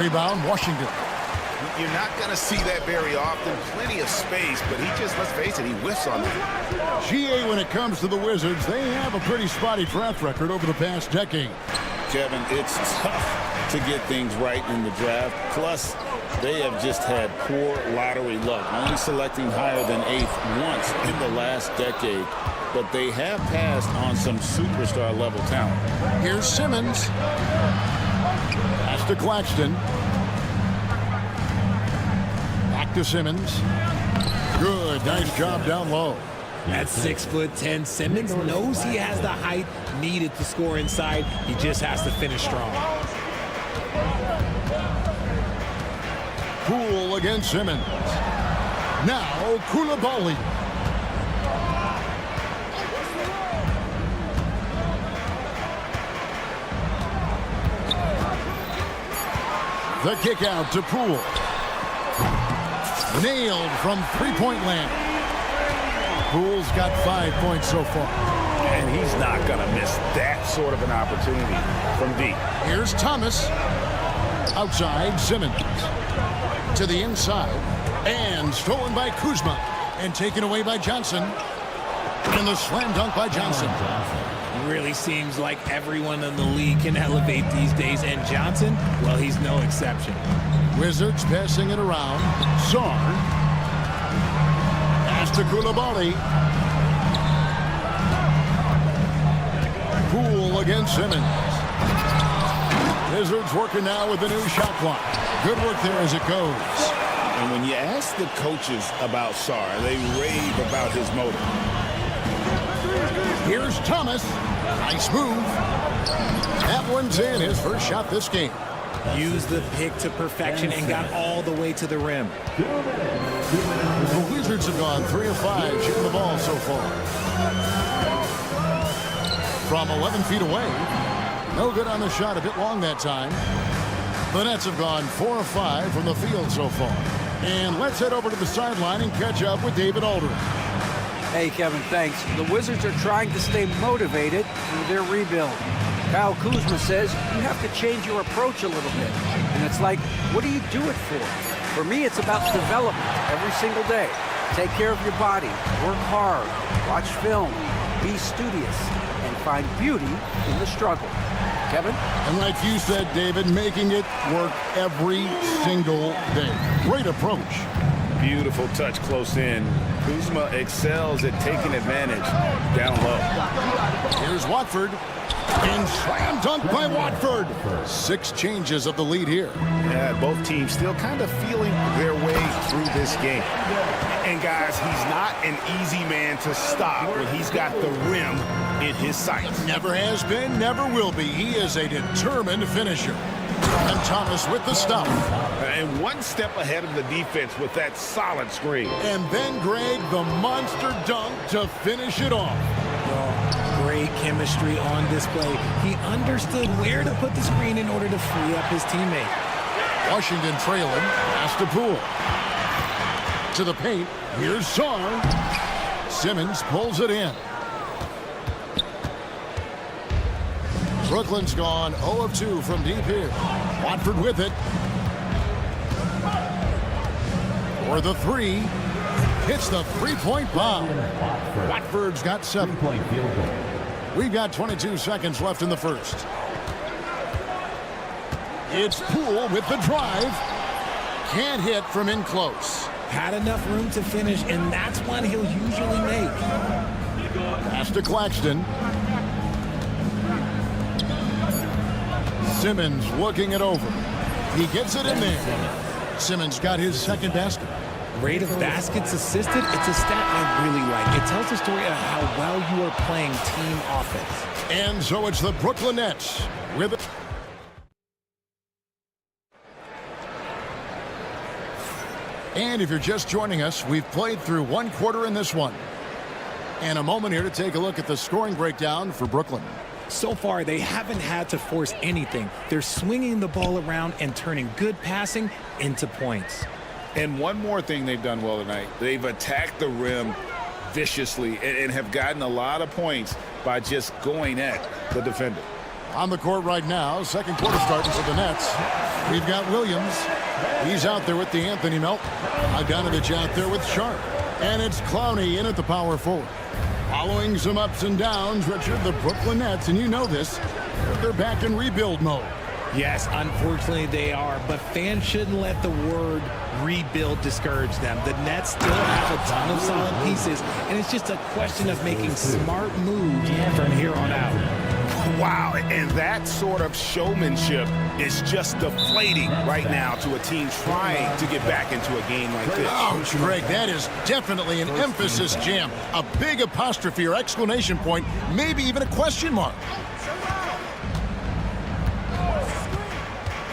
S7: Rebound, Washington.
S10: You're not going to see that very often. Plenty of space, but he just, let's face it, he whiffs on that.
S7: GA, when it comes to the Wizards, they have a pretty spotty draft record over the past decade.
S6: Kevin, it's tough to get things right in the draft. Plus, they have just had poor lottery luck, only selecting higher than 8th once in the last decade. But they have passed on some superstar level talent.
S7: Here's Simmons. Pass to Claxton. Back to Simmons. Good, nice job down low.
S3: At 6'10", Simmons knows he has the height needed to score inside. He just has to finish strong.
S7: Poole against Simmons. Now Koulibaly. The kick out to Poole. Nailed from three-point land. Poole's got 5 points so far.
S10: And he's not going to miss that sort of an opportunity from deep.
S7: Here's Thomas. Outside, Simmons. To the inside. And stolen by Kuzma. And taken away by Johnson. And the slam dunk by Johnson.
S3: Really seems like everyone in the league can elevate these days. And Johnson, well, he's no exception.
S7: Wizards passing it around. Sarr. Pass to Koulibaly. Poole against Simmons. Wizards working now with the new shot clock. Good work there as it goes.
S6: And when you ask the coaches about Sarr, they rave about his motor.
S7: Here's Thomas. Nice move. That one's in, his first shot this game.
S3: Used the pick to perfection and got all the way to the rim.
S7: The Wizards have gone 3 of 5 shooting the ball so far. From 11 feet away. No good on the shot, a bit long that time. The Nets have gone 4 of 5 from the field so far. And let's head over to the sideline and catch up with David Aldridge.
S9: Hey, Kevin, thanks. The Wizards are trying to stay motivated through their rebuild. Kyle Kuzma says you have to change your approach a little bit. And it's like, what do you do it for? For me, it's about development every single day. Take care of your body, work hard, watch film, be studious, and find beauty in the struggle. Kevin?
S7: And like you said, David, making it work every single day. Great approach.
S10: Beautiful touch close in. Kuzma excels at taking advantage down low.
S7: Here's Watford. And slam dunk by Watford. 6 changes of the lead here.
S10: Yeah, both teams still kind of feeling their way through this game. And guys, he's not an easy man to stop when he's got the rim in his sights.
S7: Never has been, never will be. He is a determined finisher. And Thomas with the stop.
S10: And one step ahead of the defense with that solid screen.
S7: And then Greg, the monster dunk to finish it off.
S3: Great chemistry on display. He understood where to put the screen in order to free up his teammate.
S7: Washington trailing. Pass to Poole. To the paint. Here's Sarr. Simmons pulls it in. Brooklyn's gone 0 of 2 from deep here. Watford with it. For the 3. Hits the three-point bomb. Watford's got 7. We've got 22 seconds left in the first. It's Poole with the drive. Can't hit from in close.
S3: Had enough room to finish, and that's one he'll usually make.
S7: Pass to Claxton. Simmons looking it over. He gets it in there. Simmons got his second basket.
S3: Rate of baskets assisted, it's a stat I really like. It tells the story of how well you are playing team offense.
S7: And so it's the Brooklyn Nets with it. And if you're just joining us, we've played through one quarter in this one. And a moment here to take a look at the scoring breakdown for Brooklyn.
S3: So far, they haven't had to force anything. They're swinging the ball around and turning good passing into points.
S6: And one more thing they've done well tonight. They've attacked the rim viciously and have gotten a lot of points by just going at the defender.
S7: On the court right now, second quarter starting for the Nets. We've got Williams. He's out there with the Anthony Melton. Bogdanovich out there with Sharp. And it's Clowney in at the power forward. Following some ups and downs, Richard, the Brooklyn Nets, and you know this, they're back in rebuild mode.
S3: Yes, unfortunately they are, but fans shouldn't let the word rebuild discourage them. The Nets still have a ton of solid pieces, and it's just a question of making smart moves from here on out.
S10: Wow, and that sort of showmanship is just deflating right now to a team trying to get back into a game like this.
S7: Ouch, Greg, that is definitely an emphasis jam. A big apostrophe or exclamation point, maybe even a question mark.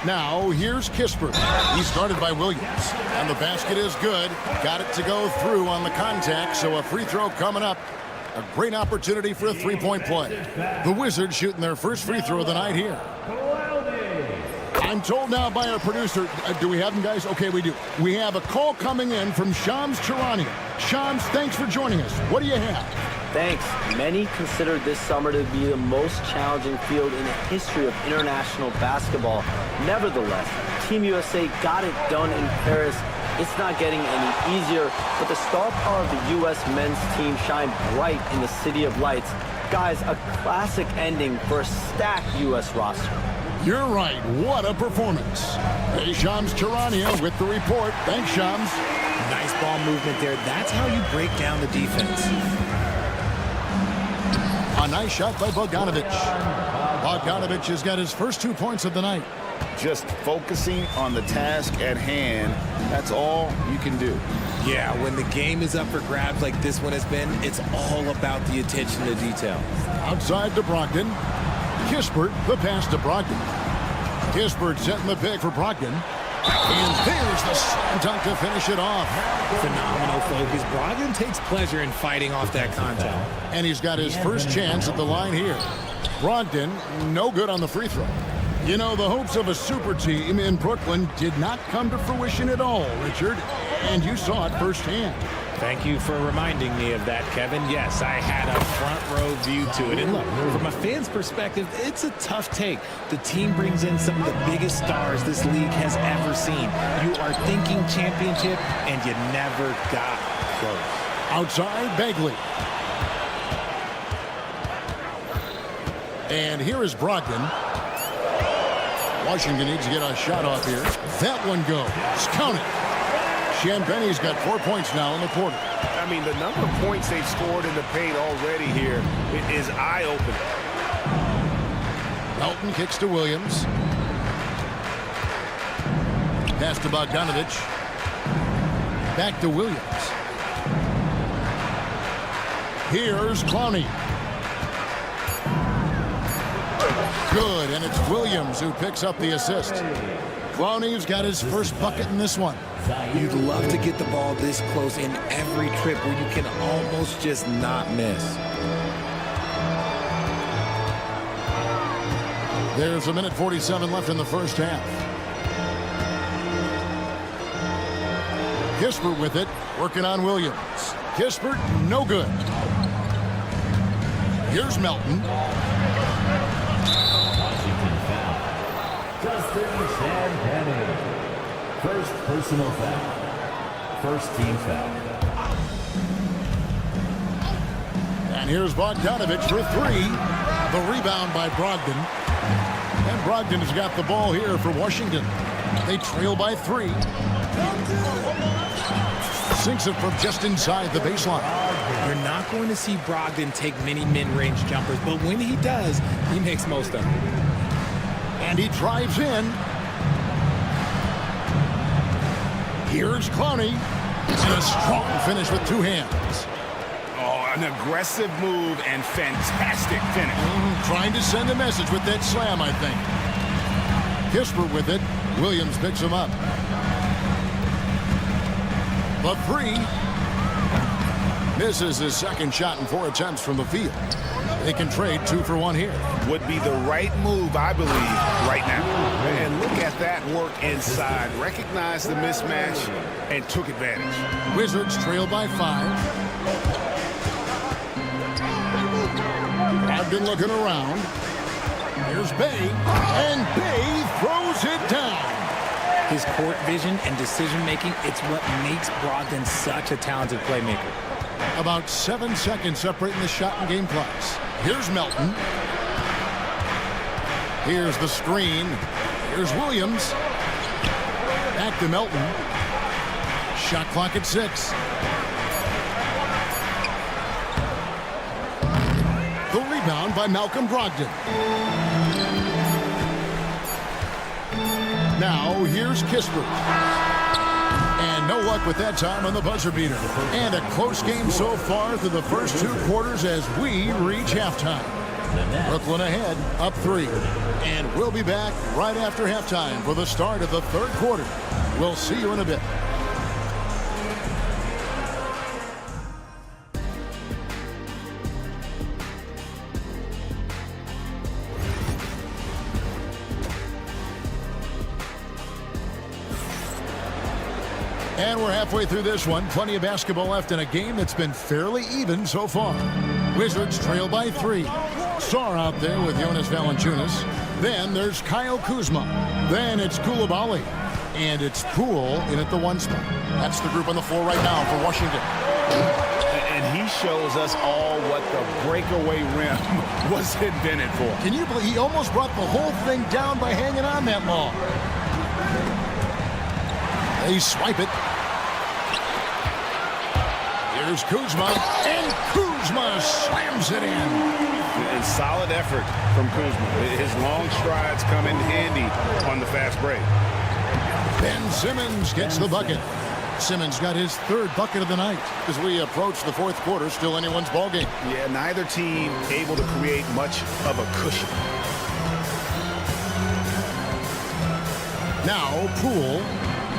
S7: Now, here's Kispert. He's started by Williams. And the basket is good. Got it to go through on the contact, so a free throw coming up. A great opportunity for a three-point play. The Wizards shooting their first free throw of the night here. I'm told now by our producer, do we have them, guys? Okay, we do. We have a call coming in from Shams Charania. Shams, thanks for joining us. What do you have?
S13: Thanks. Many consider this summer to be the most challenging field in the history of international basketball. Nevertheless, Team USA got it done in Paris. It's not getting any easier, but the star power of the U.S. men's team shined bright in the City of Lights. Guys, a classic ending for a stacked U.S. roster.
S7: You're right. What a performance. Hey, Shams Charania with the report. Thanks, Shams.
S3: Nice ball movement there. That's how you break down the defense.
S7: A nice shot by Bogdanovich. Bogdanovich has got his first 2 points of the night.
S6: Just focusing on the task at hand, that's all you can do.
S3: Yeah, when the game is up for grabs like this one has been, it's all about the attention to detail.
S7: Outside to Brogdon. Kispert, the pass to Brogdon. Kispert setting the pick for Brogdon. And there's the slam dunk to finish it off.
S3: Phenomenal focus. Brogdon takes pleasure in fighting off that contact.
S7: And he's got his first chance at the line here. Brogdon, no good on the free throw. You know, the hopes of a super team in Brooklyn did not come to fruition at all, Richard. And you saw it firsthand.
S3: Thank you for reminding me of that, Kevin. Yes, I had a front row view to it. And look, from a fan's perspective, it's a tough take. The team brings in some of the biggest stars this league has ever seen. You are thinking championship, and you never got close.
S7: Outside, Bagley. And here is Brogdon. Washington needs to get a shot off here. That one goes. Count it. Champagne's got 4 points now in the quarter.
S10: I mean, the number of points they've scored in the paint already here is eye-opening.
S7: Melton kicks to Williams. Pass to Bogdanovich. Back to Williams. Here's Clowney. Good, and it's Williams who picks up the assist. Clowney's got his first bucket in this one.
S3: You'd love to get the ball this close in every trip where you can almost just not miss.
S7: There's a minute 47 left in the first half. Kispert with it, working on Williams. Kispert, no good. Here's Melton.
S5: First personal foul. First team foul.
S7: And here's Bogdanovich for three. The rebound by Brogdon. And Brogdon has got the ball here for Washington. They trail by 3. Sinks it from just inside the baseline.
S3: You're not going to see Brogdon take many mid-range jumpers, but when he does, he makes most of them.
S7: And he drives in. Here's Clowney. And a strong finish with 2 hands.
S10: Oh, an aggressive move and fantastic finish.
S7: Trying to send a message with that slam, I think. Kispert with it. Williams picks him up. The 3. Misses his second shot in 4 attempts from the field. They can trade 2 for 1 here.
S10: Would be the right move, I believe, right now. And look at that work inside. Recognized the mismatch and took advantage.
S7: Wizards trail by 5. Brogdon looking around. Here's Bay. And Bay throws it down.
S3: His court vision and decision-making, it's what makes Brogdon such a talented playmaker.
S7: About 7 seconds separating the shot and game clocks. Here's Melton. Here's the screen. Here's Williams. Back to Melton. Shot clock at 6. The rebound by Malcolm Brogdon. Now here's Kispert. And no luck with that time on the buzzer beater. And a close game so far through the first 2 quarters as we reach halftime. Brooklyn ahead, up 3. And we'll be back right after halftime for the start of the 3rd quarter. We'll see you in a bit. And we're halfway through this one. Plenty of basketball left in a game that's been fairly even so far. Wizards trail by 3. Sarr out there with Jonas Valanciunas. Then there's Kyle Kuzma. Then it's Koulibaly. And it's Poole in at the 1 spot. That's the group on the floor right now for Washington.
S10: And he shows us all what the breakaway rim was invented for.
S7: Can you believe he almost brought the whole thing down by hanging on that long? They swipe it. Here's Kuzma, and Kuzma slams it in.
S10: And solid effort from Kuzma. His long strides come in handy on the fast break.
S7: Ben Simmons gets the bucket. Simmons got his 3rd bucket of the night. As we approach the 4th quarter, still anyone's ball game.
S10: Yeah, neither team able to create much of a cushion.
S7: Now, Poole,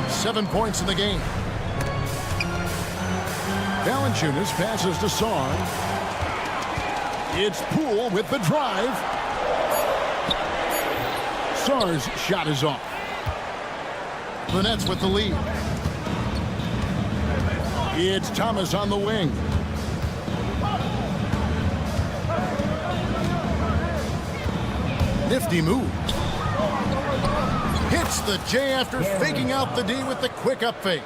S7: 7 points in the game. Valanciunas passes to Sarr. It's Poole with the drive. Sarr's shot is off. The Nets with the lead. It's Thomas on the wing. Nifty move. Hits the J after faking out the D with the quick up fake.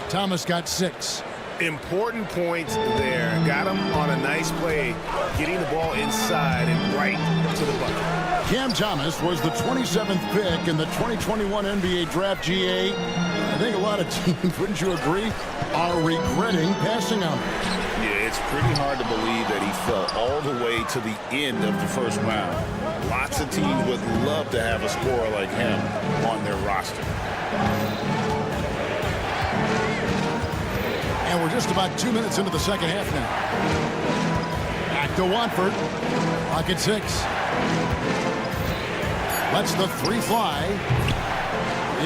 S7: Thomas got 6.
S10: Important points there. Got him on a nice play, getting the ball inside and right to the bucket.
S7: Cam Thomas was the 27th pick in the 2021 NBA Draft GA. I think a lot of teams, wouldn't you agree, are regretting passing on him.
S6: Yeah, it's pretty hard to believe that he fell all the way to the end of the first round. Lots of teams would love to have a scorer like him on their roster.
S7: And we're just about 2 minutes into the second half now. Back to Watford. Clock at 6. Lets the 3 fly.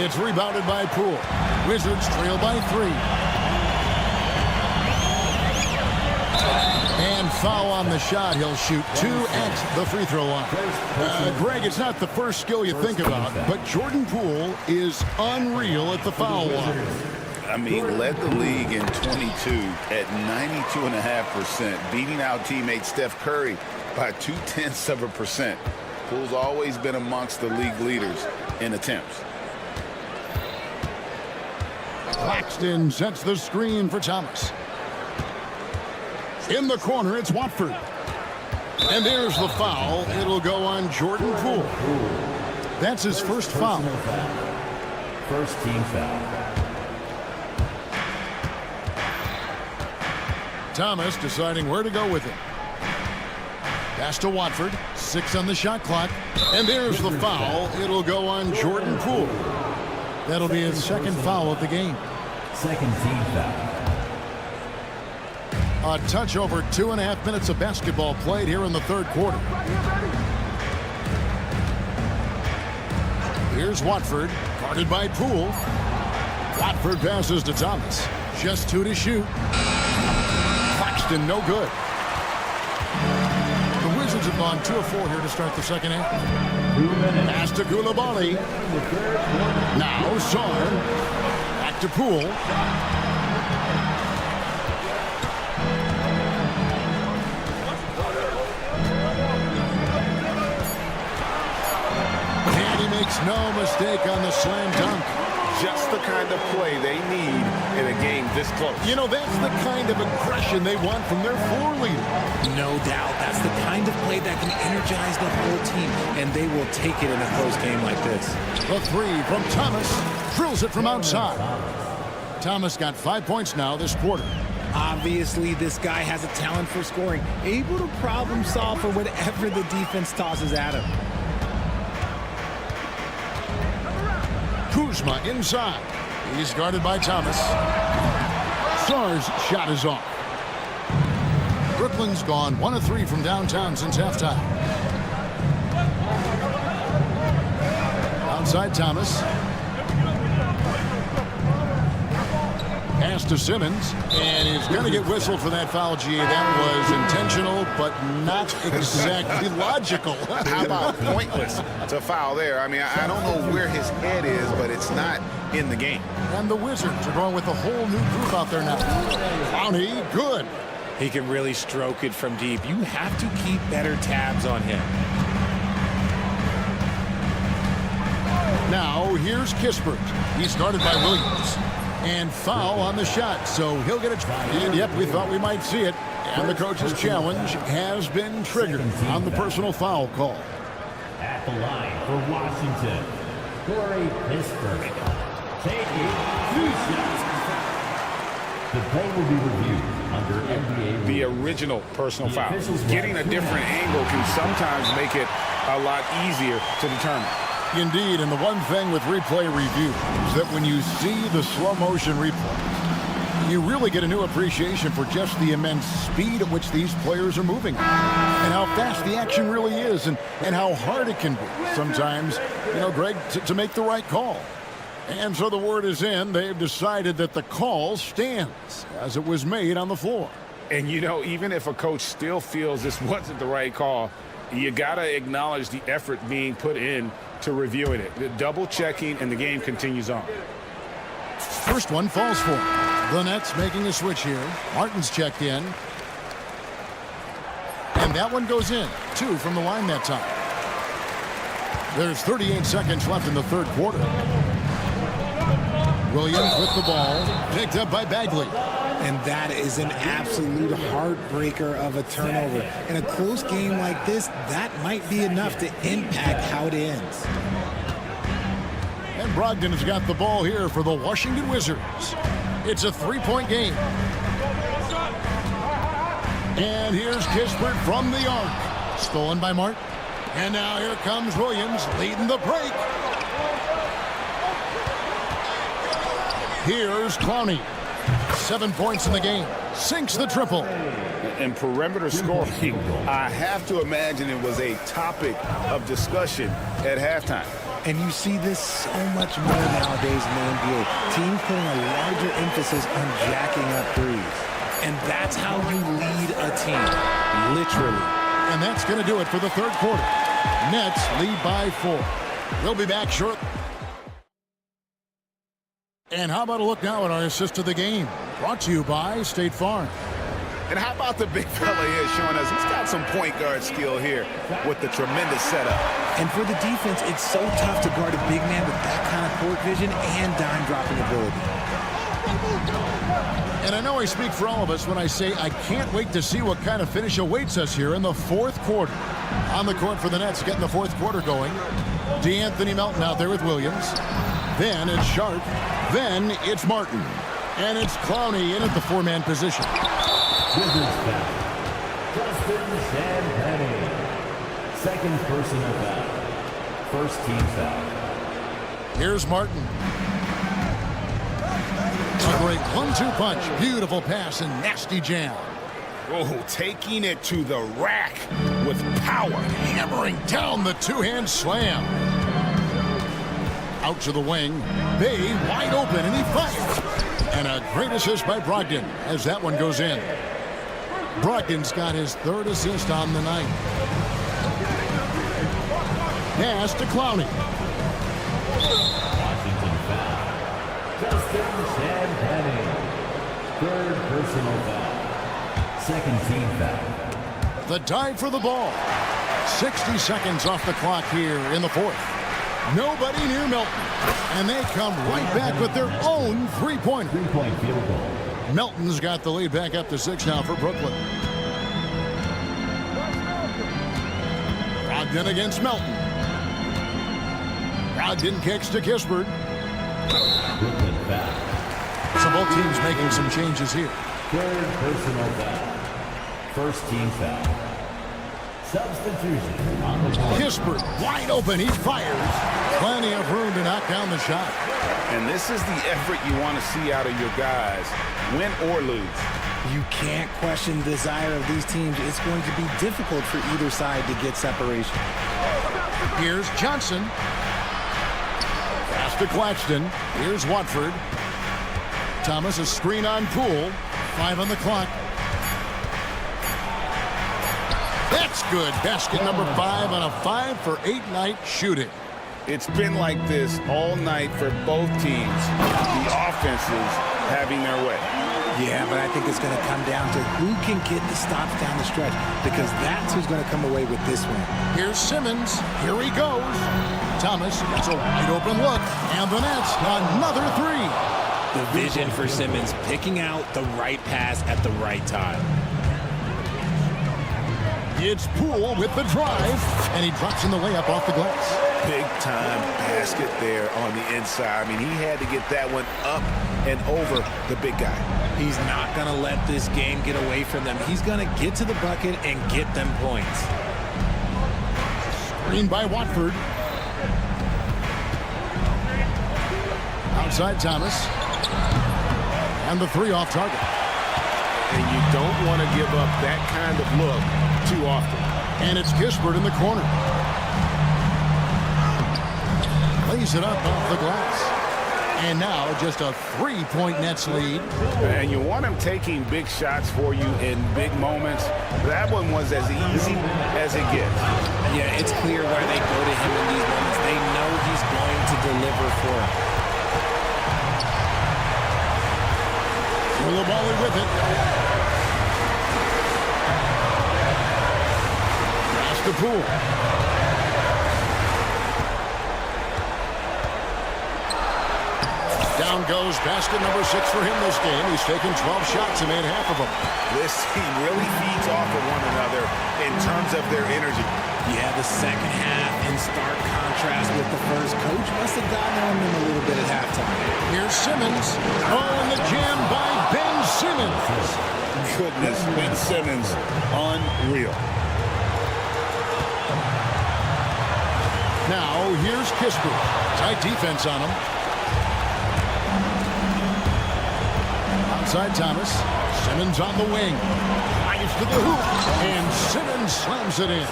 S7: It's rebounded by Poole. Wizards trail by 3. And foul on the shot. He'll shoot 2 at the free throw line. Greg, it's not the first skill you think about, but Jordan Poole is unreal at the foul line.
S6: I mean, led the league in 22 at 92.5%, beating out teammate Steph Curry by 0.2%. Poole's always been amongst the league leaders in attempts.
S7: Claxton sets the screen for Thomas. In the corner, it's Watford. And there's the foul. It'll go on Jordan Poole. That's his first foul.
S5: First team foul.
S7: Thomas deciding where to go with it. Pass to Watford. 6 on the shot clock. And there's the foul. It'll go on Jordan Poole. That'll be his second foul of the game.
S5: Second team foul.
S7: A touch over 2.5 minutes of basketball played here in the third quarter. Here's Watford, guarded by Poole. Watford passes to Thomas. Just 2 to shoot. Claxton, no good. The Wizards have gone 2 of 4 here to start the second half. Pass to Koulibaly. Now Sar. Back to Poole. Makes no mistake on the slam dunk.
S10: Just the kind of play they need in a game this close.
S7: You know, that's the kind of aggression they want from their floor leader.
S3: No doubt. That's the kind of play that can energize the whole team, and they will take it in a close game like this.
S7: The 3 from Thomas. Drills it from outside. Thomas got 5 points now this quarter.
S3: Obviously, this guy has a talent for scoring, able to problem solve for whatever the defense tosses at him.
S7: Kuzma inside. He's guarded by Thomas. Sar's shot is off. Brooklyn's gone 1 of 3 from downtown since halftime. Outside Thomas. Pass to Simmons, and he's going to get whistled for that foul, G. That was intentional, but not exactly logical.
S6: How about pointless to foul there? I mean, I don't know where his head is, but it's not in the game.
S7: And the Wizards are going with a whole new group out there now. Clowney, good.
S3: He can really stroke it from deep. You have to keep better tabs on him.
S7: Now, here's Kispert. He's guarded by Williams. And foul on the shot, so he'll get a try. And yep, we thought we might see it. And the coach's challenge has been triggered on the personal foul call.
S5: At the line for Washington, Corey Kispert. Taking 2 shots. The play will be reviewed under NBA rules.
S6: The original personal foul. Getting a different angle can sometimes make it a lot easier to determine.
S7: Indeed, and the one thing with replay review is that when you see the slow motion replay, you really get a new appreciation for just the immense speed at which these players are moving and how fast the action really is and how hard it can be sometimes, you know, Greg, to make the right call. And so the word is in. They've decided that the call stands as it was made on the floor.
S6: And, you know, even if a coach still feels this wasn't the right call, you got to acknowledge the effort being put in to reviewing it. The double checking, and the game continues on.
S7: First one falls for him. The Nets making a switch here. Martin's checked in. And that one goes in. 2 from the line that time. There's 38 seconds left in the third quarter. Williams with the ball. Picked up by Bagley.
S3: And that is an absolute heartbreaker of a turnover. In a close game like this, that might be enough to impact how it ends.
S7: And Brogdon has got the ball here for the Washington Wizards. It's a 3-point game. And here's Kispert from the arc. Stolen by Martin. And now here comes Williams leading the break. Here's Clowney. 7 points in the game. Sinks the triple.
S6: And perimeter scoring, I have to imagine it was a topic of discussion at halftime.
S3: And you see this so much more nowadays in the NBA. Teams putting a larger emphasis on jacking up threes. And that's how you lead a team, literally.
S7: And that's going to do it for the third quarter. Nets lead by 4. We'll be back shortly. And how about a look now at our assist of the game? Brought to you by State Farm.
S6: And how about the big fella here showing us he's got some point guard skill here with the tremendous setup.
S3: And for the defense, it's so tough to guard a big man with that kind of court vision and dime dropping ability.
S7: And I know I speak for all of us when I say I can't wait to see what kind of finish awaits us here in the fourth quarter. On the court for the Nets, getting the fourth quarter going. DeAnthony Melton out there with Williams. Then it's Sharp. Then it's Martin. And it's Clowney in at the four-man position.
S5: Wizards foul. Justin Champagnie. Second personal foul. First team foul.
S7: Here's Martin. A great 1-2 punch. Beautiful pass and nasty jam.
S10: Oh, taking it to the rack with power.
S7: Hammering down the two-hand slam. Out to the wing. Bay wide open, and he fires. And a great assist by Brogdon as that one goes in. Brogdon's got his third assist on the night. Pass to Clowney.
S5: Washington foul. Justin Champagnie. Third personal foul. Second team foul.
S7: The dive for the ball. 60 seconds off the clock here in the fourth. Nobody near Melton. And they come right back with their own three-pointer.
S5: Three-point field goal.
S7: Melton's got the lead back up to 6 now for Brooklyn. Brogdon against Melton. Brogdon kicks to Kispert.
S5: Brooklyn foul.
S7: So both teams making some changes here.
S5: Third personal foul. First team foul. Substitution on the court.
S7: Kispert wide open. He fires. Plenty of room to knock down the shot.
S6: And this is the effort you want to see out of your guys, win or lose.
S3: You can't question the desire of these teams. It's going to be difficult for either side to get separation.
S7: Here's Johnson. Pass to Claxton. Here's Watford. Thomas, a screen on Poole. 5 on the clock. That's good. Basket number 5 on a 5-for-8 night shooting.
S6: It's been like this all night for both teams. The offenses having their way.
S3: Yeah, but I think it's going to come down to who can get the stops down the stretch, because that's who's going to come away with this one.
S7: Here's Simmons. Here he goes. Thomas gets a wide open look. And the Nets, another 3.
S3: The vision for Simmons, picking out the right pass at the right time.
S7: It's Poole with the drive, and he drops in the layup off the glass.
S10: Big time basket there on the inside. I mean, he had to get that one up and over the big guy.
S3: He's not going to let this game get away from them. He's going to get to the bucket and get them points.
S7: Screen by Watford. Outside Thomas. And the 3 off target.
S10: And you don't want to give up that kind of look too often.
S7: And it's Kispert in the corner. Lays it up off the glass. And now just a 3-point Nets lead.
S6: And you want him taking big shots for you in big moments. That one was as easy as it gets.
S3: Yeah, it's clear why they go to him in these moments. They know he's going to deliver for them.
S7: Koulibaly with it. Pass to Poole. Down goes basket number 6 for him this game. He's taken 12 shots and made half of them.
S10: This team really feeds off of one another in terms of their energy.
S3: Yeah, the second half in stark contrast with the first. Coach must have gotten on them a little bit at halftime.
S7: Here's Simmons. Oh, and the jam by Ben Simmons.
S6: Goodness, Ben Simmons, unreal.
S7: Now, here's Kispert. Tight defense on him. Outside Thomas. Simmons on the wing. Drives to the hoop. And Simmons slams it in.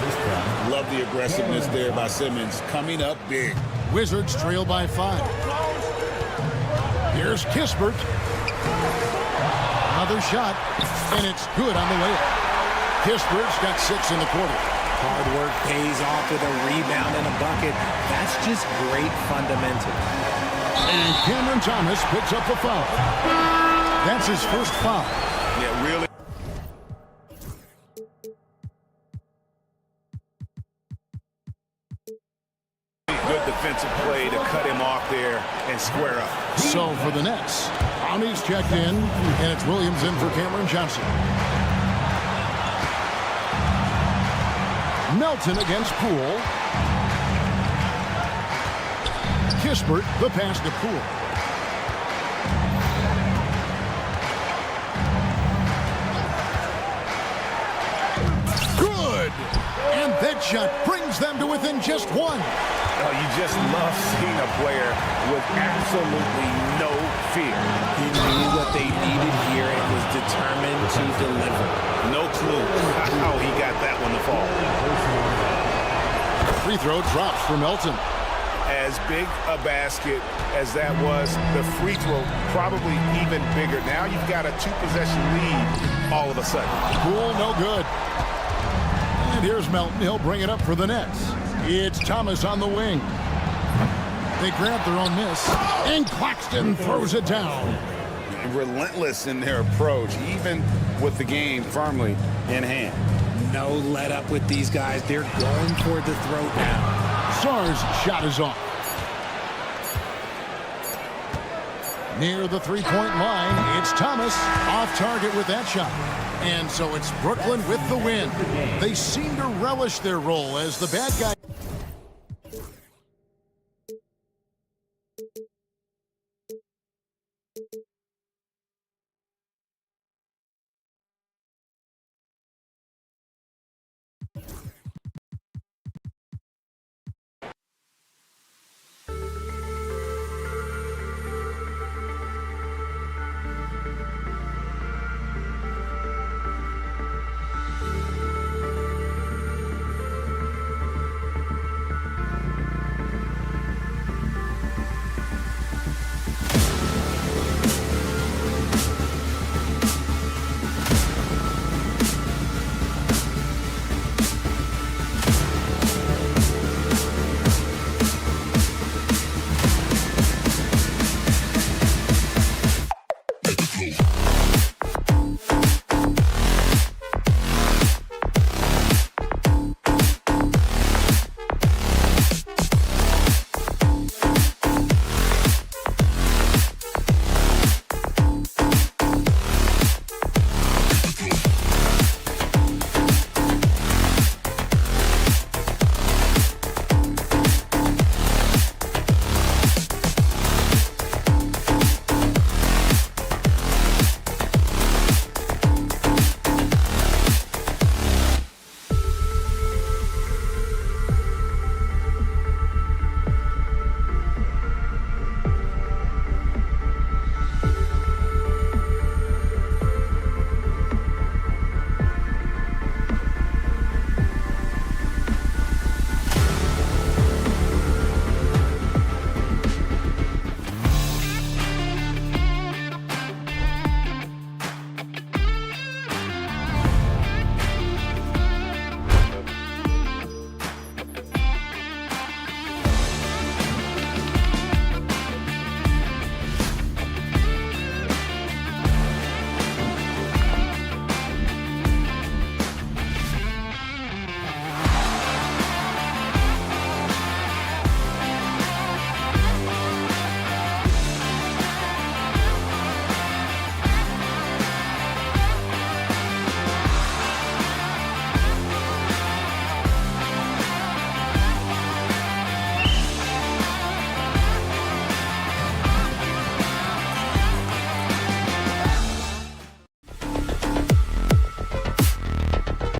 S6: Love the aggressiveness there by Simmons. Coming up big.
S7: Wizards trail by 5. Here's Kispert. Another shot. And it's good on the layup. Kispert's got 6 in the quarter.
S3: Hard work pays off with a rebound and a bucket. That's just great fundamentals.
S7: And Cameron Thomas picks up the foul. That's his first foul.
S6: Yeah, really. Good
S10: defensive play to cut him off there and square up.
S7: So for the Nets, Brownie's checked in, and it's Williams in for Cameron Johnson. Melton against Poole. Kispert, the pass to Poole. Good! And that shot brings them to within just one.
S10: Oh, you just love seeing a player with absolutely no fear.
S3: He knew what they needed here and was determined to deliver.
S10: No clue how he got that one to fall.
S7: Free throw drops for Melton.
S10: As big a basket as that was, the free throw probably even bigger. Now you've got a 2-possession lead all of a sudden.
S7: Poole, no good. And here's Melton. He'll bring it up for the Nets. It's Thomas on the wing. They grab their own miss, and Claxton throws it down.
S6: Relentless in their approach, even with the game firmly in hand.
S3: No let up with these guys. They're going for the throw down.
S7: Sarr's shot is off. Near the three-point line, it's Thomas off target with that shot. And so it's Brooklyn with the win. They seem to relish their role as the bad guy.